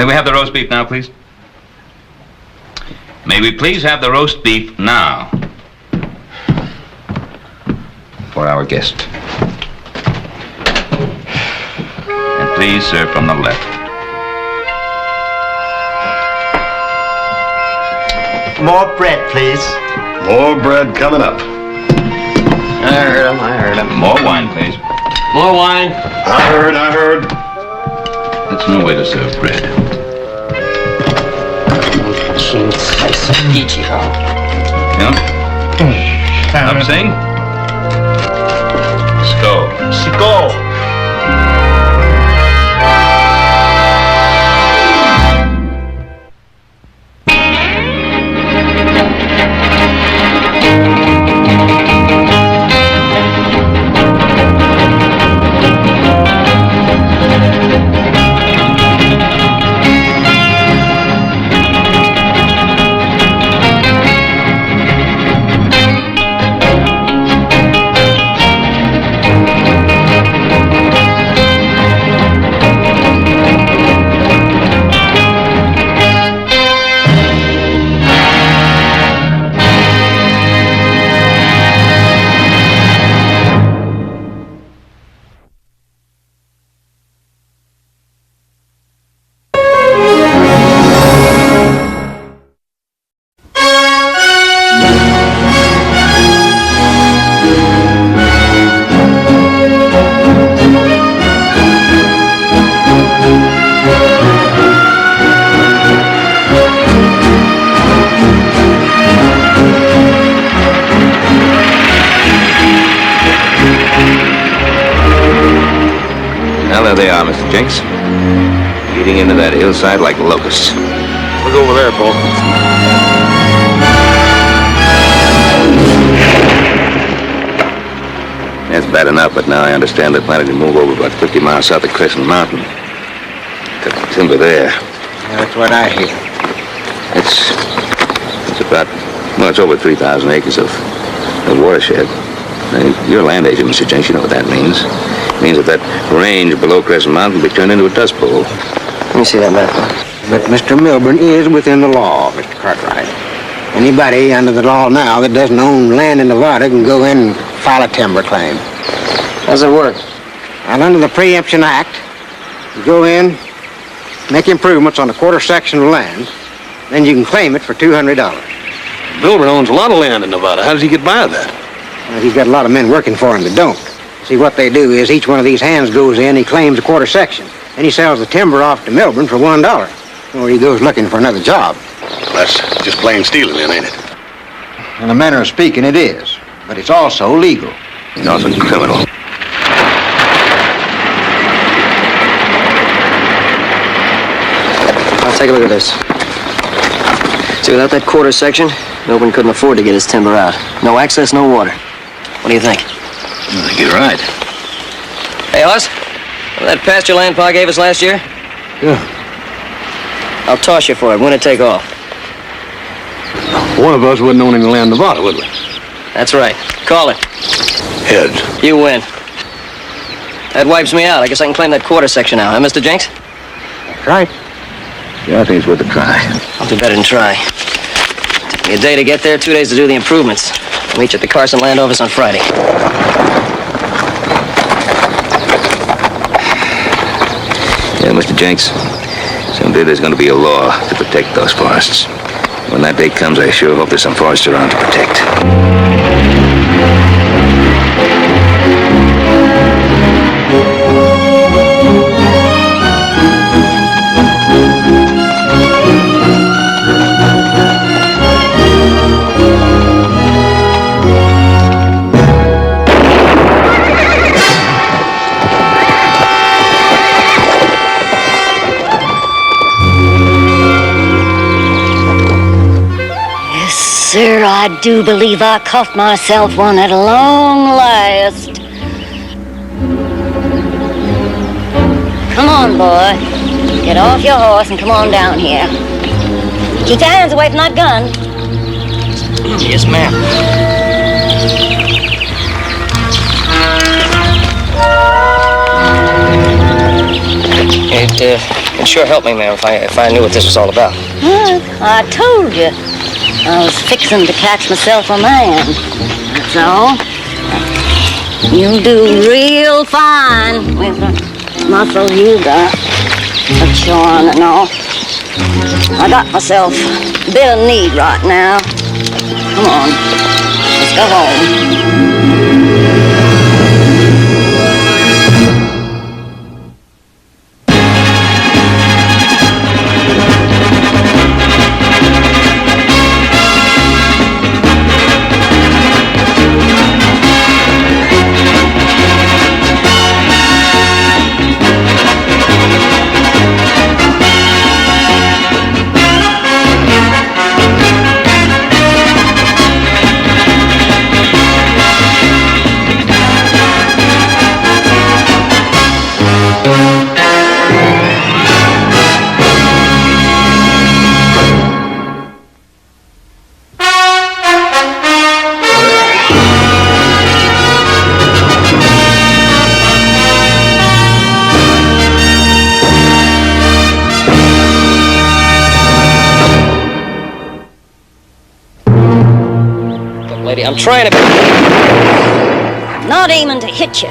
May we have the roast beef now, please? May we please have the roast beef now? For our guest. And please serve from the left. More bread, please. More bread coming up. I heard him. More wine, please. More wine. I heard. That's no way to serve bread. Yeah? Up, sing. Skål. There they are, Mr. Jenks. Eating into that hillside like locusts. Look over there, Paul. That's bad enough, but now I understand they're planning to move over about 50 miles south of Crescent Mountain. Cut the timber there. Yeah, that's what I hear. It's about, well, it's over 3,000 acres of watershed. Now, you're a land agent, Mr. Jenks. You know what that means. It means that range below Crescent Mountain will be turned into a dust bowl. Let me see that map. But Mr. Milburn is within the law, Mr. Cartwright. Anybody under the law now that doesn't own land in Nevada can go in and file a timber claim. How's it work? And under the Preemption Act, you go in, make improvements on a quarter section of land, then you can claim it for $200. Milburn owns a lot of land in Nevada. How does he get by that? Well, he's got a lot of men working for him that don't. See, what they do is each one of these hands goes in, he claims a quarter section. Then he sells the timber off to Milburn for $1. Or he goes looking for another job. That's just plain stealing then, ain't it? In a manner of speaking, it is. But it's also legal. It's also criminal. I'll take a look at this. See, without that quarter section, Milburn couldn't afford to get his timber out. No access, no water. What do you think? I think you're right. Hey, Hoss, that pasture land Pa gave us last year? Yeah. I'll toss you for it. Winner take all. One of us wouldn't own any land in Nevada, would we? That's right. Call it. Heads. You win. That wipes me out. I guess I can claim that quarter section now, huh, Mr. Jenks? That's right. Yeah, I think it's worth a try. I'll do better than try. Took me a day to get there, 2 days to do the improvements. I'll meet you at the Carson Land Office on Friday. Yeah, Mr. Jenks, someday there's going to be a law to protect those forests. When that day comes, I sure hope there's some forests around to protect. Sir, I do believe I cuffed myself one at long last. Come on, boy. Get off your horse and come on down here. Keep your hands away from that gun. Yes, ma'am. It'd sure help me, ma'am, if I knew what this was all about. I told you. I was fixing to catch myself a man. That's all. You'll do real fine with the muscle you got. A charm and all. I got myself a bit of need right now. Come on. Let's go home. Lady, I'm trying to... Not aiming to hit you,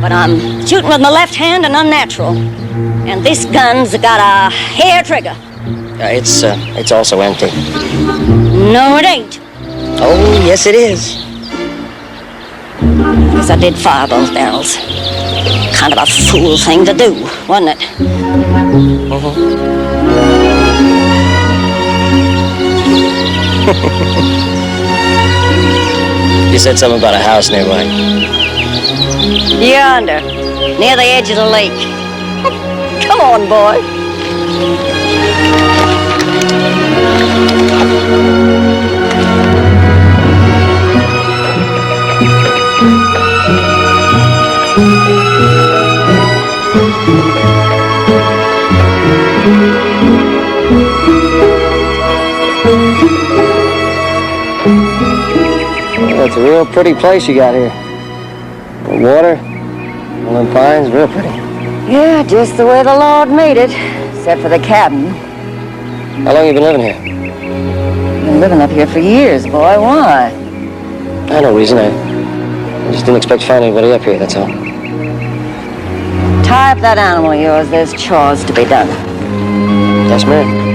but I'm shooting with my left hand and unnatural. And this gun's got a hair trigger. It's also empty. No, it ain't. Oh, yes, it is. Guess I did fire both barrels. Kind of a fool thing to do, wasn't it? You said something about a house nearby. Yonder, near the edge of the lake. Come on, boy. It's a real pretty place you got here. The water, all them pines, real pretty. Yeah, just the way the Lord made it, except for the cabin. How long you been living here? Been living up here for years, boy. Why? I no reason. I just didn't expect to find anybody up here, that's all. Tie up that animal of yours. There's chores to be done. Yes, ma'am.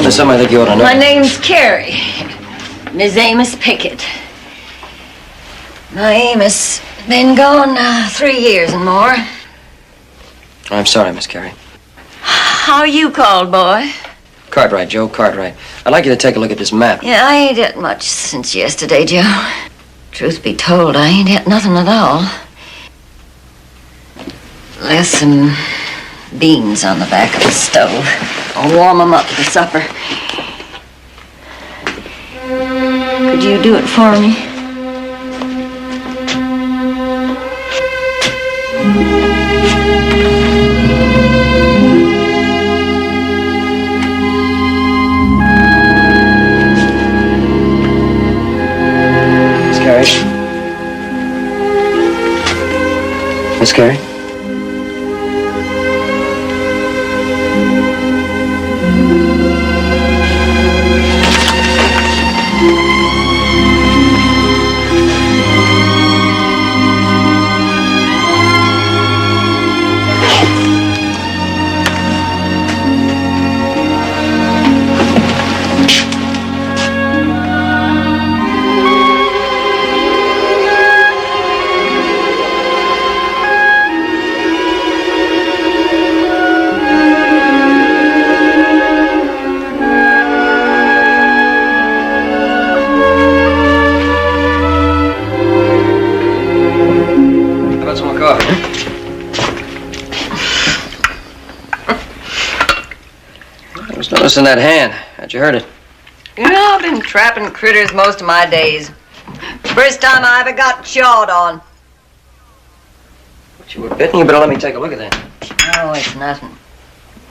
There's something I think you ought to know. My name's Carrie. Miss Amos Pickett. My Amos been gone 3 years and more. I'm sorry, Miss Carey. How you called, boy? Cartwright, Joe Cartwright. I'd like you to take a look at this map. Yeah, I ain't had much since yesterday, Joe. Truth be told, I ain't had nothing at all. There's some beans on the back of the stove. I'll warm them up for supper. Could you do it for me? Miss Carey? Miss Carey? about some more coffee, huh? I was noticing that hand. How'd you hurt it? You know, I've been trapping critters most of my days. First time I ever got chawed on. But you were bitten. You better let me take a look at that. Oh, it's nothing.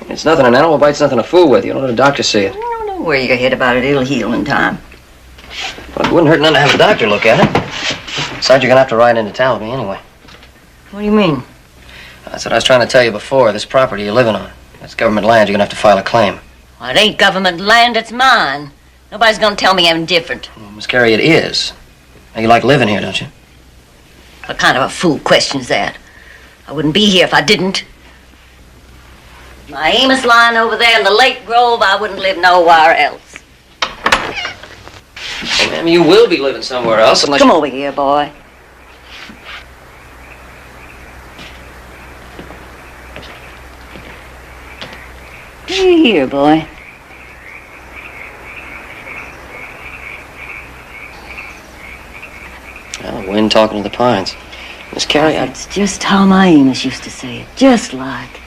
It's nothing. An animal bite's nothing to fool with. You don't let a doctor see it. No, don't worry your head about it. It'll heal in time. Well, it wouldn't hurt none to have a doctor look at it. Besides, you're gonna have to ride into town with me anyway. What do you mean? That's what I was trying to tell you before. This property you're living on. That's government land. You're gonna have to file a claim. Well, it ain't government land. It's mine. Nobody's gonna tell me I'm different. Well, Miss Carey, it is. Now, you like living here, don't you? What kind of a fool question's that? I wouldn't be here if I didn't. My Amos lying over there in the Lake Grove, I wouldn't live nowhere else. Hey, ma'am, you will be living somewhere else unless Come over here, boy. Here, boy. Well, the wind talking to the pines. Miss Carey, It's just how my Amos used to say it. Just like.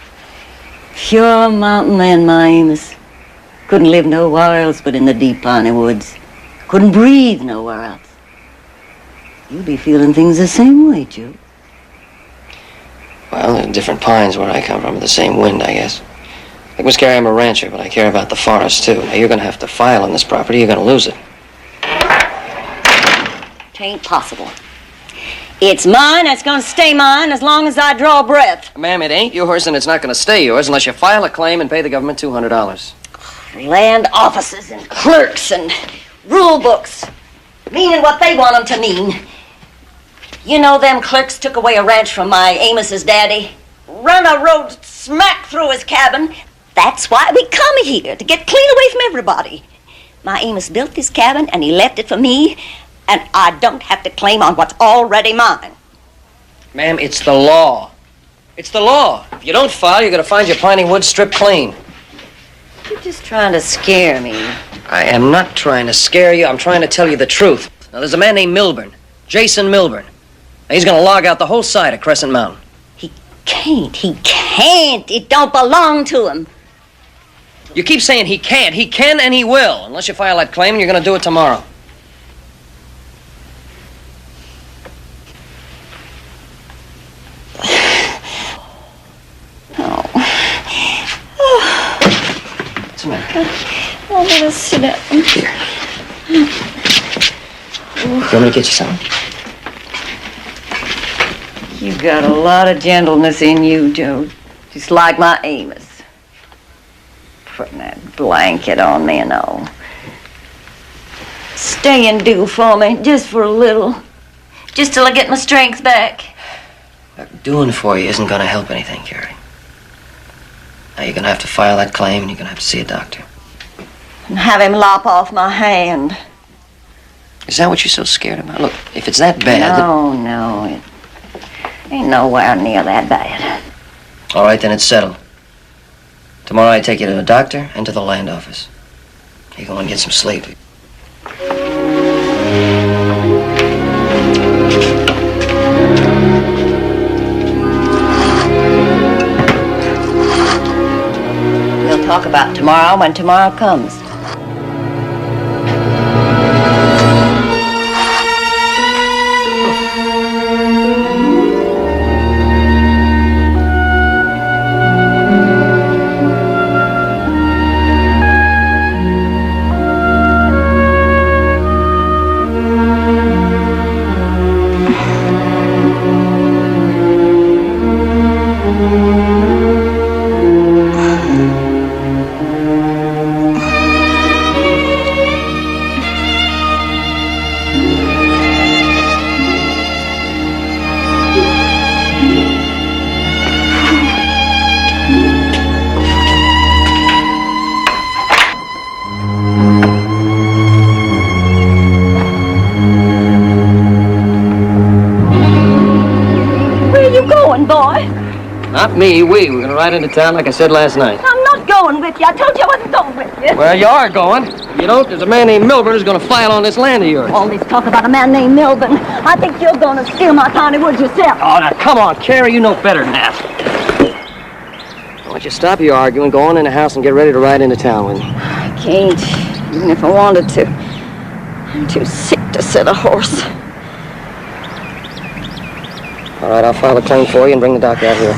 Pure mountain man, my Amos. Couldn't live nowhere else but in the deep piney woods. Couldn't breathe nowhere else. You be feeling things the same way, Joe. Well, there are different pines where I come from, the same wind, I guess. Like Miss Carey, I'm a rancher, but I care about the forest, too. Now, you're gonna have to file on this property. You're gonna lose it. It ain't possible. It's mine, it's gonna stay mine as long as I draw breath. Ma'am, it ain't yours, and it's not gonna stay yours unless you file a claim and pay the government $200. Land offices and clerks and rule books, meaning what they want them to mean. You know them clerks took away a ranch from my Amos's daddy, run a road smack through his cabin. That's why we come here, to get clean away from everybody. My Amos built this cabin and he left it for me, and I don't have to claim on what's already mine. Ma'am, it's the law. It's the law. If you don't file, you're gonna find your piney woods stripped clean. You're just trying to scare me. I am not trying to scare you. I'm trying to tell you the truth. Now, there's a man named Milburn, Jason Milburn. Now, he's gonna log out the whole side of Crescent Mountain. He can't. It don't belong to him. You keep saying he can't. He can and he will, unless you file that claim, and you're gonna do it tomorrow. What's the matter? Oh, let us sit down. Here. You want me to get you something? You got a lot of gentleness in you, Joe. Just like my Amos. Putting that blanket on me and all. Stay and do for me, just for a little. Just till I get my strength back. Doing for you isn't gonna help anything, Carey. Now, you're gonna have to file that claim, and you're gonna have to see a doctor. And have him lop off my hand. Is that what you're so scared about? Look, if it's that bad... No, it ain't nowhere near that bad. All right, then it's settled. Tomorrow I take you to the doctor and to the land office. You go and get some sleep. We'll talk about tomorrow when tomorrow comes. Not me, we. We're gonna ride into town like I said last night. I'm not going going with you. I told you I wasn't going with you. Well, you are going. If you don't, there's a man named Milburn who's going to file on this land of yours. All this talk about a man named Milburn. I think you're going to steal my piney woods yourself. Oh, now, come on, Carrie. You know better than that. Why don't you stop your arguing, go on in the house, and get ready to ride into town with me? I can't, even if I wanted to. I'm too sick to sit a horse. All right, I'll file a claim for you and bring the doctor out here.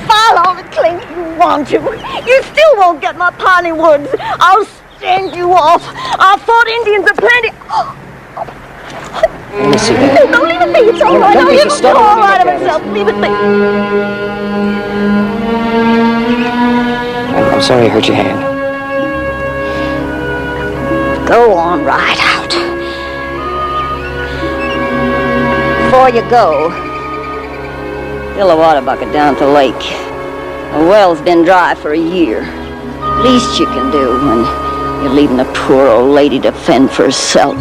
File all the claims you want to. You still won't get my piney woods. I'll stand you off. I've fought Indians aplenty. Let me see that. No, leave it be. It's all right. Don't be so It's stubborn. all right of itself. Leave it be. I'm sorry I hurt your hand. Go on right out. Before you go, fill a water bucket down at the lake. The well's been dry for a year. Least you can do when you're leaving a poor old lady to fend for herself.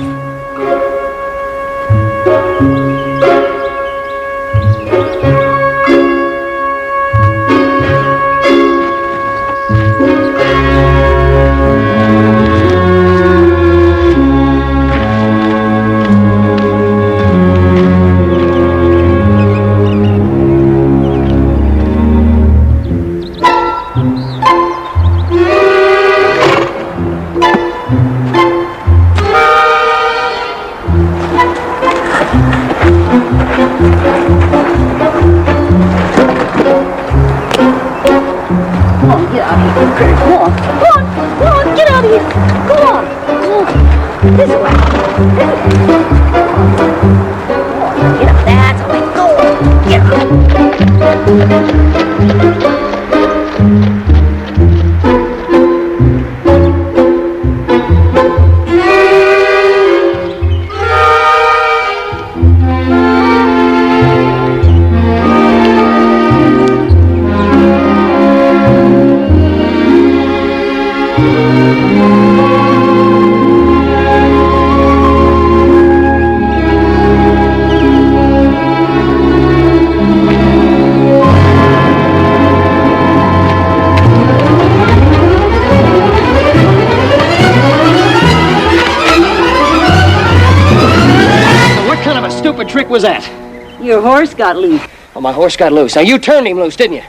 Trick was that? Your horse got loose. Oh, my horse got loose. Now, you turned him loose, didn't you?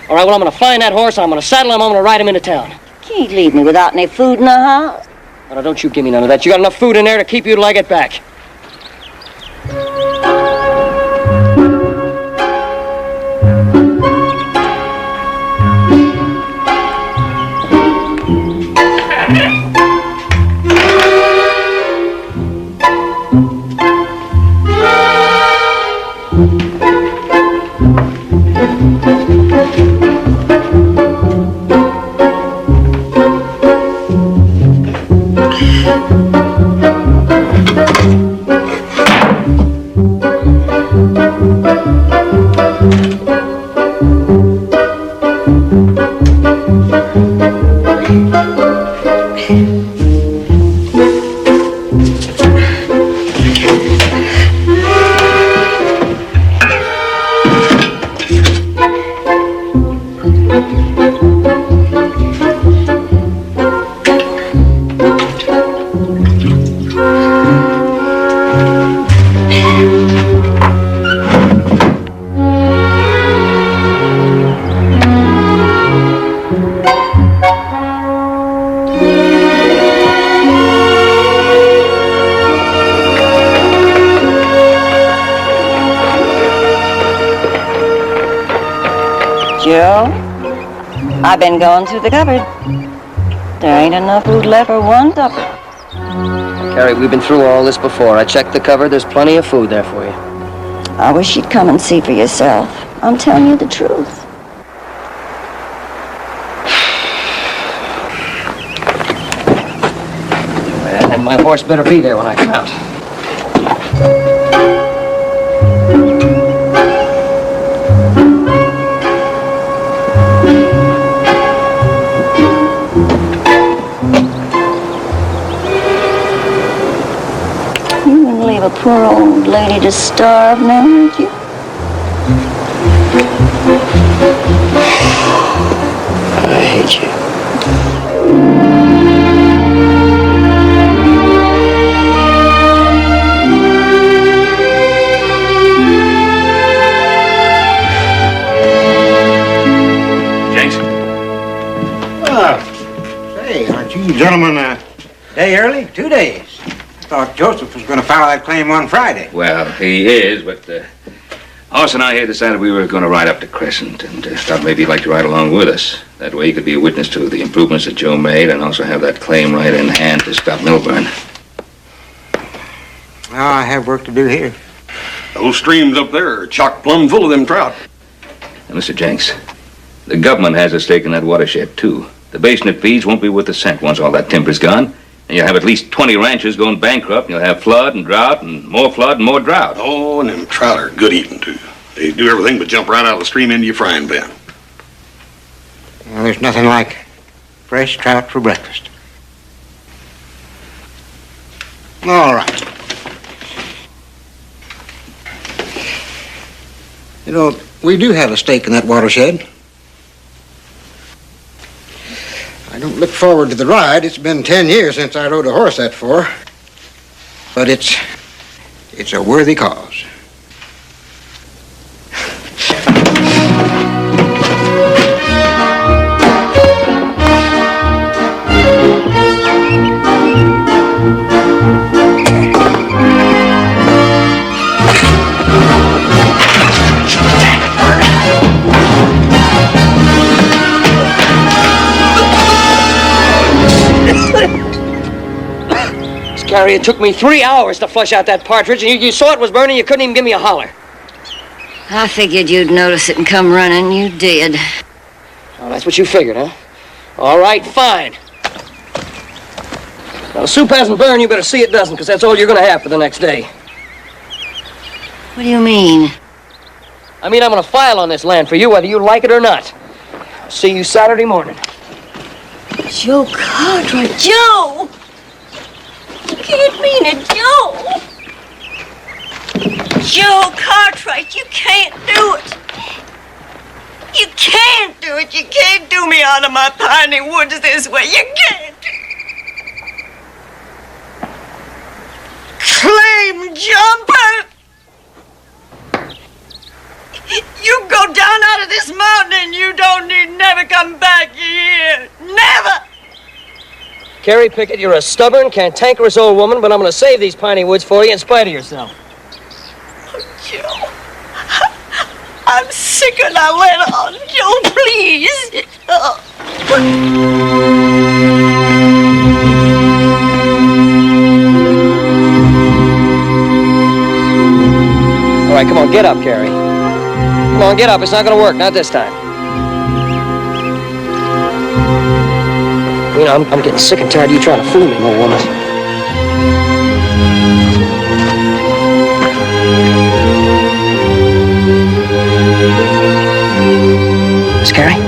All right, well, I'm going to find that horse, I'm going to saddle him, I'm going to ride him into town. Can't leave me without any food in the house. Oh, now, don't you give me none of that. You got enough food in there to keep you till I get back. Joe, I've been going through the cupboard. There ain't enough food left for one supper. Carrie, we've been through all this before. I checked the cupboard. There's plenty of food there for you. I wish you'd come and see for yourself. I'm telling you the truth. And my horse better be there when I come out. You wouldn't leave a poor old lady to starve now, would you? Gentlemen, day early? 2 days. I thought Joseph was going to file that claim on Friday. Well, he is, but Hoss and I here decided we were going to ride up to Crescent and thought maybe he'd like to ride along with us. That way he could be a witness to the improvements that Joe made and also have that claim right in hand to stop Milburn. Well, I have work to do here. Those streams up there are chock plumb full of them trout. Now, Mr. Jenks, the government has a stake in that watershed, too. The basin it feeds won't be worth a cent once all that timber's gone. And you'll have at least 20 ranches going bankrupt, and you'll have flood and drought and more drought. Oh, and them trout are good eating, too. They do everything but jump right out of the stream into your frying pan. Well, there's nothing like fresh trout for breakfast. All right. You know, we do have a stake in that watershed. I don't look forward to the ride. It's been 10 years since I rode a horse that far. But it's a worthy cause. Carrie, it took me 3 hours to flush out that partridge, and you saw it was burning, you couldn't even give me a holler. I figured you'd notice it and come running. You did. Oh, that's what you figured, huh? All right, fine. Now, the soup hasn't burned, you better see it doesn't, because that's all you're going to have for the next day. What do you mean? I mean, I'm going to file on this land for you, whether you like it or not. I'll see you Saturday morning. Joe Cartwright. Joe! You can't mean it, Joe! Joe Cartwright, you can't do it! You can't do it! You can't do me out of my piney woods this way! You can't! Claim jumper! You go down out of this mountain and you don't need never come back here! Never! Carrie Pickett, you're a stubborn, cantankerous old woman, but I'm going to save these piney woods for you in spite of yourself. Oh, Joe, I'm sick and I went on. Joe, please. Oh. All right, come on, get up, Carrie. Come on, get up. It's not going to work, not this time. You know, I'm getting sick and tired of you trying to fool me, old woman. Miss Carrie?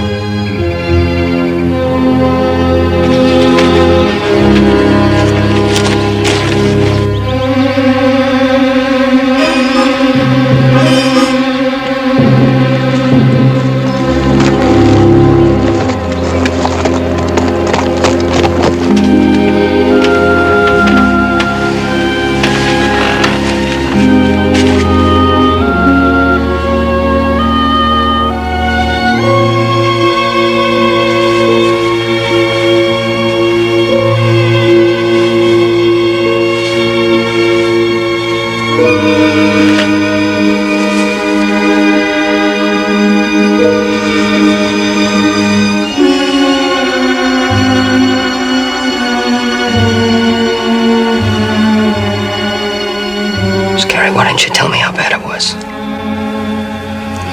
Why didn't you tell me how bad it was?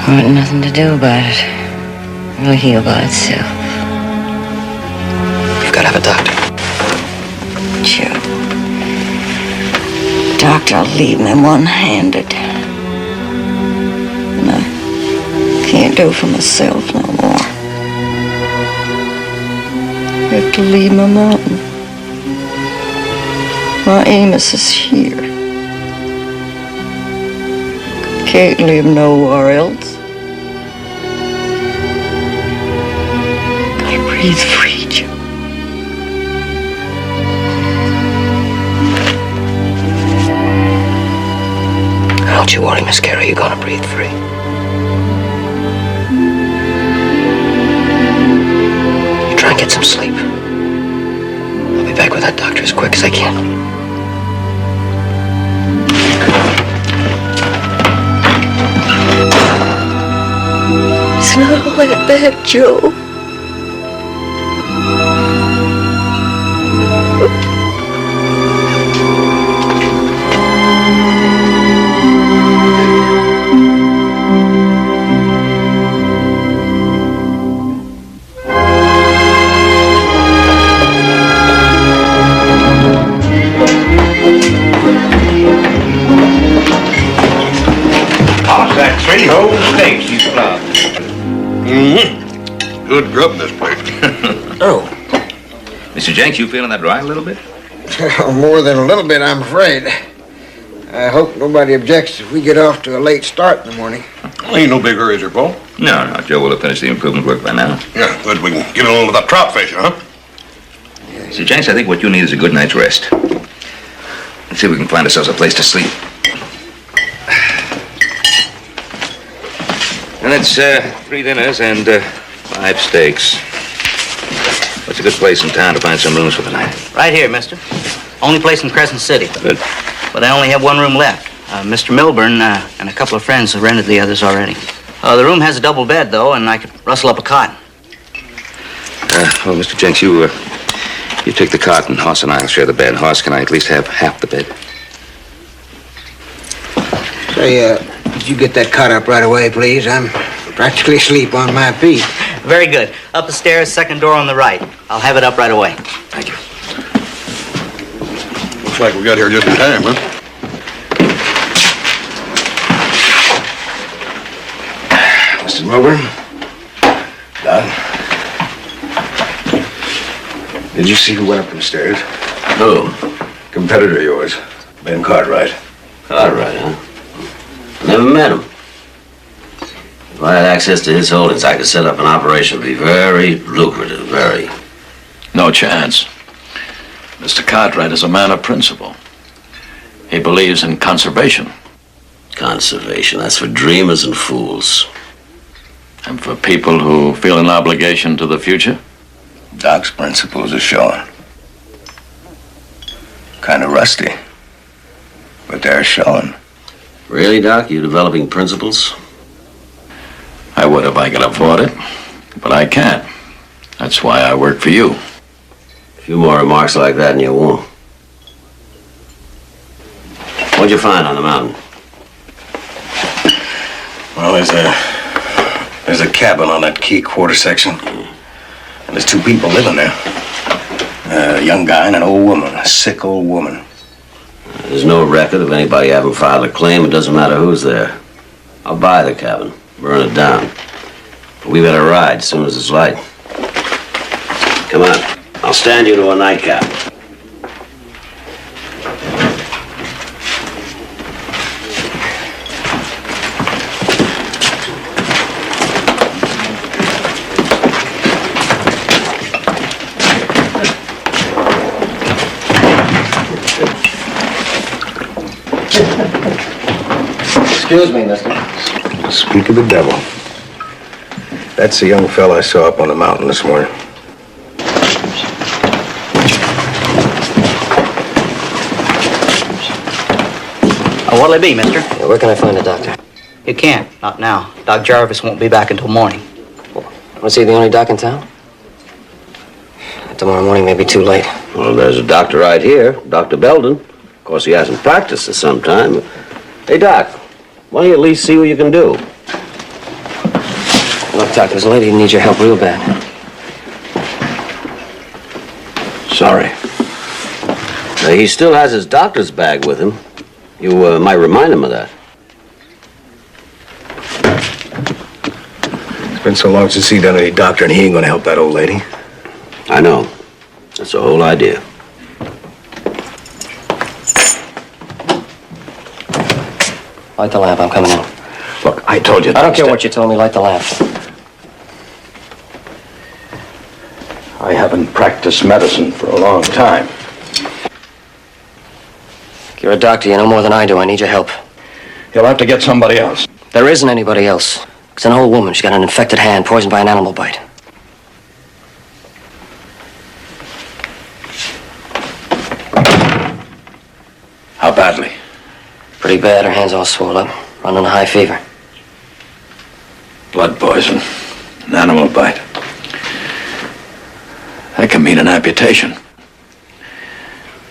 There wasn't nothing to do about it. It'll heal by itself. You've got to have a doctor. Joe. Doctor will leave me one-handed. And I can't do for myself no more. I have to leave my mountain. My Amos is here. Can't live nowhere else. Gotta breathe free, Joe. Don't you worry, Miss Carey. You're gonna breathe free. You try and get some sleep. back with that doctor as quick as I can. It's not all that bad, Joe. Three whole steaks you plowed. Mm-hmm. Good grub in this place. Oh. Mr. Jenks, you feeling that right a little bit? More than a little bit, I'm afraid. I hope nobody objects if we get off to a late start in the morning. Well, ain't no big hurry, is there, Paul? No, Joe will have finished the improvement work by now. Yeah, good. We can get on with that trout fishing, huh? Mr. Jenks, I think what you need is a good night's rest. Let's see if we can find ourselves a place to sleep. And that's 3 dinners and 5 steaks. What's a good place in town to find some rooms for the night? Right here, mister. Only place in Crescent City. Good. But I only have 1 room left. Mr. Milburn and a couple of friends have rented the others already. The room has a double bed, though, and I could rustle up a cot. Well, Mr. Jenks, you take the cot, and Hoss and I'll share the bed. Hoss, can I at least have half the bed? Say, did you get that cot up right away, please? I'm practically asleep on my feet. Very good. Up the stairs, second door on the right. I'll have it up right away. Thank you. Looks like we got here just in time, huh? Mr. Milburn? Doc? Did you see who went up them stairs? Who? Competitor of yours, Ben Cartwright. Cartwright, huh? Never met him. If I had access to his holdings, I could set up an operation. It'd be very lucrative, very. No chance. Mr. Cartwright is a man of principle. He believes in conservation. Conservation, that's for dreamers and fools. And for people who feel an obligation to the future? Doc's principles are showing. Kind of rusty, but they're showing. Really, Doc? You developing principles? I would if I could afford it, but I can't. That's why I work for you. A few more remarks like that and you won't. What'd you find on the mountain? Well, there's a cabin on that key quarter section. And there's 2 people living there. A young guy and an old woman, a sick old woman. There's no record of anybody having filed a claim. It doesn't matter who's there. I'll buy the cabin, burn it down. But we better ride as soon as it's light. Come on, I'll stand you to a nightcap. Excuse me, mister. Speak of the devil. That's the young fella I saw up on the mountain this morning. What'll it be, mister? Where can I find a doctor? You can't. Not now. Doc Jarvis won't be back until morning. Was he the only doc in town? Tomorrow morning may be too late. Well, there's a doctor right here, Dr. Belden. Of course, he hasn't practiced in some time. Hey, Doc, why don't you at least see what you can do? Look, Doc, there's a lady who needs your help real bad. Sorry. He still has his doctor's bag with him. You might remind him of that. It's been so long since he done any doctoring, he ain't gonna help that old lady. I know. That's the whole idea. Light the lamp, I'm coming in. Look, I told you. I don't care what you told me, light the lamp. I haven't practiced medicine for a long time. You're a doctor, you know more than I do. I need your help. You'll have to get somebody else. There isn't anybody else. It's an old woman. She's got an infected hand, poisoned by an animal bite. How badly? Pretty bad. Her hand's all swollen up. Running a high fever. Blood poison. An animal bite. That can mean an amputation.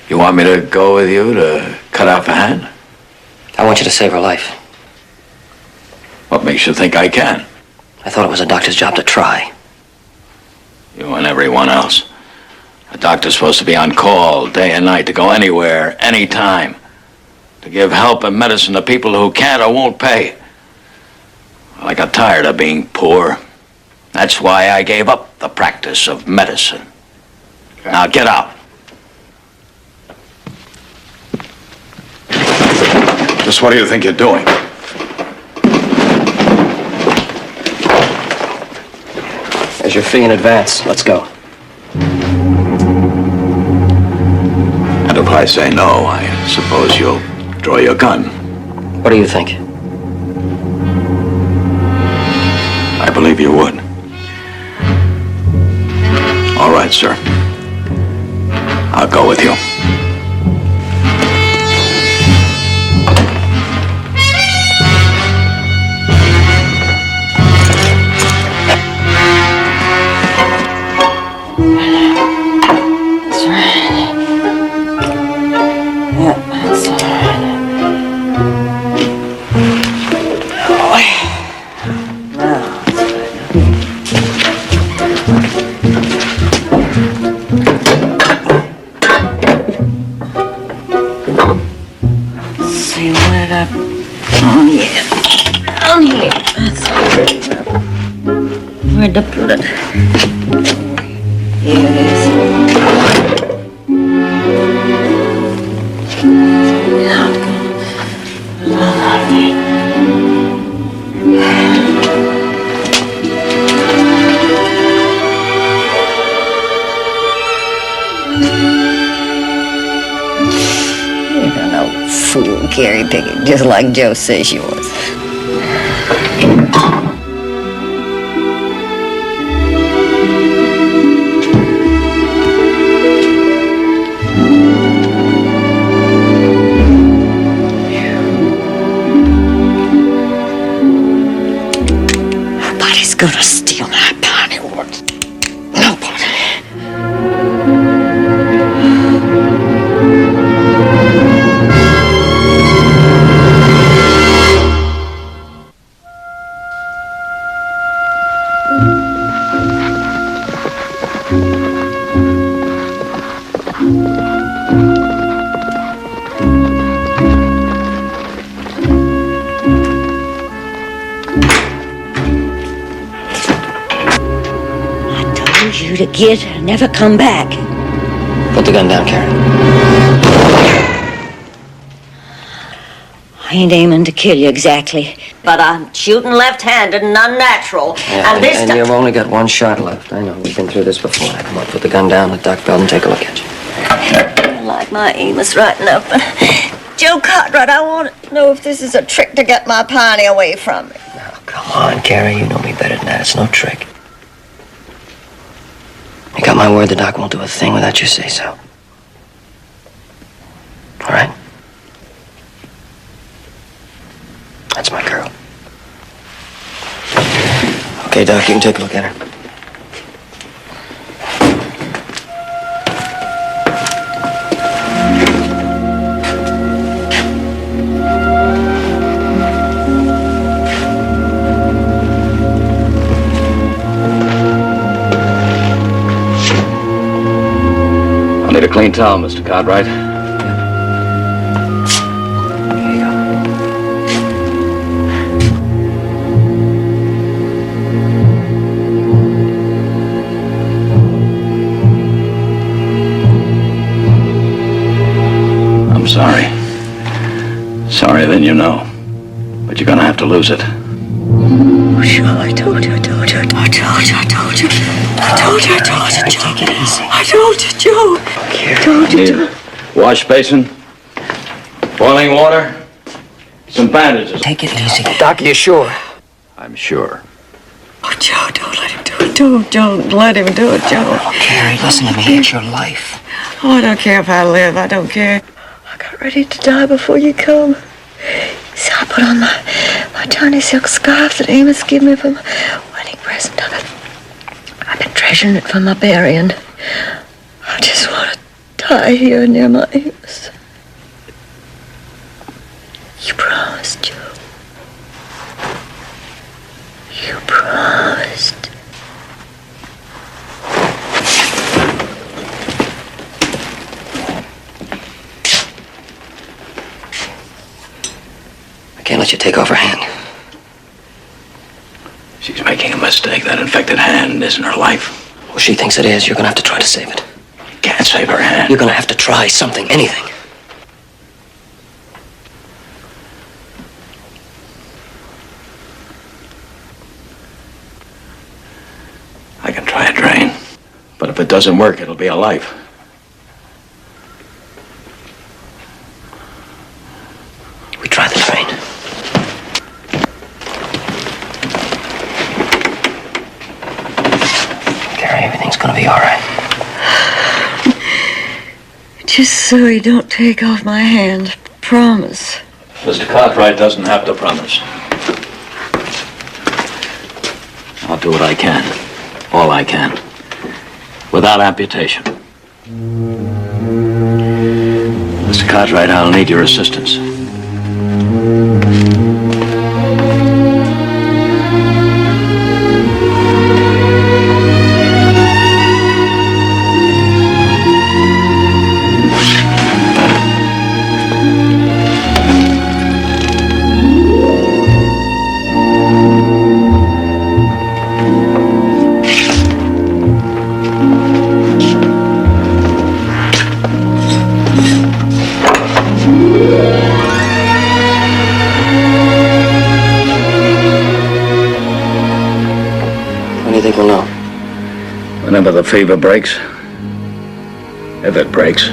You want me to go with you to cut off a hand? I want you to save her life. What makes you think I can? I thought it was a doctor's job to try. You and everyone else. A doctor's supposed to be on call day and night, to go anywhere, anytime, to give help and medicine to people who can't or won't pay. Well, I got tired of being poor. That's why I gave up the practice of medicine. Now get out. Just what do you think you're doing? There's your fee in advance. Let's go. And if I say no, I suppose you'll draw your gun. What do you think? I believe you would. All right, sir. I'll go with you. Where'd I put it? Here it is. You're an old fool, Carrie Pickett, just like Joe says she was. Nobody's gonna steal my penny worth. Nobody. You to get and never come back. Put the gun down, Karen. I ain't aiming to kill you exactly, but I'm shooting left-handed and unnatural. Yeah, and this and time... you've only got one shot left. I know. We've been through this before. Now, come on, put the gun down, let Doc Belden take a look at you. I like my Amos right enough, but Joe Cartwright, I want to know if this is a trick to get my piney away from me. Now, come on, Carrie. You know me better than that. It's no trick. You got my word the doc won't do a thing without you say so. All right? That's my girl. Okay, Doc, you can take a look at her. Need a clean towel, Mr. Cartwright. Here you go. I'm sorry. Sorry then you know. But you're gonna have to lose it. Oh, sure, I told you, Joe. Take it easy. I told you, Joe. Here. Told you, Need a wash basin, boiling water, some bandages. Take it easy. Doc, are you sure? I'm sure. Oh, Joe, don't let him do it. Don't let him do it, Joe. Oh, Carrie, listen to me. It's your life. Oh, I don't care if I live. I don't care. I got ready to die before you come. So I put on my tiny silk scarf that Amos gave me for my wedding present. I've been treasuring it for my burying. I just want to die here near my Amos. You promised, Joe. You promised. I can't let you take off her hand. She's making a mistake. That infected hand isn't her life. Well, she thinks it is. You're gonna have to try to save it. You can't save her hand. You're gonna have to try something, anything. I can try a drain. But if it doesn't work, it'll be a life. We try the drain. Gary, everything's gonna be all right. Just so you don't take off my hand. Promise. Mr. Cartwright doesn't have to promise. I'll do what I can. All I can. Without amputation. Mr. Cartwright, I'll need your assistance. We'll know. Whenever the fever breaks, if it breaks,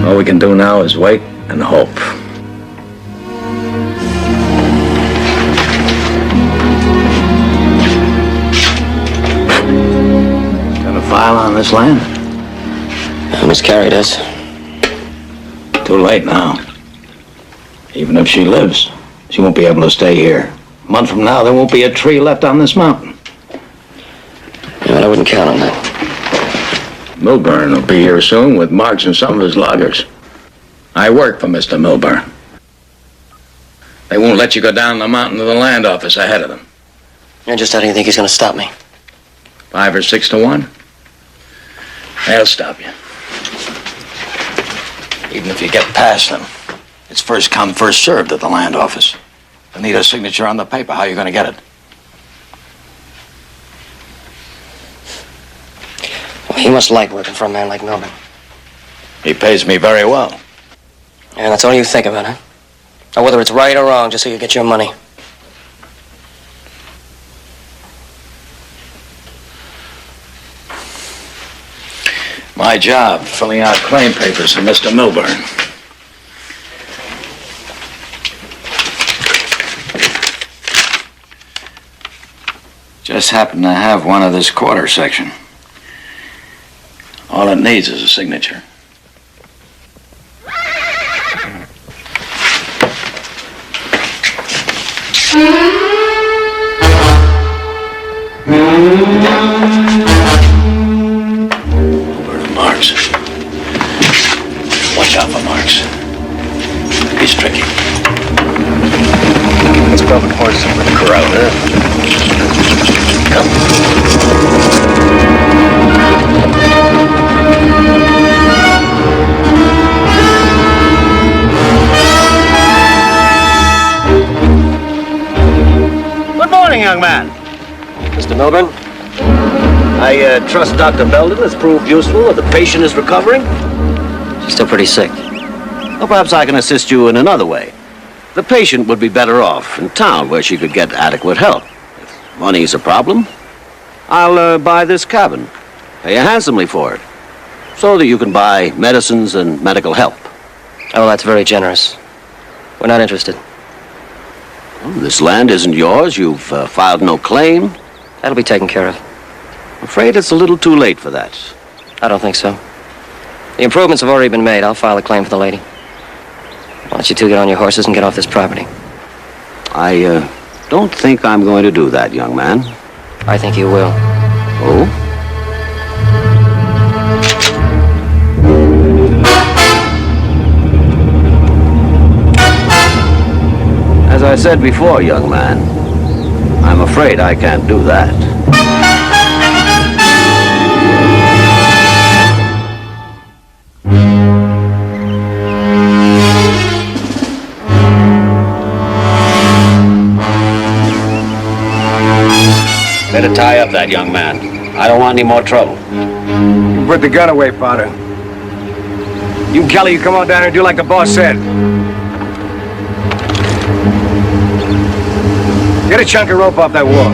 all we can do now is wait and hope. Got a file on this land? Miss Carrie does. Too late now. Even if she lives, she won't be able to stay here. A month from now, there won't be a tree left on this mountain. Yeah, but I wouldn't count on that. Milburn will be here soon with marks in some of his loggers. I work for Mr. Milburn. They won't let you go down the mountain to the land office ahead of them. And just how do you think he's going to stop me? 5 or 6 to 1. They'll stop you. Even if you get past them, it's first come, first served at the land office. They need a signature on the paper. How are you going to get it? Well, he must like working for a man like Milburn. He pays me very well. And that's all you think about, huh? Or whether it's right or wrong, just so you get your money. My job, filling out claim papers for Mr. Milburn. Just happen to have one of this quarter section. All it needs is a signature. Milburn Marks. Watch out for Marks. He's tricky. Let's grab a horse over the corral there. Good morning, young man. Mr. Milburn? I trust Dr. Belden has proved useful and the patient is recovering? She's still pretty sick. Well, perhaps I can assist you in another way. The patient would be better off in town where she could get adequate help. If money's a problem, I'll buy this cabin, pay you handsomely for it, so that you can buy medicines and medical help. Oh, that's very generous. We're not interested. Well, this land isn't yours. You've filed no claim. That'll be taken care of. I'm afraid it's a little too late for that. I don't think so. The improvements have already been made. I'll file a claim for the lady. Why don't you two get on your horses and get off this property? I don't think I'm going to do that, young man. I think you will. Oh? As I said before, young man, I'm afraid I can't do that. Better tie up that young man. I don't want any more trouble. You put the gun away, Father. You and Kelly, you come on down here and do like the boss said. Get a chunk of rope off that wall.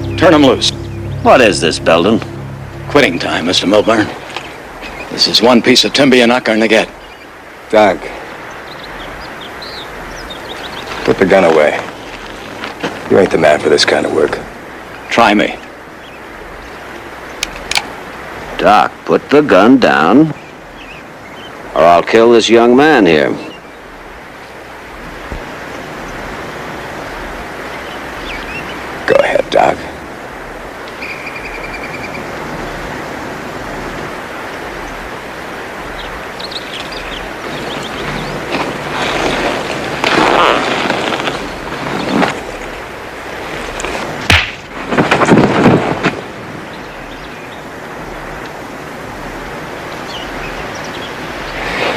Milburn. Turn him loose. What is this, Belden? Quitting time, Mr. Milburn. This is one piece of timber you're not going to get. Doug. Put the gun away. You ain't the man for this kind of work. Try me. Doc, put the gun down, or I'll kill this young man here. Go ahead, Doc.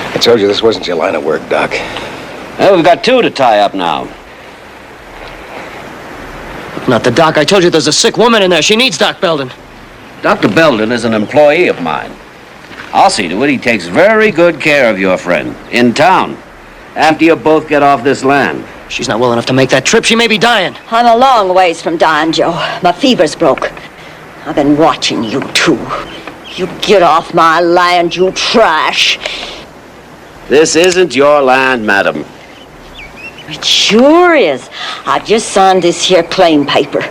I told you this wasn't your line of work, Doc. Well, we've got two to tie up now. Not the doc. I told you there's a sick woman in there. She needs Doc Belden. Dr. Belden is an employee of mine. I'll see to it he takes very good care of your friend in town after you both get off this land. She's not well enough to make that trip. She may be dying. I'm a long ways from dying, Joe. My fever's broke. I've been watching you two. You get off my land, you trash. This isn't your land, madam. It sure is. I just signed this here claim paper.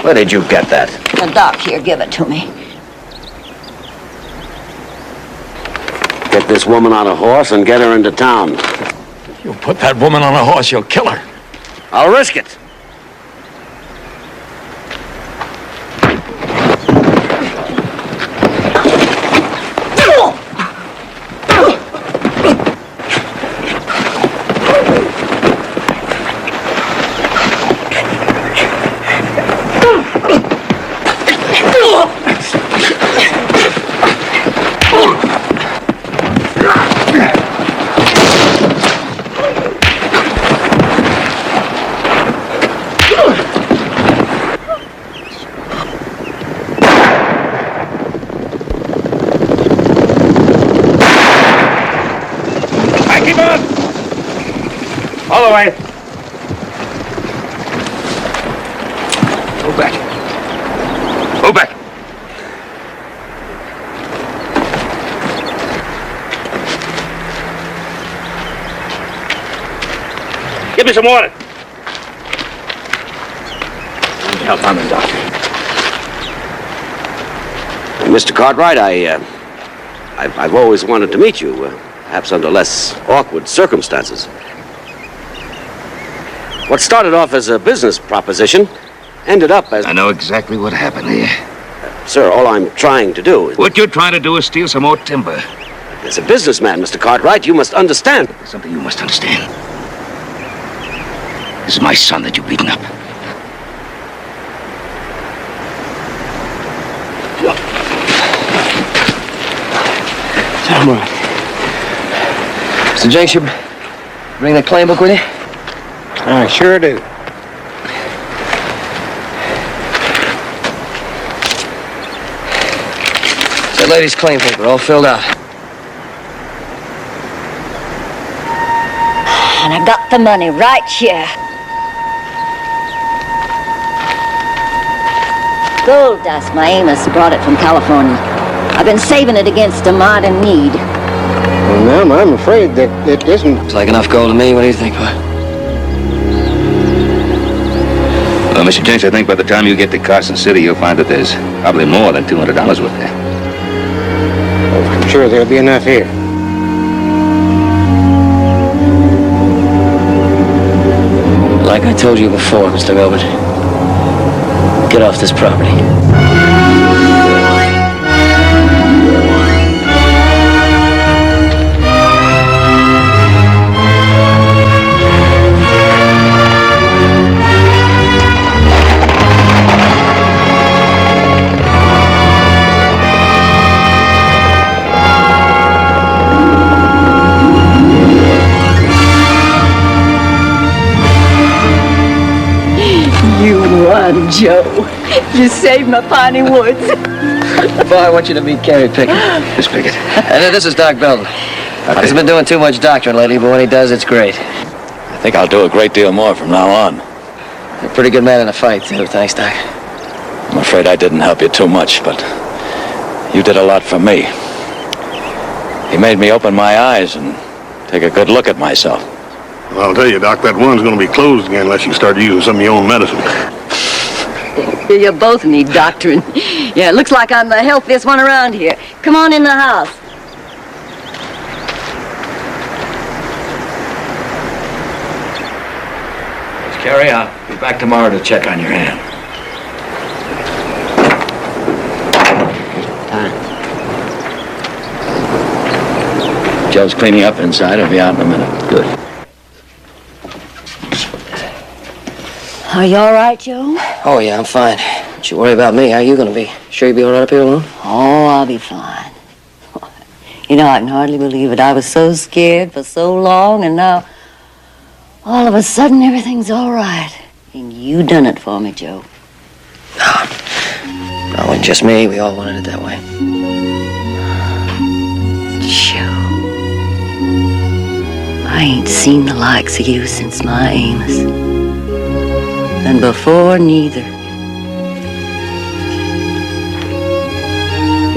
Where did you get that? The doc here give it to me. Get this woman on a horse and get her into town. If you put that woman on a horse, you'll kill her. I'll risk it. All the way. Move back. Move back. Give me some water. Help, I'm the doctor. Mr. Cartwright, I've always wanted to meet you, perhaps under less awkward circumstances. What started off as a business proposition ended up as... I know exactly what happened here. Sir, all I'm trying to do is... What you're trying to do is steal some more timber. As a businessman, Mr. Cartwright, you must understand. There's something you must understand. This is my son that you've beaten up. I'm all right. Mr. Jenks, you bring that claim book with you? I sure do. It's that lady's claim paper, all filled out. And I got the money right here. Gold dust. My Amos brought it from California. I've been saving it against a modern need. Well, ma'am, I'm afraid that it isn't. It's like enough gold to me. What do you think, boy? Well, Mr. Jenks, I think by the time you get to Carson City, you'll find that there's probably more than $200 worth there. Oh, I'm sure there'll be enough here. Like I told you before, Mr. Melvin, get off this property. You won, Joe. You saved my Piney Woods. Boy, I want you to meet Carrie Pickett. Miss Pickett. And this is Doc Belton. He's been doing too much doctoring lately, but when he does, it's great. I think I'll do a great deal more from now on. You're a pretty good man in a fight, too. Thanks, Doc. I'm afraid I didn't help you too much, but you did a lot for me. You made me open my eyes and take a good look at myself. Well, I'll tell you, Doc, that one's going to be closed again unless you start using some of your own medicine. You both need doctoring. Yeah, it looks like I'm the healthiest one around here. Come on in the house. Miss Carrie, I'll be back tomorrow to check on your hand. Joe's cleaning up inside. He'll be out in a minute. Good. Are you all right, Joe? Oh, yeah, I'm fine. Don't you worry about me. How are you going to be? Sure you'll be all right up here alone? Oh, I'll be fine. You know, I can hardly believe it. I was so scared for so long, and now, all of a sudden, everything's all right. And you done it for me, Joe. No, it wasn't just me. We all wanted it that way. Joe, I ain't seen the likes of you since my Amos. And before, neither.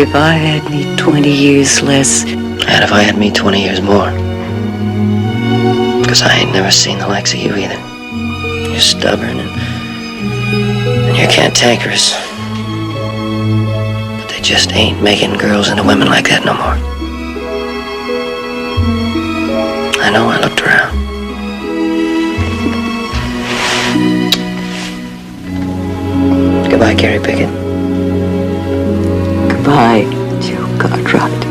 If I had me 20 years less. And if I had me 20 years more. Because I ain't never seen the likes of you either. You're stubborn and you're cantankerous. But they just ain't making girls into women like that no more. I know, I looked around. Goodbye, Carrie Pickett. Goodbye, Joe Cartwright.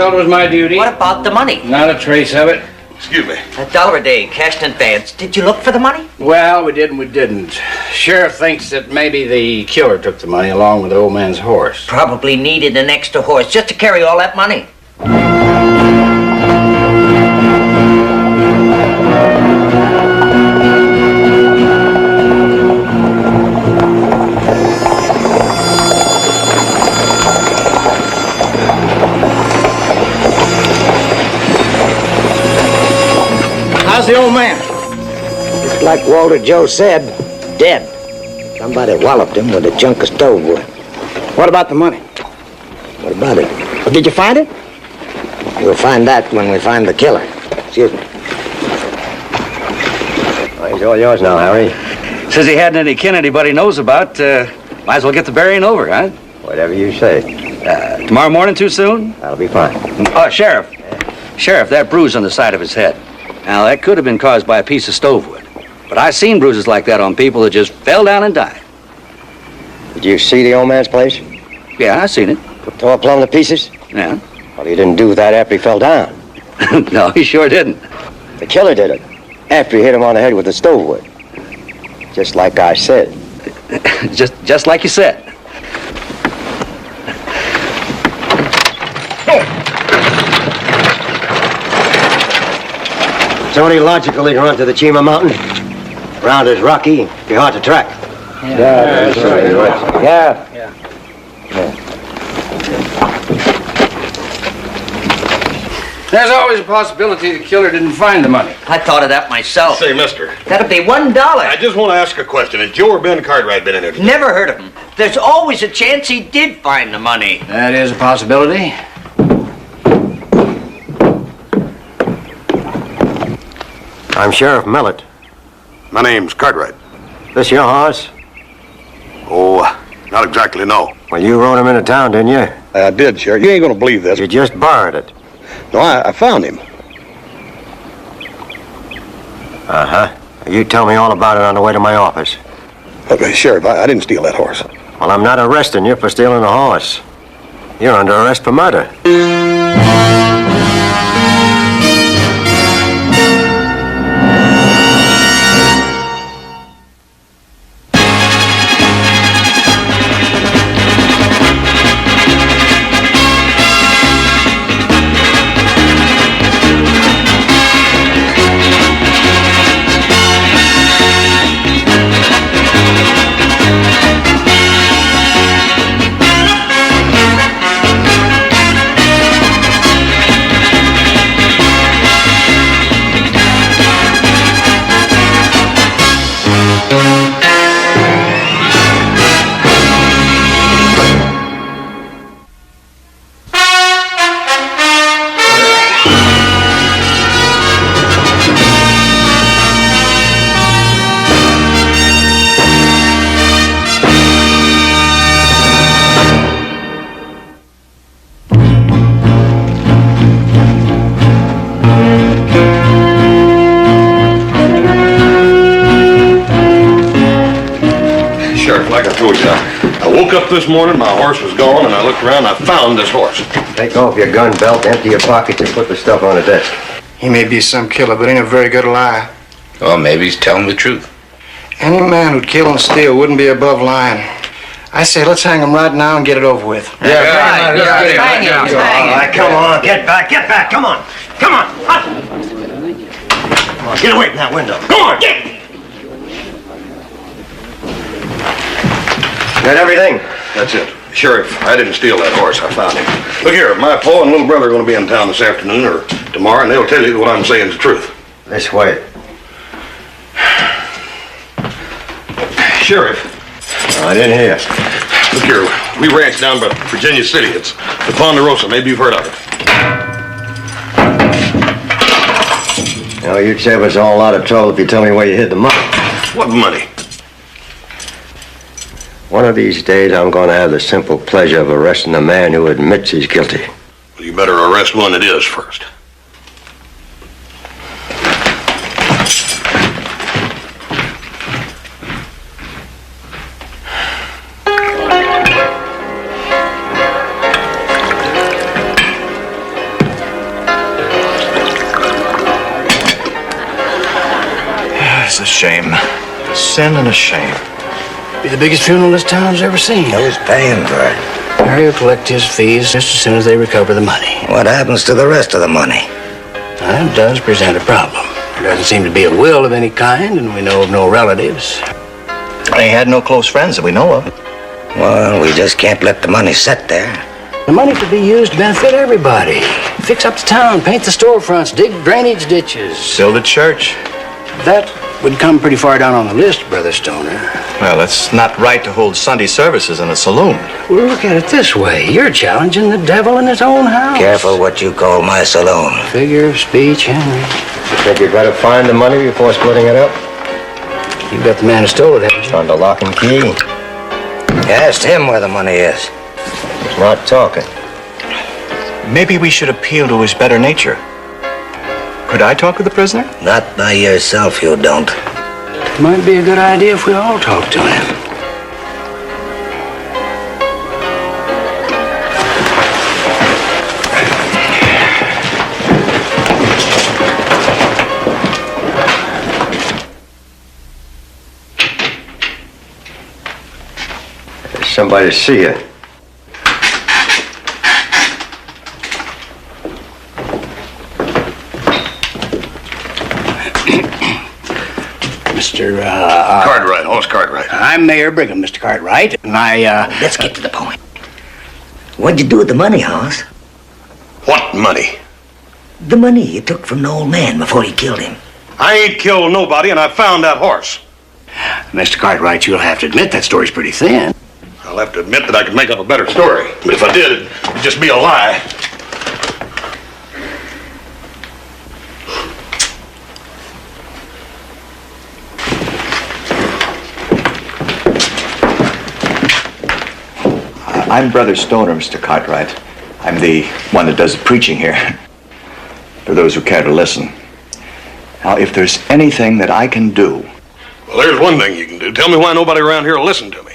felt it was my duty. What about the money? Not a trace of it. Excuse me. $1 a day, cashed in advance. Did you look for the money? Well, we did and we didn't. Sheriff thinks that maybe the killer took the money along with the old man's horse. Probably needed an extra horse just to carry all that money. How's the old man? Just like Walter Joe said, dead. Somebody walloped him with a chunk of stove wood. What about the money? What about it? Well, did you find it? We'll find that when we find the killer. Excuse me. Well, he's all yours now, Harry. Says he hadn't any kin anybody knows about. Might as well get the burying over, huh? Whatever you say. Tomorrow morning too soon? That'll be fine. Sheriff. Sheriff, that bruise on the side of his head. Now, that could have been caused by a piece of stove wood. But I've seen bruises like that on people that just fell down and died. Did you see the old man's place? Yeah, I seen it. Tore plumb to pieces? Yeah. Well, he didn't do that after he fell down. No, he sure didn't. The killer did it. After he hit him on the head with the stove wood. Just like I said. just like you said. It's only logical he'd run to the Chima Mountain. Ground is rocky, be hard to track. Yeah, that's right. Yeah. There's always a possibility the killer didn't find the money. I thought of that myself. Say, mister. That'd be $1. I just want to ask a question. Has Joe or Ben Cartwright been in here today? Never heard of him. There's always a chance he did find the money. That is a possibility. I'm Sheriff Millett. My name's Cartwright. This your horse? Oh, not exactly, no. Well, you rode him into town, didn't you? I did, Sheriff. You ain't gonna believe this. You just borrowed it. No, I found him. Uh-huh. You tell me all about it on the way to my office. Look, Sheriff, I didn't steal that horse. Well, I'm not arresting you for stealing a horse. You're under arrest for murder. This morning, my horse was gone, and I looked around, I found this horse. Take off your gun belt, empty your pockets, and put the stuff on the desk. He may be some killer, but ain't a very good liar. Or maybe he's telling the truth. Any man who'd kill and steal wouldn't be above lying. I say, let's hang him right now and get it over with. Hang him. All right, come on, get back, come on. Come on, get away from that window. Come on, get! Got everything? That's it. Sheriff, I didn't steal that horse. I found him. Look here, my pa and little brother are going to be in town this afternoon or tomorrow, and they'll tell you what I'm saying is the truth. This way. Sheriff. I didn't hear. Look here, we ranch down by Virginia City. It's the Ponderosa. Maybe you've heard of it. You know, you'd save us all a lot of trouble if you tell me where you hid the money. What money? One of these days, I'm going to have the simple pleasure of arresting a man who admits he's guilty. Well, you better arrest one that is first. It's a shame. A sin and a shame. Be the biggest funeral this town's ever seen. Who's paying for it? Harry will collect his fees just as soon as they recover the money. What happens to the rest of the money? That does present a problem. There doesn't seem to be a will of any kind, and we know of no relatives. He had no close friends that we know of. Well, we just can't let the money sit there. The money could be used to benefit everybody. Fix up the town, paint the storefronts, dig drainage ditches. Build a church. That would come pretty far down on the list, Brother Stoner. Well, it's not right to hold Sunday services in a saloon. Well, look at it this way. You're challenging the devil in his own house. Careful what you call my saloon. Figure of speech, Henry. You think you'd better find the money before splitting it up? You got the man who stole it, haven't you? Under lock and key. You asked him where the money is. He's not talking. Maybe we should appeal to his better nature. Could I talk with the prisoner? Not by yourself, you don't. Might be a good idea if we all talk to him. There's somebody to see you. Mr. Cartwright, Hoss Cartwright. I'm Mayor Brigham, Mr. Cartwright, and Let's get to the point. What'd you do with the money, Hoss? What money? The money you took from the old man before he killed him. I ain't killed nobody, and I found that horse. Mr. Cartwright, you'll have to admit that story's pretty thin. I'll have to admit that I could make up a better story. But if I did, it'd just be a lie. I'm Brother Stoner, Mr. Cartwright. I'm the one that does the preaching here. For those who care to listen. Now, if there's anything that I can do... Well, there's one thing you can do. Tell me why nobody around here will listen to me.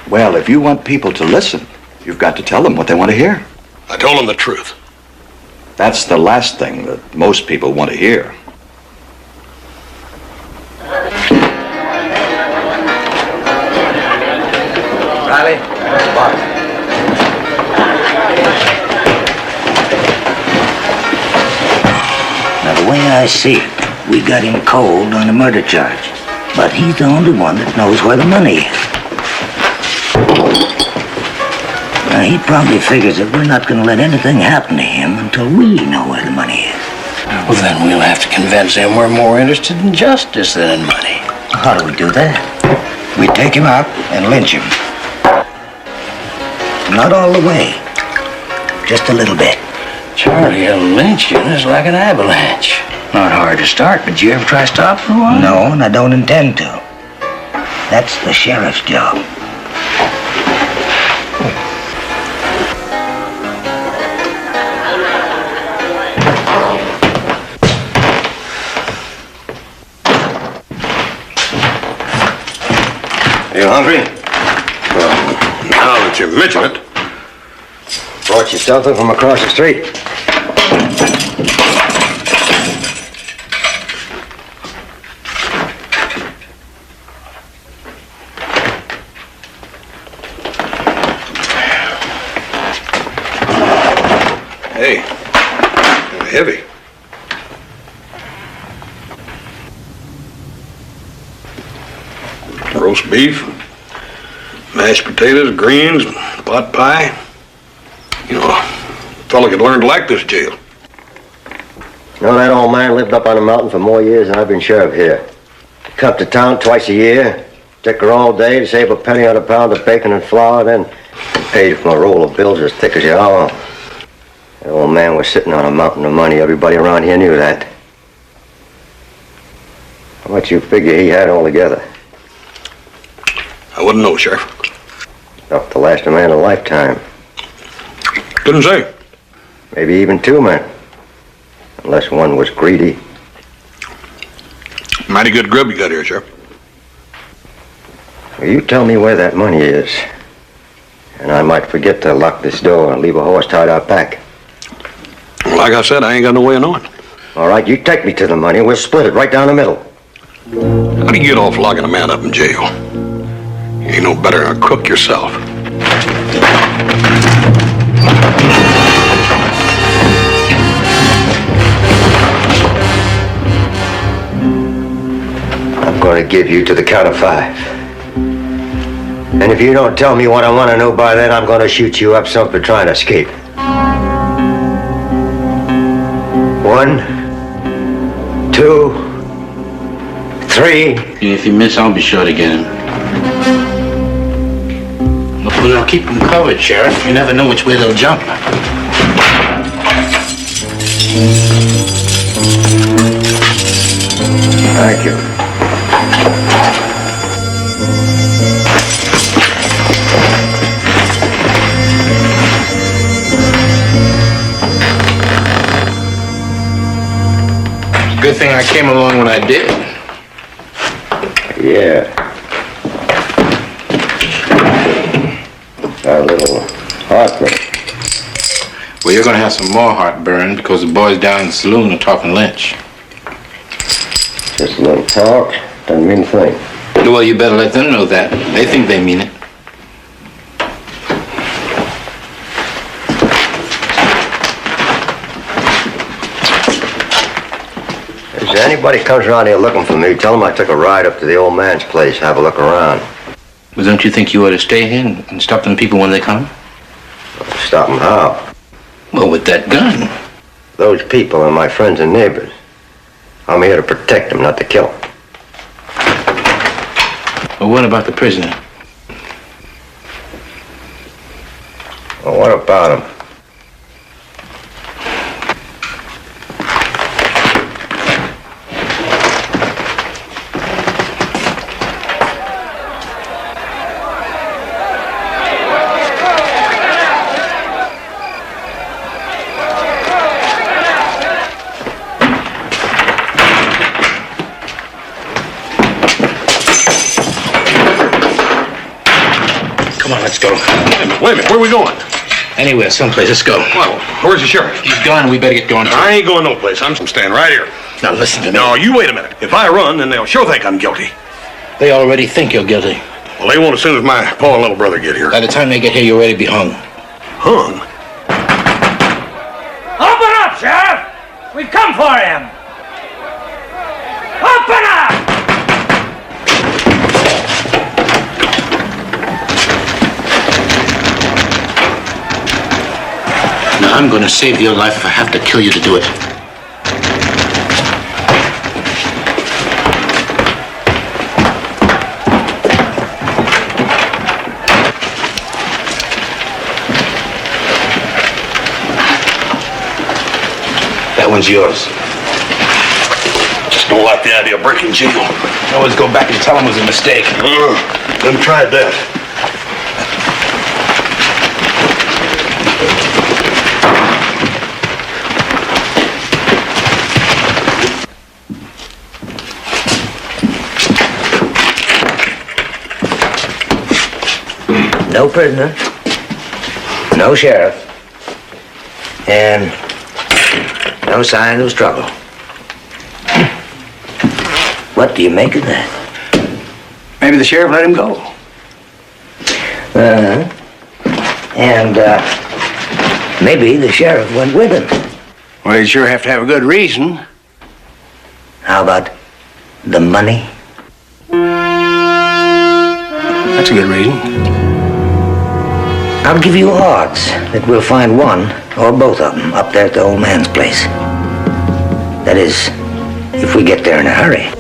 Well, if you want people to listen, you've got to tell them what they want to hear. I told them the truth. That's the last thing that most people want to hear. Riley, that's the box. Now, the way I see it, we got him cold on a murder charge. But he's the only one that knows where the money is. Now, he probably figures that we're not going to let anything happen to him until we know where the money is. Well, then we'll have to convince him we're more interested in justice than in money. How do we do that? We take him out and lynch him. Not all the way. Just a little bit. Charlie, a lynching is like an avalanche. Not hard to start, but you ever try to stop for a while? No, and I don't intend to. That's the sheriff's job. You hungry? Well, now that you mention it. Brought you something from across the street. Hey, heavy. Roast beef, mashed potatoes, greens, pot pie. You know, a fella could learn to like this jail. You know, that old man lived up on the mountain for more years than I've been sheriff here. He'd come to town twice a year, stick her all day to save a penny on a pound of bacon and flour, then paid for a roll of bills as thick as your arm. That old man was sitting on a mountain of money. Everybody around here knew that. How much you figure he had altogether? I wouldn't know, Sheriff. Enough to last a man a lifetime. Couldn't say. Maybe even two men. Unless one was greedy. Mighty good grub you got here, Sheriff. Well, you tell me where that money is. And I might forget to lock this door and leave a horse tied out back. Like I said, I ain't got no way of knowing. All right, you take me to the money. We'll split it right down the middle. How do you get off locking a man up in jail? You ain't no better than a crook yourself. I'm going to give you to the count of 5. And if you don't tell me what I want to know by then, I'm going to shoot you up some for trying to escape. 1, 2, 3. If you miss, I'll be sure to get him. Well, now keep him covered, Sheriff. You never know which way they'll jump. Thank you. Good thing I came along when I did. Yeah. A little heartburn. Well, you're going to have some more heartburn because the boys down in the saloon are talking lynch. Just a little talk, doesn't mean a thing. Well, you better let them know that. They think they mean it. If anybody comes around here looking for me, tell them I took a ride up to the old man's place, have a look around. Well, don't you think you ought to stay here and stop them people when they come? Stop them how? Well, with that gun. Those people are my friends and neighbors. I'm here to protect them, not to kill them. Well, what about the prisoner? Well, what about him? Come on, let's go. Wait a minute, where are we going? Anywhere, someplace, let's go. Well, where's the sheriff? He's gone, we better get going. I ain't going no place. I'm staying right here. Now listen to me. No, you wait a minute. If I run, then they'll sure think I'm guilty. They already think you're guilty. Well, they won't as soon as my pa and little brother get here. By the time they get here, you're ready to be hung. Hung? Open up, Sheriff! We've come for him! Open up! Now, I'm going to save your life if I have to kill you to do it. That one's yours. Just don't like the idea of breaking jail. Always go back and tell them it was a mistake. Never tried that. No prisoner, no sheriff, and no sign of struggle. What do you make of that? Maybe the sheriff let him go. And maybe the sheriff went with him. Well, you sure have to have a good reason. How about the money? That's a good reason. I'll give you odds that we'll find one or both of them up there at the old man's place. That is, if we get there in a hurry.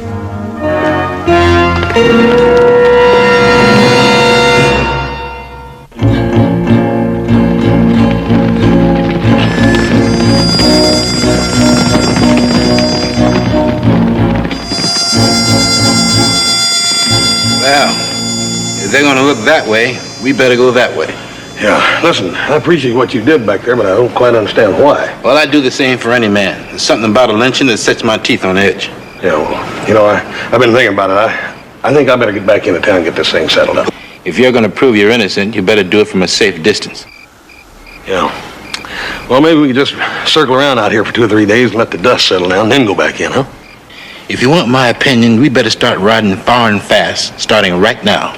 Well, if they're going to look that way, we better go that way. Yeah, listen, I appreciate what you did back there, but I don't quite understand why. Well, I'd do the same for any man. There's something about a lynching that sets my teeth on edge. Yeah, well, you know, I've been thinking about it. I think I better get back into town and get this thing settled up. If you're going to prove you're innocent, you better do it from a safe distance. Yeah. Well, maybe we could just circle around out here for 2 or 3 days and let the dust settle down, then go back in, huh? If you want my opinion, we better start riding far and fast, starting right now.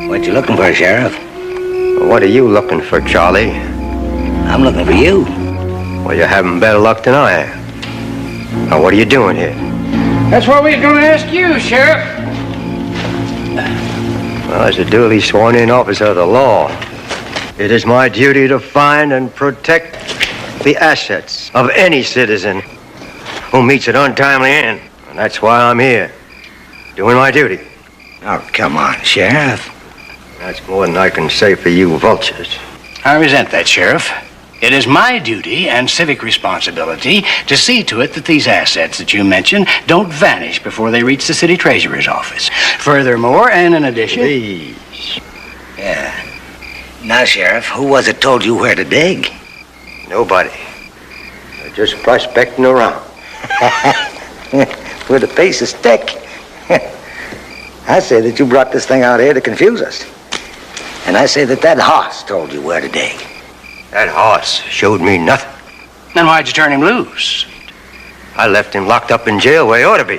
What you looking for, Sheriff? What are you looking for, Charlie? I'm looking for you. Well, you're having better luck than I am. Now, what are you doing here? That's what we're going to ask you, Sheriff. Well, as a duly sworn-in officer of the law, it is my duty to find and protect the assets of any citizen who meets an untimely end. And that's why I'm here, doing my duty. Oh, come on, Sheriff. That's more than I can say for you vultures. I resent that, Sheriff. It is my duty and civic responsibility to see to it that these assets that you mentioned don't vanish before they reach the city treasurer's office. Furthermore, and in addition... Please. Yeah. Now, Sheriff, who was it told you where to dig? Nobody. They're just prospecting around. With a piece of stick. I say that you brought this thing out here to confuse us. And I say that that horse told you where to dig. That horse showed me nothing. Then why'd you turn him loose? I left him locked up in jail where he ought to be.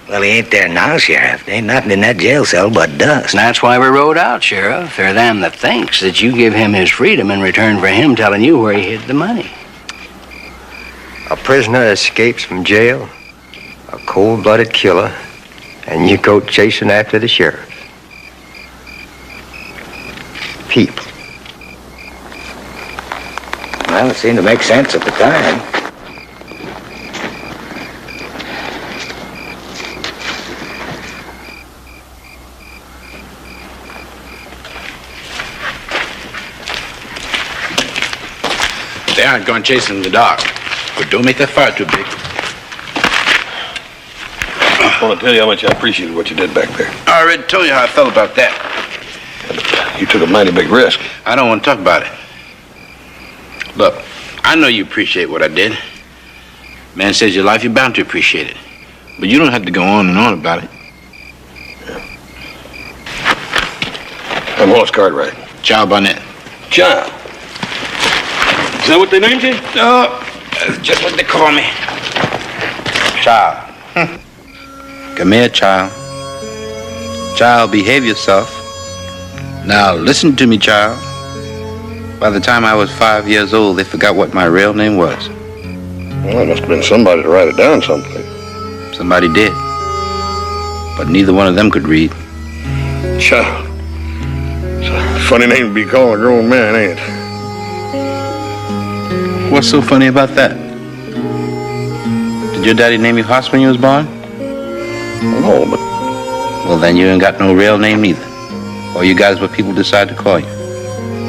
Well, he ain't there now, Sheriff. There ain't nothing in that jail cell but dust. And that's why we rode out, Sheriff. There are them that thinks that you give him his freedom in return for him telling you where he hid the money. A prisoner escapes from jail, a cold-blooded killer, and you go chasing after the sheriff. People. Well, it seemed to make sense at the time. They aren't going chasing in the dark. But don't make that fire too big. I want to tell you how much I appreciated what you did back there. I already told you how I felt about that. You took a mighty big risk. I don't want to talk about it. Look, I know you appreciate what I did. Man says your life, you're bound to appreciate it. But you don't have to go on and on about it. I'm Horace Cartwright. Child Barnett. Child. Is that what they named you? No, that's just what they call me. Child. Come here, child. Child, behave yourself. Now, listen to me, child. By the time I was 5 years old, they forgot what my real name was. Well, there must have been somebody to write it down someplace. Somebody did. But neither one of them could read. Child. It's a funny name to be calling a grown man, ain't it? What's so funny about that? Did your daddy name you Hoss when you was born? No, but... Well, then you ain't got no real name either. Or you guys what people decide to call you.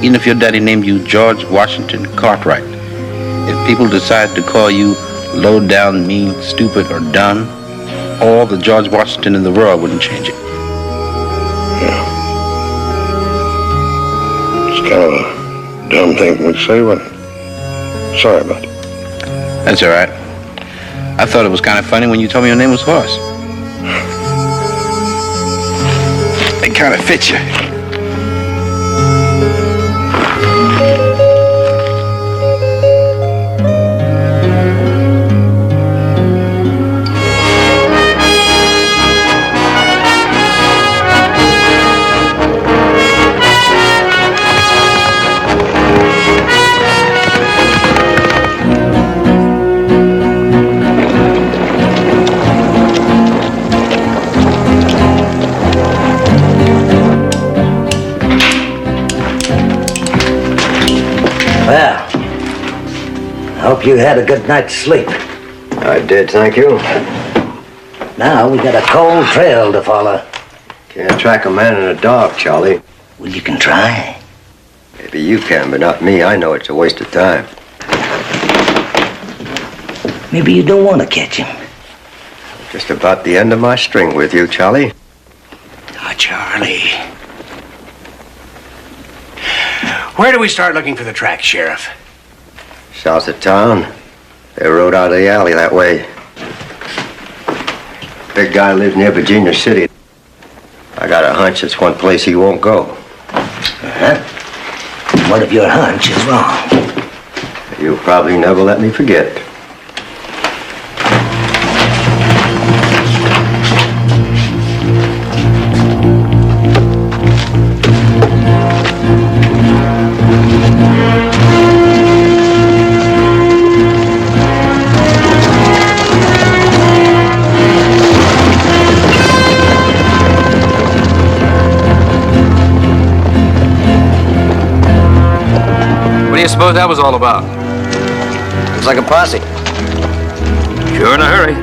Even if your daddy named you George Washington Cartwright, if people decide to call you low down, mean, stupid, or dumb, all the George Washington in the world wouldn't change it. Yeah. It's kind of a dumb thing for me to say, but sorry about it. That's all right. I thought it was kind of funny when you told me your name was Horace. It kind of fits you. Hope you had a good night's sleep. I did, thank you. Now we got a cold trail to follow. Can't track a man in a dog, Charlie. Well, you can try. Maybe you can, but not me. I know it's a waste of time. Maybe you don't want to catch him. Just about the end of my string with you, Charlie. Ah, Charlie. Where do we start looking for the tracks, Sheriff? South of town. They rode out of the alley that way. Big guy lives near Virginia City. I got a hunch it's one place he won't go. Uh-huh. What if your hunch is wrong? You'll probably never let me forget. What do you suppose that was all about? Looks like a posse. Sure in a hurry.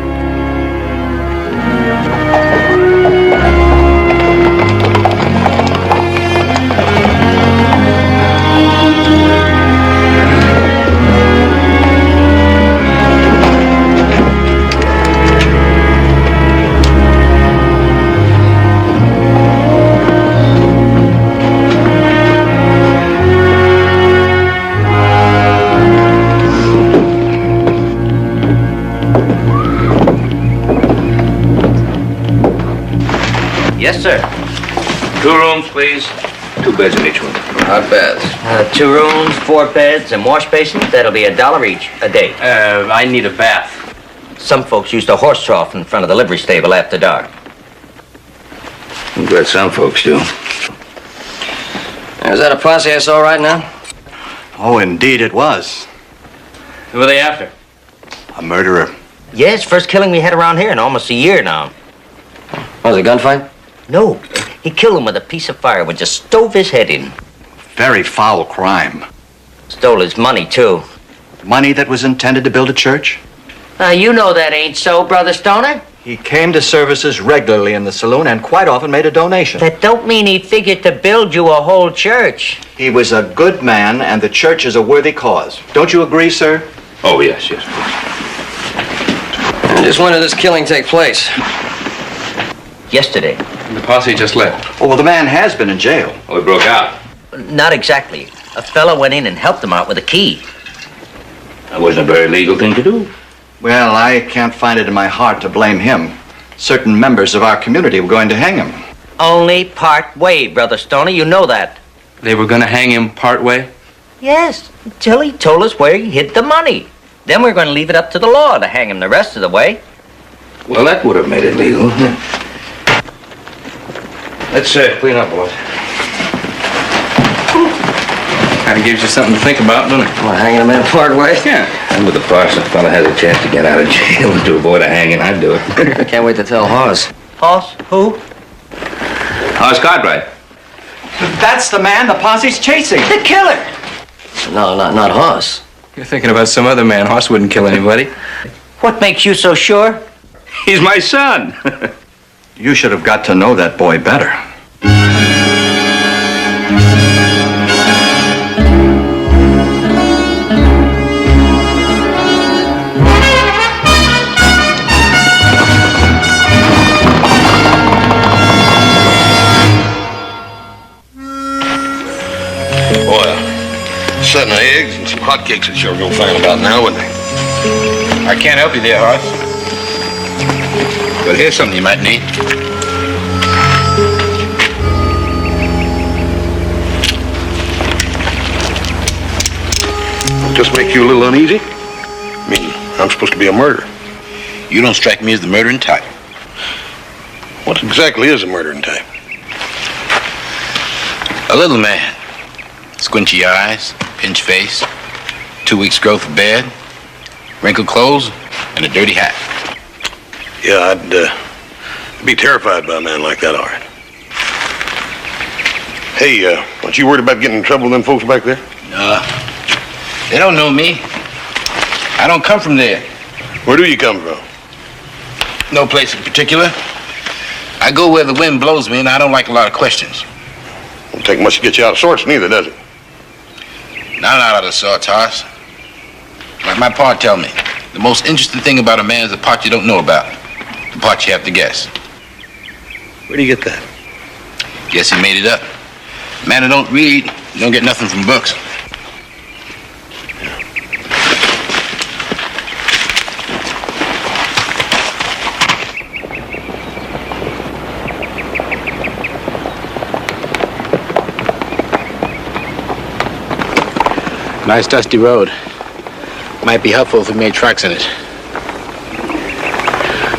Yes, sir. 2 rooms, please. 2 beds in each one. Not bad. 2 rooms, 4 beds, and wash basins. That'll be $1 each a day. I need a bath. Some folks use the horse trough in front of the livery stable after dark. I'm glad some folks do. Is that a posse I saw right now? Oh, indeed it was. Who are they after? A murderer. Yes, first killing we had around here in almost a year now. Was it a gunfight? No, he killed him with a piece of firewood, just stove his head in. Very foul crime. Stole his money, too. Money that was intended to build a church? You know that ain't so, Brother Stoner. He came to services regularly in the saloon and quite often made a donation. That don't mean he figured to build you a whole church. He was a good man, and the church is a worthy cause. Don't you agree, sir? Oh, yes. Just when did this killing take place? Yesterday. The posse just left. Oh, well, the man has been in jail. Oh, he broke out. Not exactly. A fella went in and helped him out with a key. That wasn't a very legal thing to do. Well, I can't find it in my heart to blame him. Certain members of our community were going to hang him. Only part way, Brother Stoner. You know that. They were going to hang him part way? Yes, until he told us where he hid the money. Then we're going to leave it up to the law to hang him the rest of the way. Well, that would have made it legal. Let's clean up, boys. Kind of gives you something to think about, doesn't it? Well, hanging a man part way? Yeah. And with the parson fella has a chance to get out of jail and to avoid a hanging, I'd do it. I can't wait to tell Hoss. Hoss? Who? Hoss Cartwright. That's the man the posse's chasing. The killer. No, not Hoss. You're thinking about some other man. Hoss wouldn't kill anybody. What makes you so sure? He's my son. You should have got to know that boy better. Setting of eggs and some hotcakes that sure go fine about now, wouldn't they? I can't help you there, Hoss. But here's something you might need. Just make you a little uneasy? I mean, I'm supposed to be a murderer. You don't strike me as the murdering type. What exactly is a murdering type? A little man. Squinchy eyes, pinch face, 2 weeks growth of beard, wrinkled clothes, and a dirty hat. Yeah, I'd be terrified by a man like that, all right. Hey, aren't you worried about getting in trouble with them folks back there? No, they don't know me. I don't come from there. Where do you come from? No place in particular. I go where the wind blows me, and I don't like a lot of questions. Don't take much to get you out of sorts neither, does it? Not out of the sorts, Hoss. Like my pa tell me, the most interesting thing about a man is the part you don't know about. The part you have to guess. Where do you get that? Guess he made it up. Man who don't read, don't get nothing from books. Nice dusty road. Might be helpful if we made tracks in it.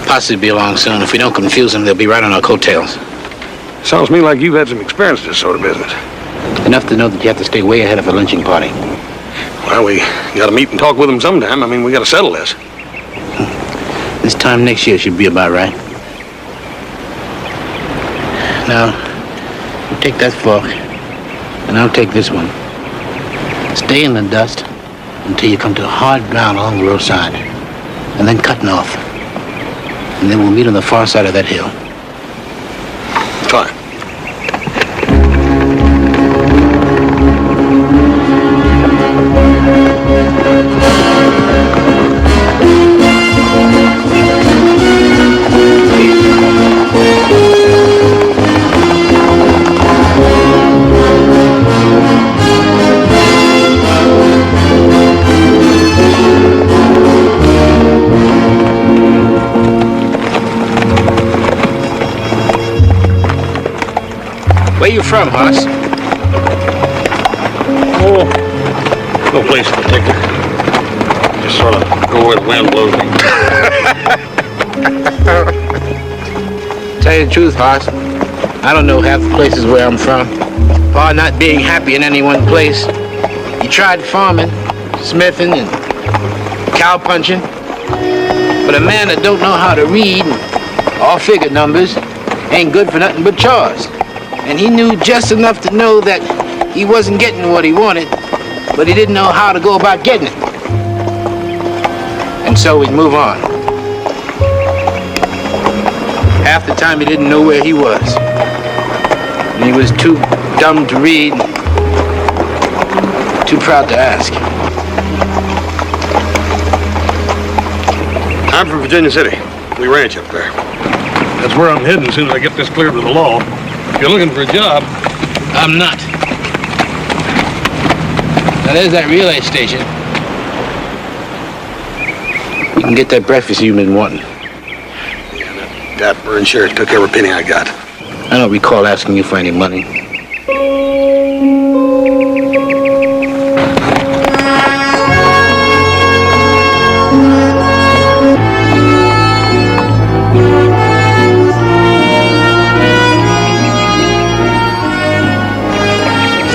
Posse will be along soon. If we don't confuse them, they'll be right on our coattails. Sounds to me like you've had some experience in this sort of business. Enough to know that you have to stay way ahead of a lynching party. Well, we gotta meet and talk with them sometime. I mean, we gotta settle this. This time next year should be about right. Now, you take that fork, and I'll take this one. Stay in the dust until you come to hard ground along the roadside, and then cut north. And then we'll meet on the far side of that hill. Fine. Where you from, Hoss? Oh, no place in particular. Just sort of go where the wind blows me. Tell you the truth, Hoss, I don't know half the places where I'm from. Pa not being happy in any one place. He tried farming, smithing, and cow punching. But a man that don't know how to read or figure numbers ain't good for nothing but chores. And he knew just enough to know that he wasn't getting what he wanted, but he didn't know how to go about getting it. And so he'd move on. Half the time he didn't know where he was. And he was too dumb to read, too proud to ask. I'm from Virginia City. We ranch up there. That's where I'm heading as soon as I get this cleared with the law. If you're looking for a job, I'm not. Now there's that relay station. You can get that breakfast you've been wanting. Yeah, that dapper insurance took every penny I got. I don't recall asking you for any money.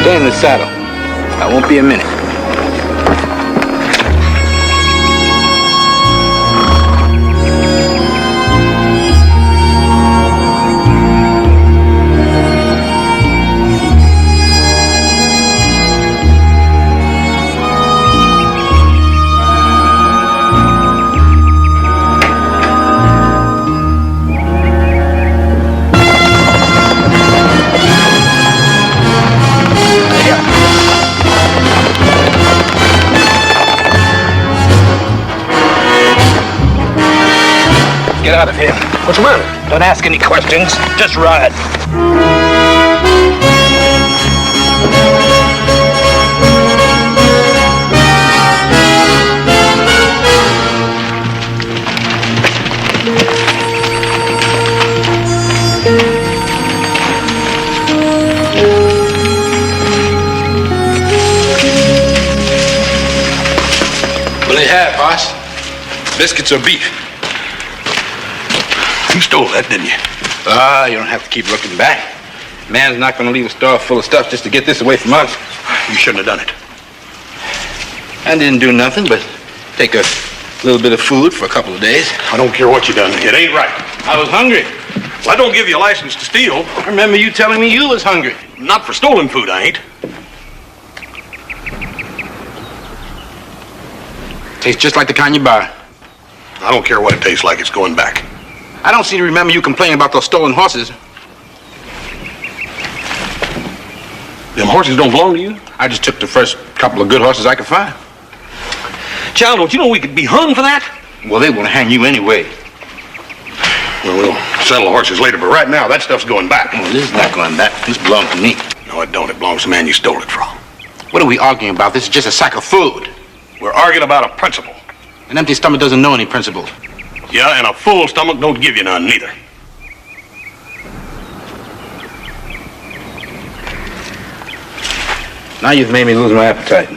Stay in the saddle. I won't be a minute. Get out of here. What's the matter? Don't ask any questions. Just ride. What do they have, boss? Biscuits or beef? You stole that, didn't you? Ah, you don't have to keep looking back. Man's not going to leave a store full of stuff just to get this away from us. You shouldn't have done it. I didn't do nothing but take a little bit of food for a couple of days. I don't care what you done. It ain't right. I was hungry. Well, I don't give you a license to steal. I remember you telling me you was hungry. Not for stolen food, I ain't. Tastes just like the kind you buy. I don't care what it tastes like, it's going back. I don't seem to remember you complaining about those stolen horses. Them horses don't belong to you? I just took the first couple of good horses I could find. Child, don't you know we could be hung for that? Well, they want to hang you anyway. Well, we'll settle the horses later, but right now, that stuff's going back. Well, this is not going back. This belongs to me. No, it don't. It belongs to the man you stole it from. What are we arguing about? This is just a sack of food. We're arguing about a principle. An empty stomach doesn't know any principles. Yeah, and a full stomach don't give you none, neither. Now you've made me lose my appetite.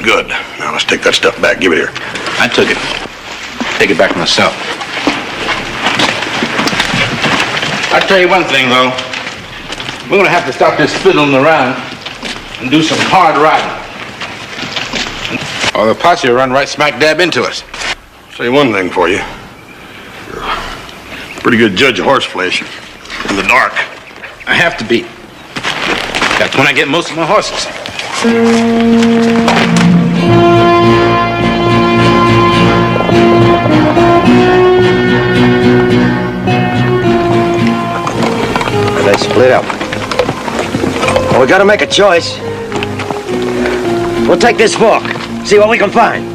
Good. Now let's take that stuff back. Give it here. I took it. Take it back myself. I'll tell you one thing, though. We're going to have to stop this fiddling around and do some hard riding. Or the posse will run right smack dab into us. Say one thing for you. You're a pretty good judge of horse flesh in the dark. I have to be. That's when I get most of my horses. They split up. Well, we gotta make a choice. We'll take this fork, see what we can find.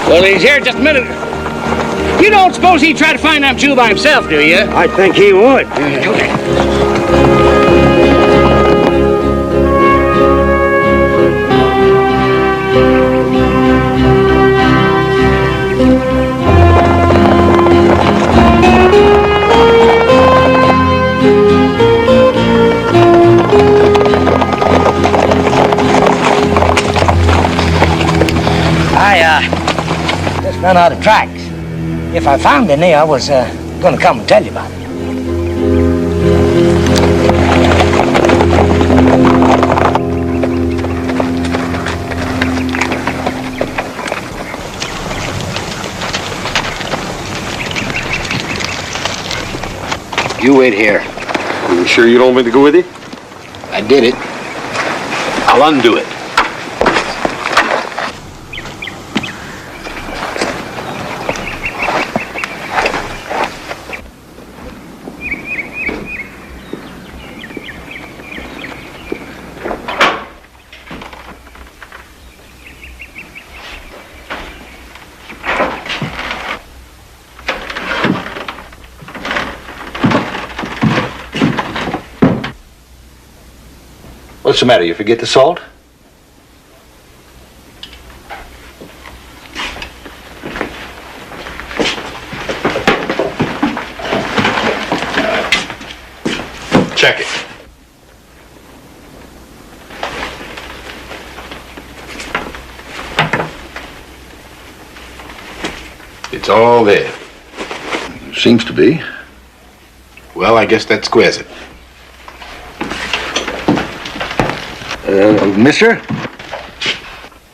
Well, he's here just a minute. You don't suppose he'd try to find that jewel by himself, do you? I think he would. Just run out of tracks. If I found any, I was gonna come and tell you about it. You wait here. You sure you don't want me to go with you? I did it. I'll undo it. What's the matter? You forget the salt? Check it. It's all there. Seems to be. Well, I guess that squares it. Mister?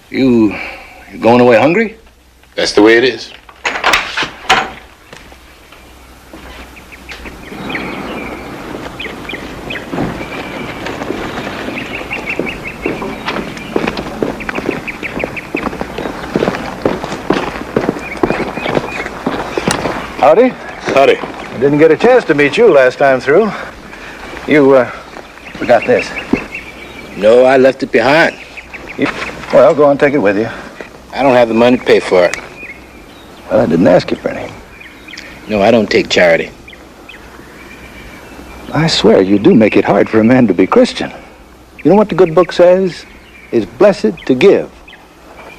You going away hungry? That's the way it is. Howdy. Howdy. I didn't get a chance to meet you last time through. You forgot this. No, I left it behind. Well, go on, take it with you. I don't have the money to pay for it. Well, I didn't ask you for any. No, I don't take charity. I swear you do make it hard for a man to be Christian. You know what the good book says? Is blessed to give.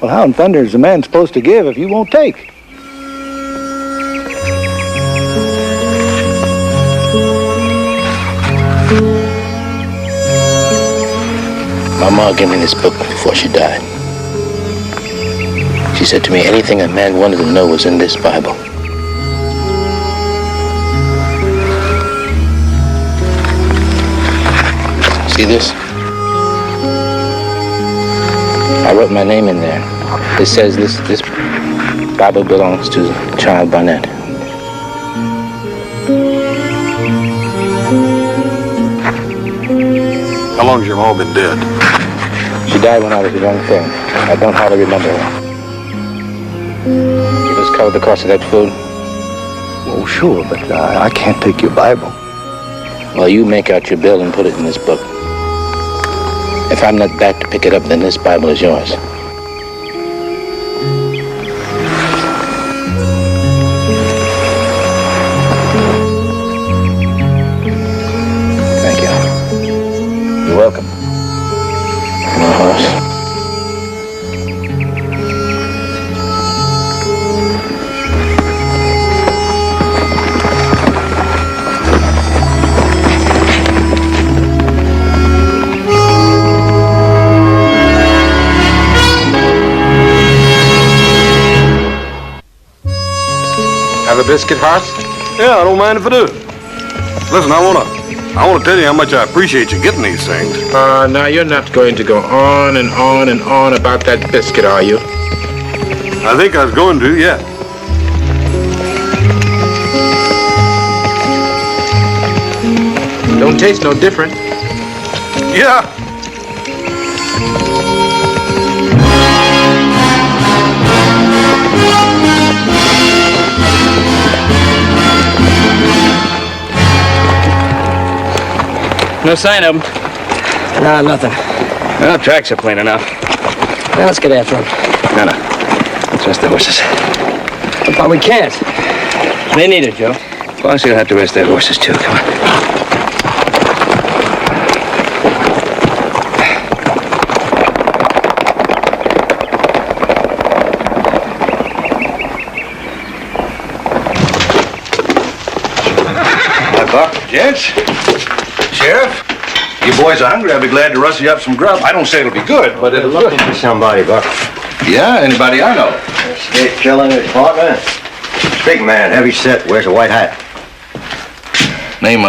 Well, how in thunder is a man supposed to give if you won't take? My ma gave me this book before she died. She said to me, anything a man wanted to know was in this Bible. See this? I wrote my name in there. It says this Bible belongs to Child Barnett. How long's your mom been dead? She died when I was a young thing. I don't hardly remember her. You just covered the cost of that food? Oh, sure, but I can't take your Bible. Well, you make out your bill and put it in this book. If I'm not back to pick it up, then this Bible is yours. Thank you. You're welcome. My horse. Have a biscuit, Hoss? Yeah, I don't mind if I do. Listen, I wanna tell you how much I appreciate you getting these things. Now you're not going to go on and on and on about that biscuit, are you? I think I was going to, yeah. Don't taste no different. Yeah. No sign of him. No, nothing. Well, tracks are plain enough. Now let's get after him. No. Let's rest the horses. But we can't. They need it, Joe. Well, you'll have to rest their horses, too. Come on. Hi, Buck. Gents. Sheriff. You boys are hungry. I'd be glad to rustle you up some grub. I don't say it'll be good, but it'll Looking for somebody, Buck. Yeah, anybody I know. Escape killing his partner. Big man, heavy set, wears a white hat. Name,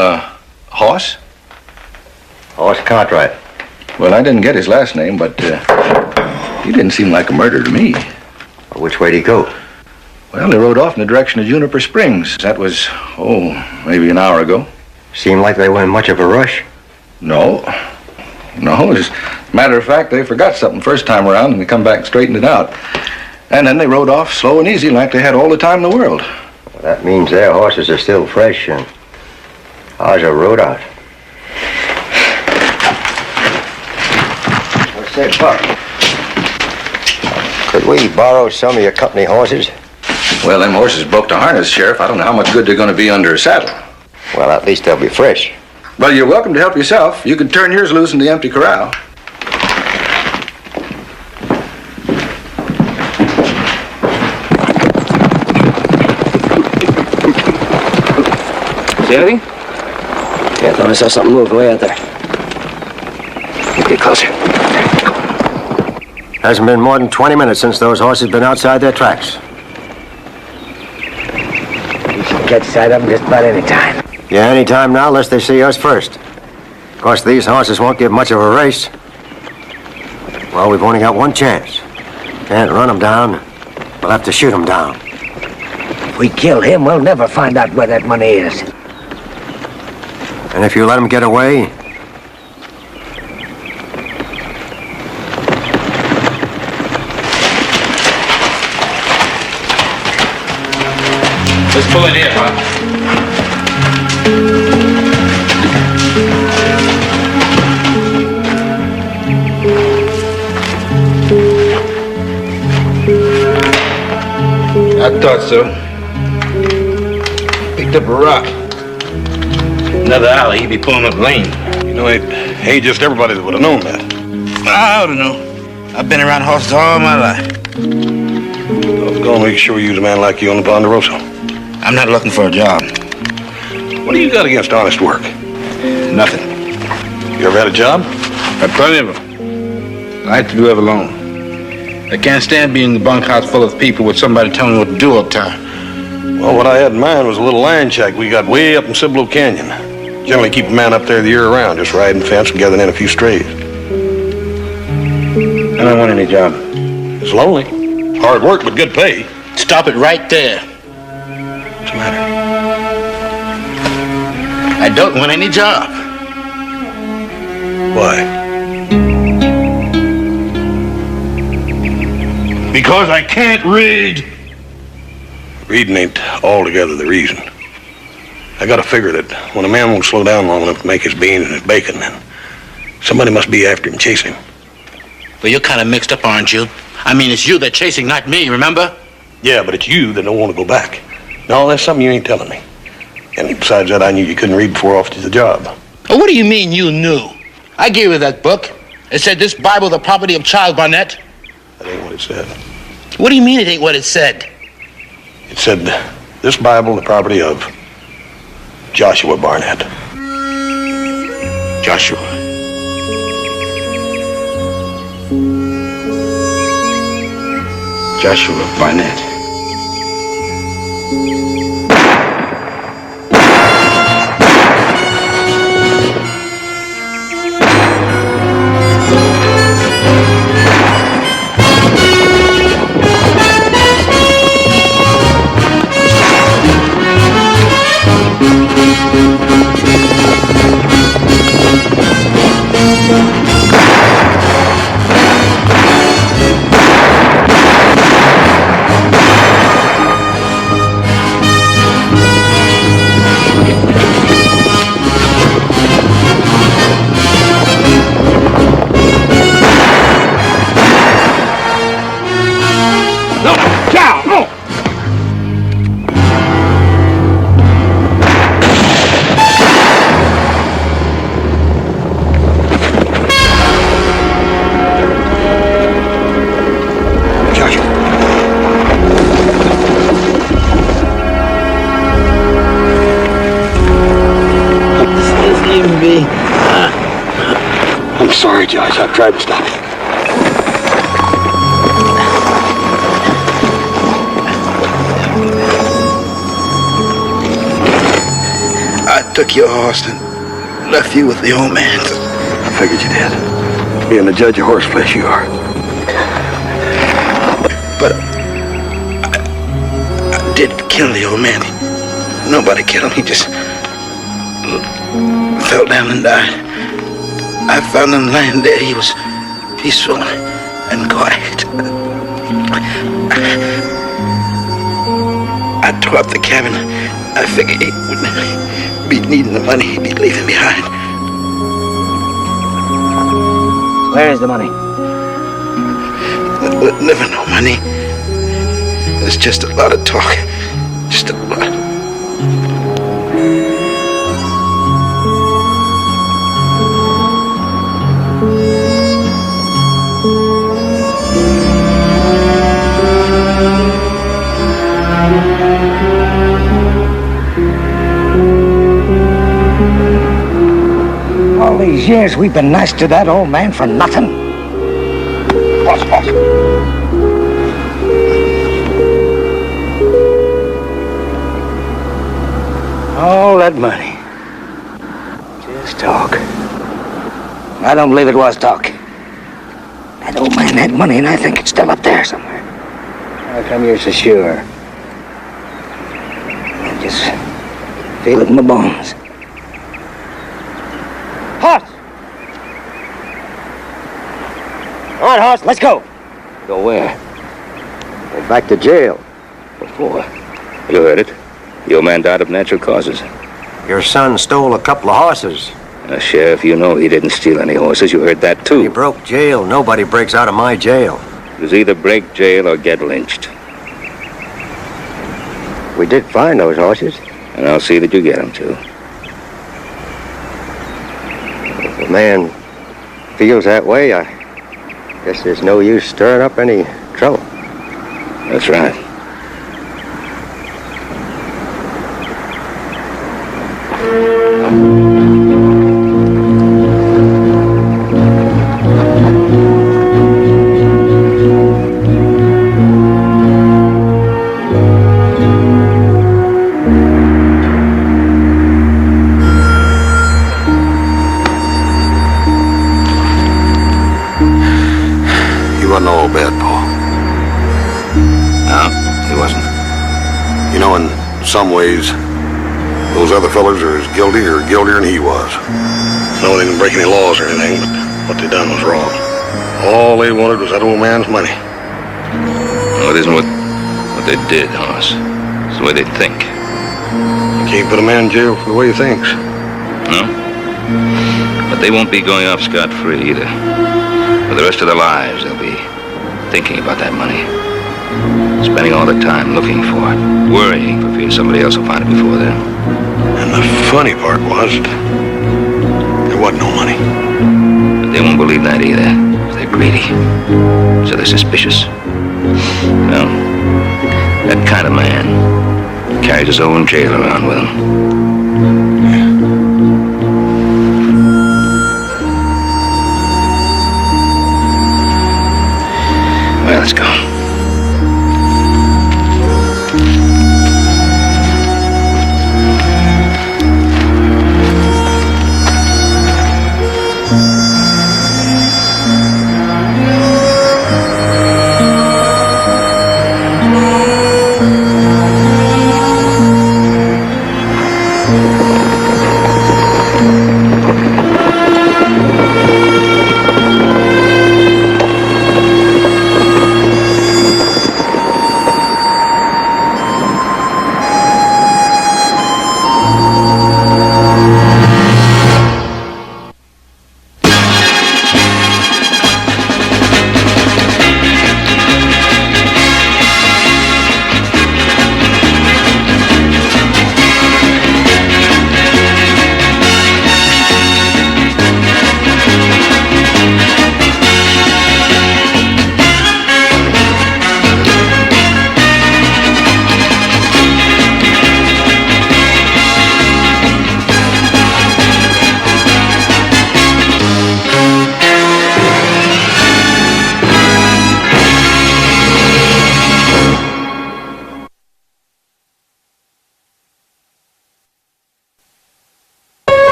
Hoss? Hoss Cartwright. Well, I didn't get his last name, but, he didn't seem like a murderer to me. Which way did he go? Well, he rode off in the direction of Juniper Springs. That was, maybe an hour ago. Seemed like they were in much of a rush. No. As a matter of fact, they forgot something first time around, and they come back and straightened it out. And then they rode off slow and easy like they had all the time in the world. Well, that means their horses are still fresh, and ours are rode out. What's that, Buck? Could we borrow some of your company horses? Well, them horses broke to harness, Sheriff. I don't know how much good they're going to be under a saddle. Well, at least they'll be fresh. Well, you're welcome to help yourself. You can turn yours loose in the empty corral. See anything? Yeah, I thought I saw something move way out there. Let's get closer. Hasn't been more than 20 minutes since those horses been outside their tracks. We should catch sight of them just about any time. Yeah, any time now, unless they see us first. Of course, these horses won't give much of a race. Well, we've only got one chance. Can't run them down. We'll have to shoot them down. If we kill him, we'll never find out where that money is. And if you let them get away, Let's pull in here, Pop. I thought so. Picked up a rock. Another alley, he'd be pulling up lane. You know, it ain't just everybody that would have known that. I don't know. I've been around horses all my life. I was going to make sure you was a man like you on the Ponderosa. I'm not looking for a job. What do you got against honest work? Nothing. You ever had a job? Got plenty of them. I like to do it alone. I can't stand being in the bunkhouse full of people with somebody telling me what to do all the time. Well, what I had in mind was a little land shack we got way up in Cibolo Canyon. Generally keep a man up there the year around, just riding fence and gathering in a few strays. I don't want any job. It's lonely. Hard work, but good pay. Stop it right there. What's the matter? I don't want any job. Why? Because I can't read. Reading ain't altogether the reason. I gotta figure that when a man won't slow down long enough to make his beans and his bacon, then somebody must be after him, chasing him. Well, you're kind of mixed up, aren't you? I mean, it's you they're chasing, not me, remember? Yeah, but it's you that don't want to go back. No, that's something you ain't telling me. And besides that, I knew you couldn't read before offered you the job. Well, what do you mean you knew? I gave you that book. It said this Bible the property of Charles Barnett. That ain't what it said. What do you mean it ain't what it said? It said, this Bible the property of Joshua Barnett. Joshua. Joshua Barnett. I'm sorry, Josh. I've tried to stop you. I took your horse and left you with the old man. I figured you did. Being the judge of horseflesh, you are. But I did kill the old man. Nobody killed him. He just fell down and died. I found him lying dead. He was peaceful and quiet. I tore up the cabin. I figured he wouldn't be needing the money he'd be leaving behind. Where is the money? Never no money. It's just a lot of talk. Just a lot. All these years we've been nice to that old man for nothing. Boss. All that money. Just talk. I don't believe it was talk. That old man had money, and I think it's still up there somewhere. How come you're so sure? I just feel it in my bones. Horse! All right, Horse, let's go. Go where? Go back to jail. What for? You heard it. The old man died of natural causes. Your son stole a couple of horses. Sheriff, you know he didn't steal any horses. You heard that, too. He broke jail. Nobody breaks out of my jail. It was either break jail or get lynched. We did find those horses. And I'll see that you get them, too. If a man feels that way, I guess there's no use stirring up any trouble. That's right. some ways, those other fellas are as guilty or guiltier than he was. No, they didn't break any laws or anything, but what they done was wrong. All they wanted was that old man's money. No, it isn't what they did, Hoss. It's the way they think. You can't put a man in jail for the way he thinks. No? But they won't be going off scot-free either. For the rest of their lives, they'll be thinking about that money. Spending all their time looking for it. Worrying for fear somebody else will find it before them. And the funny part was, there wasn't no money. But they won't believe that either. They're greedy. So they're suspicious. Well, that kind of man carries his own jail around with him.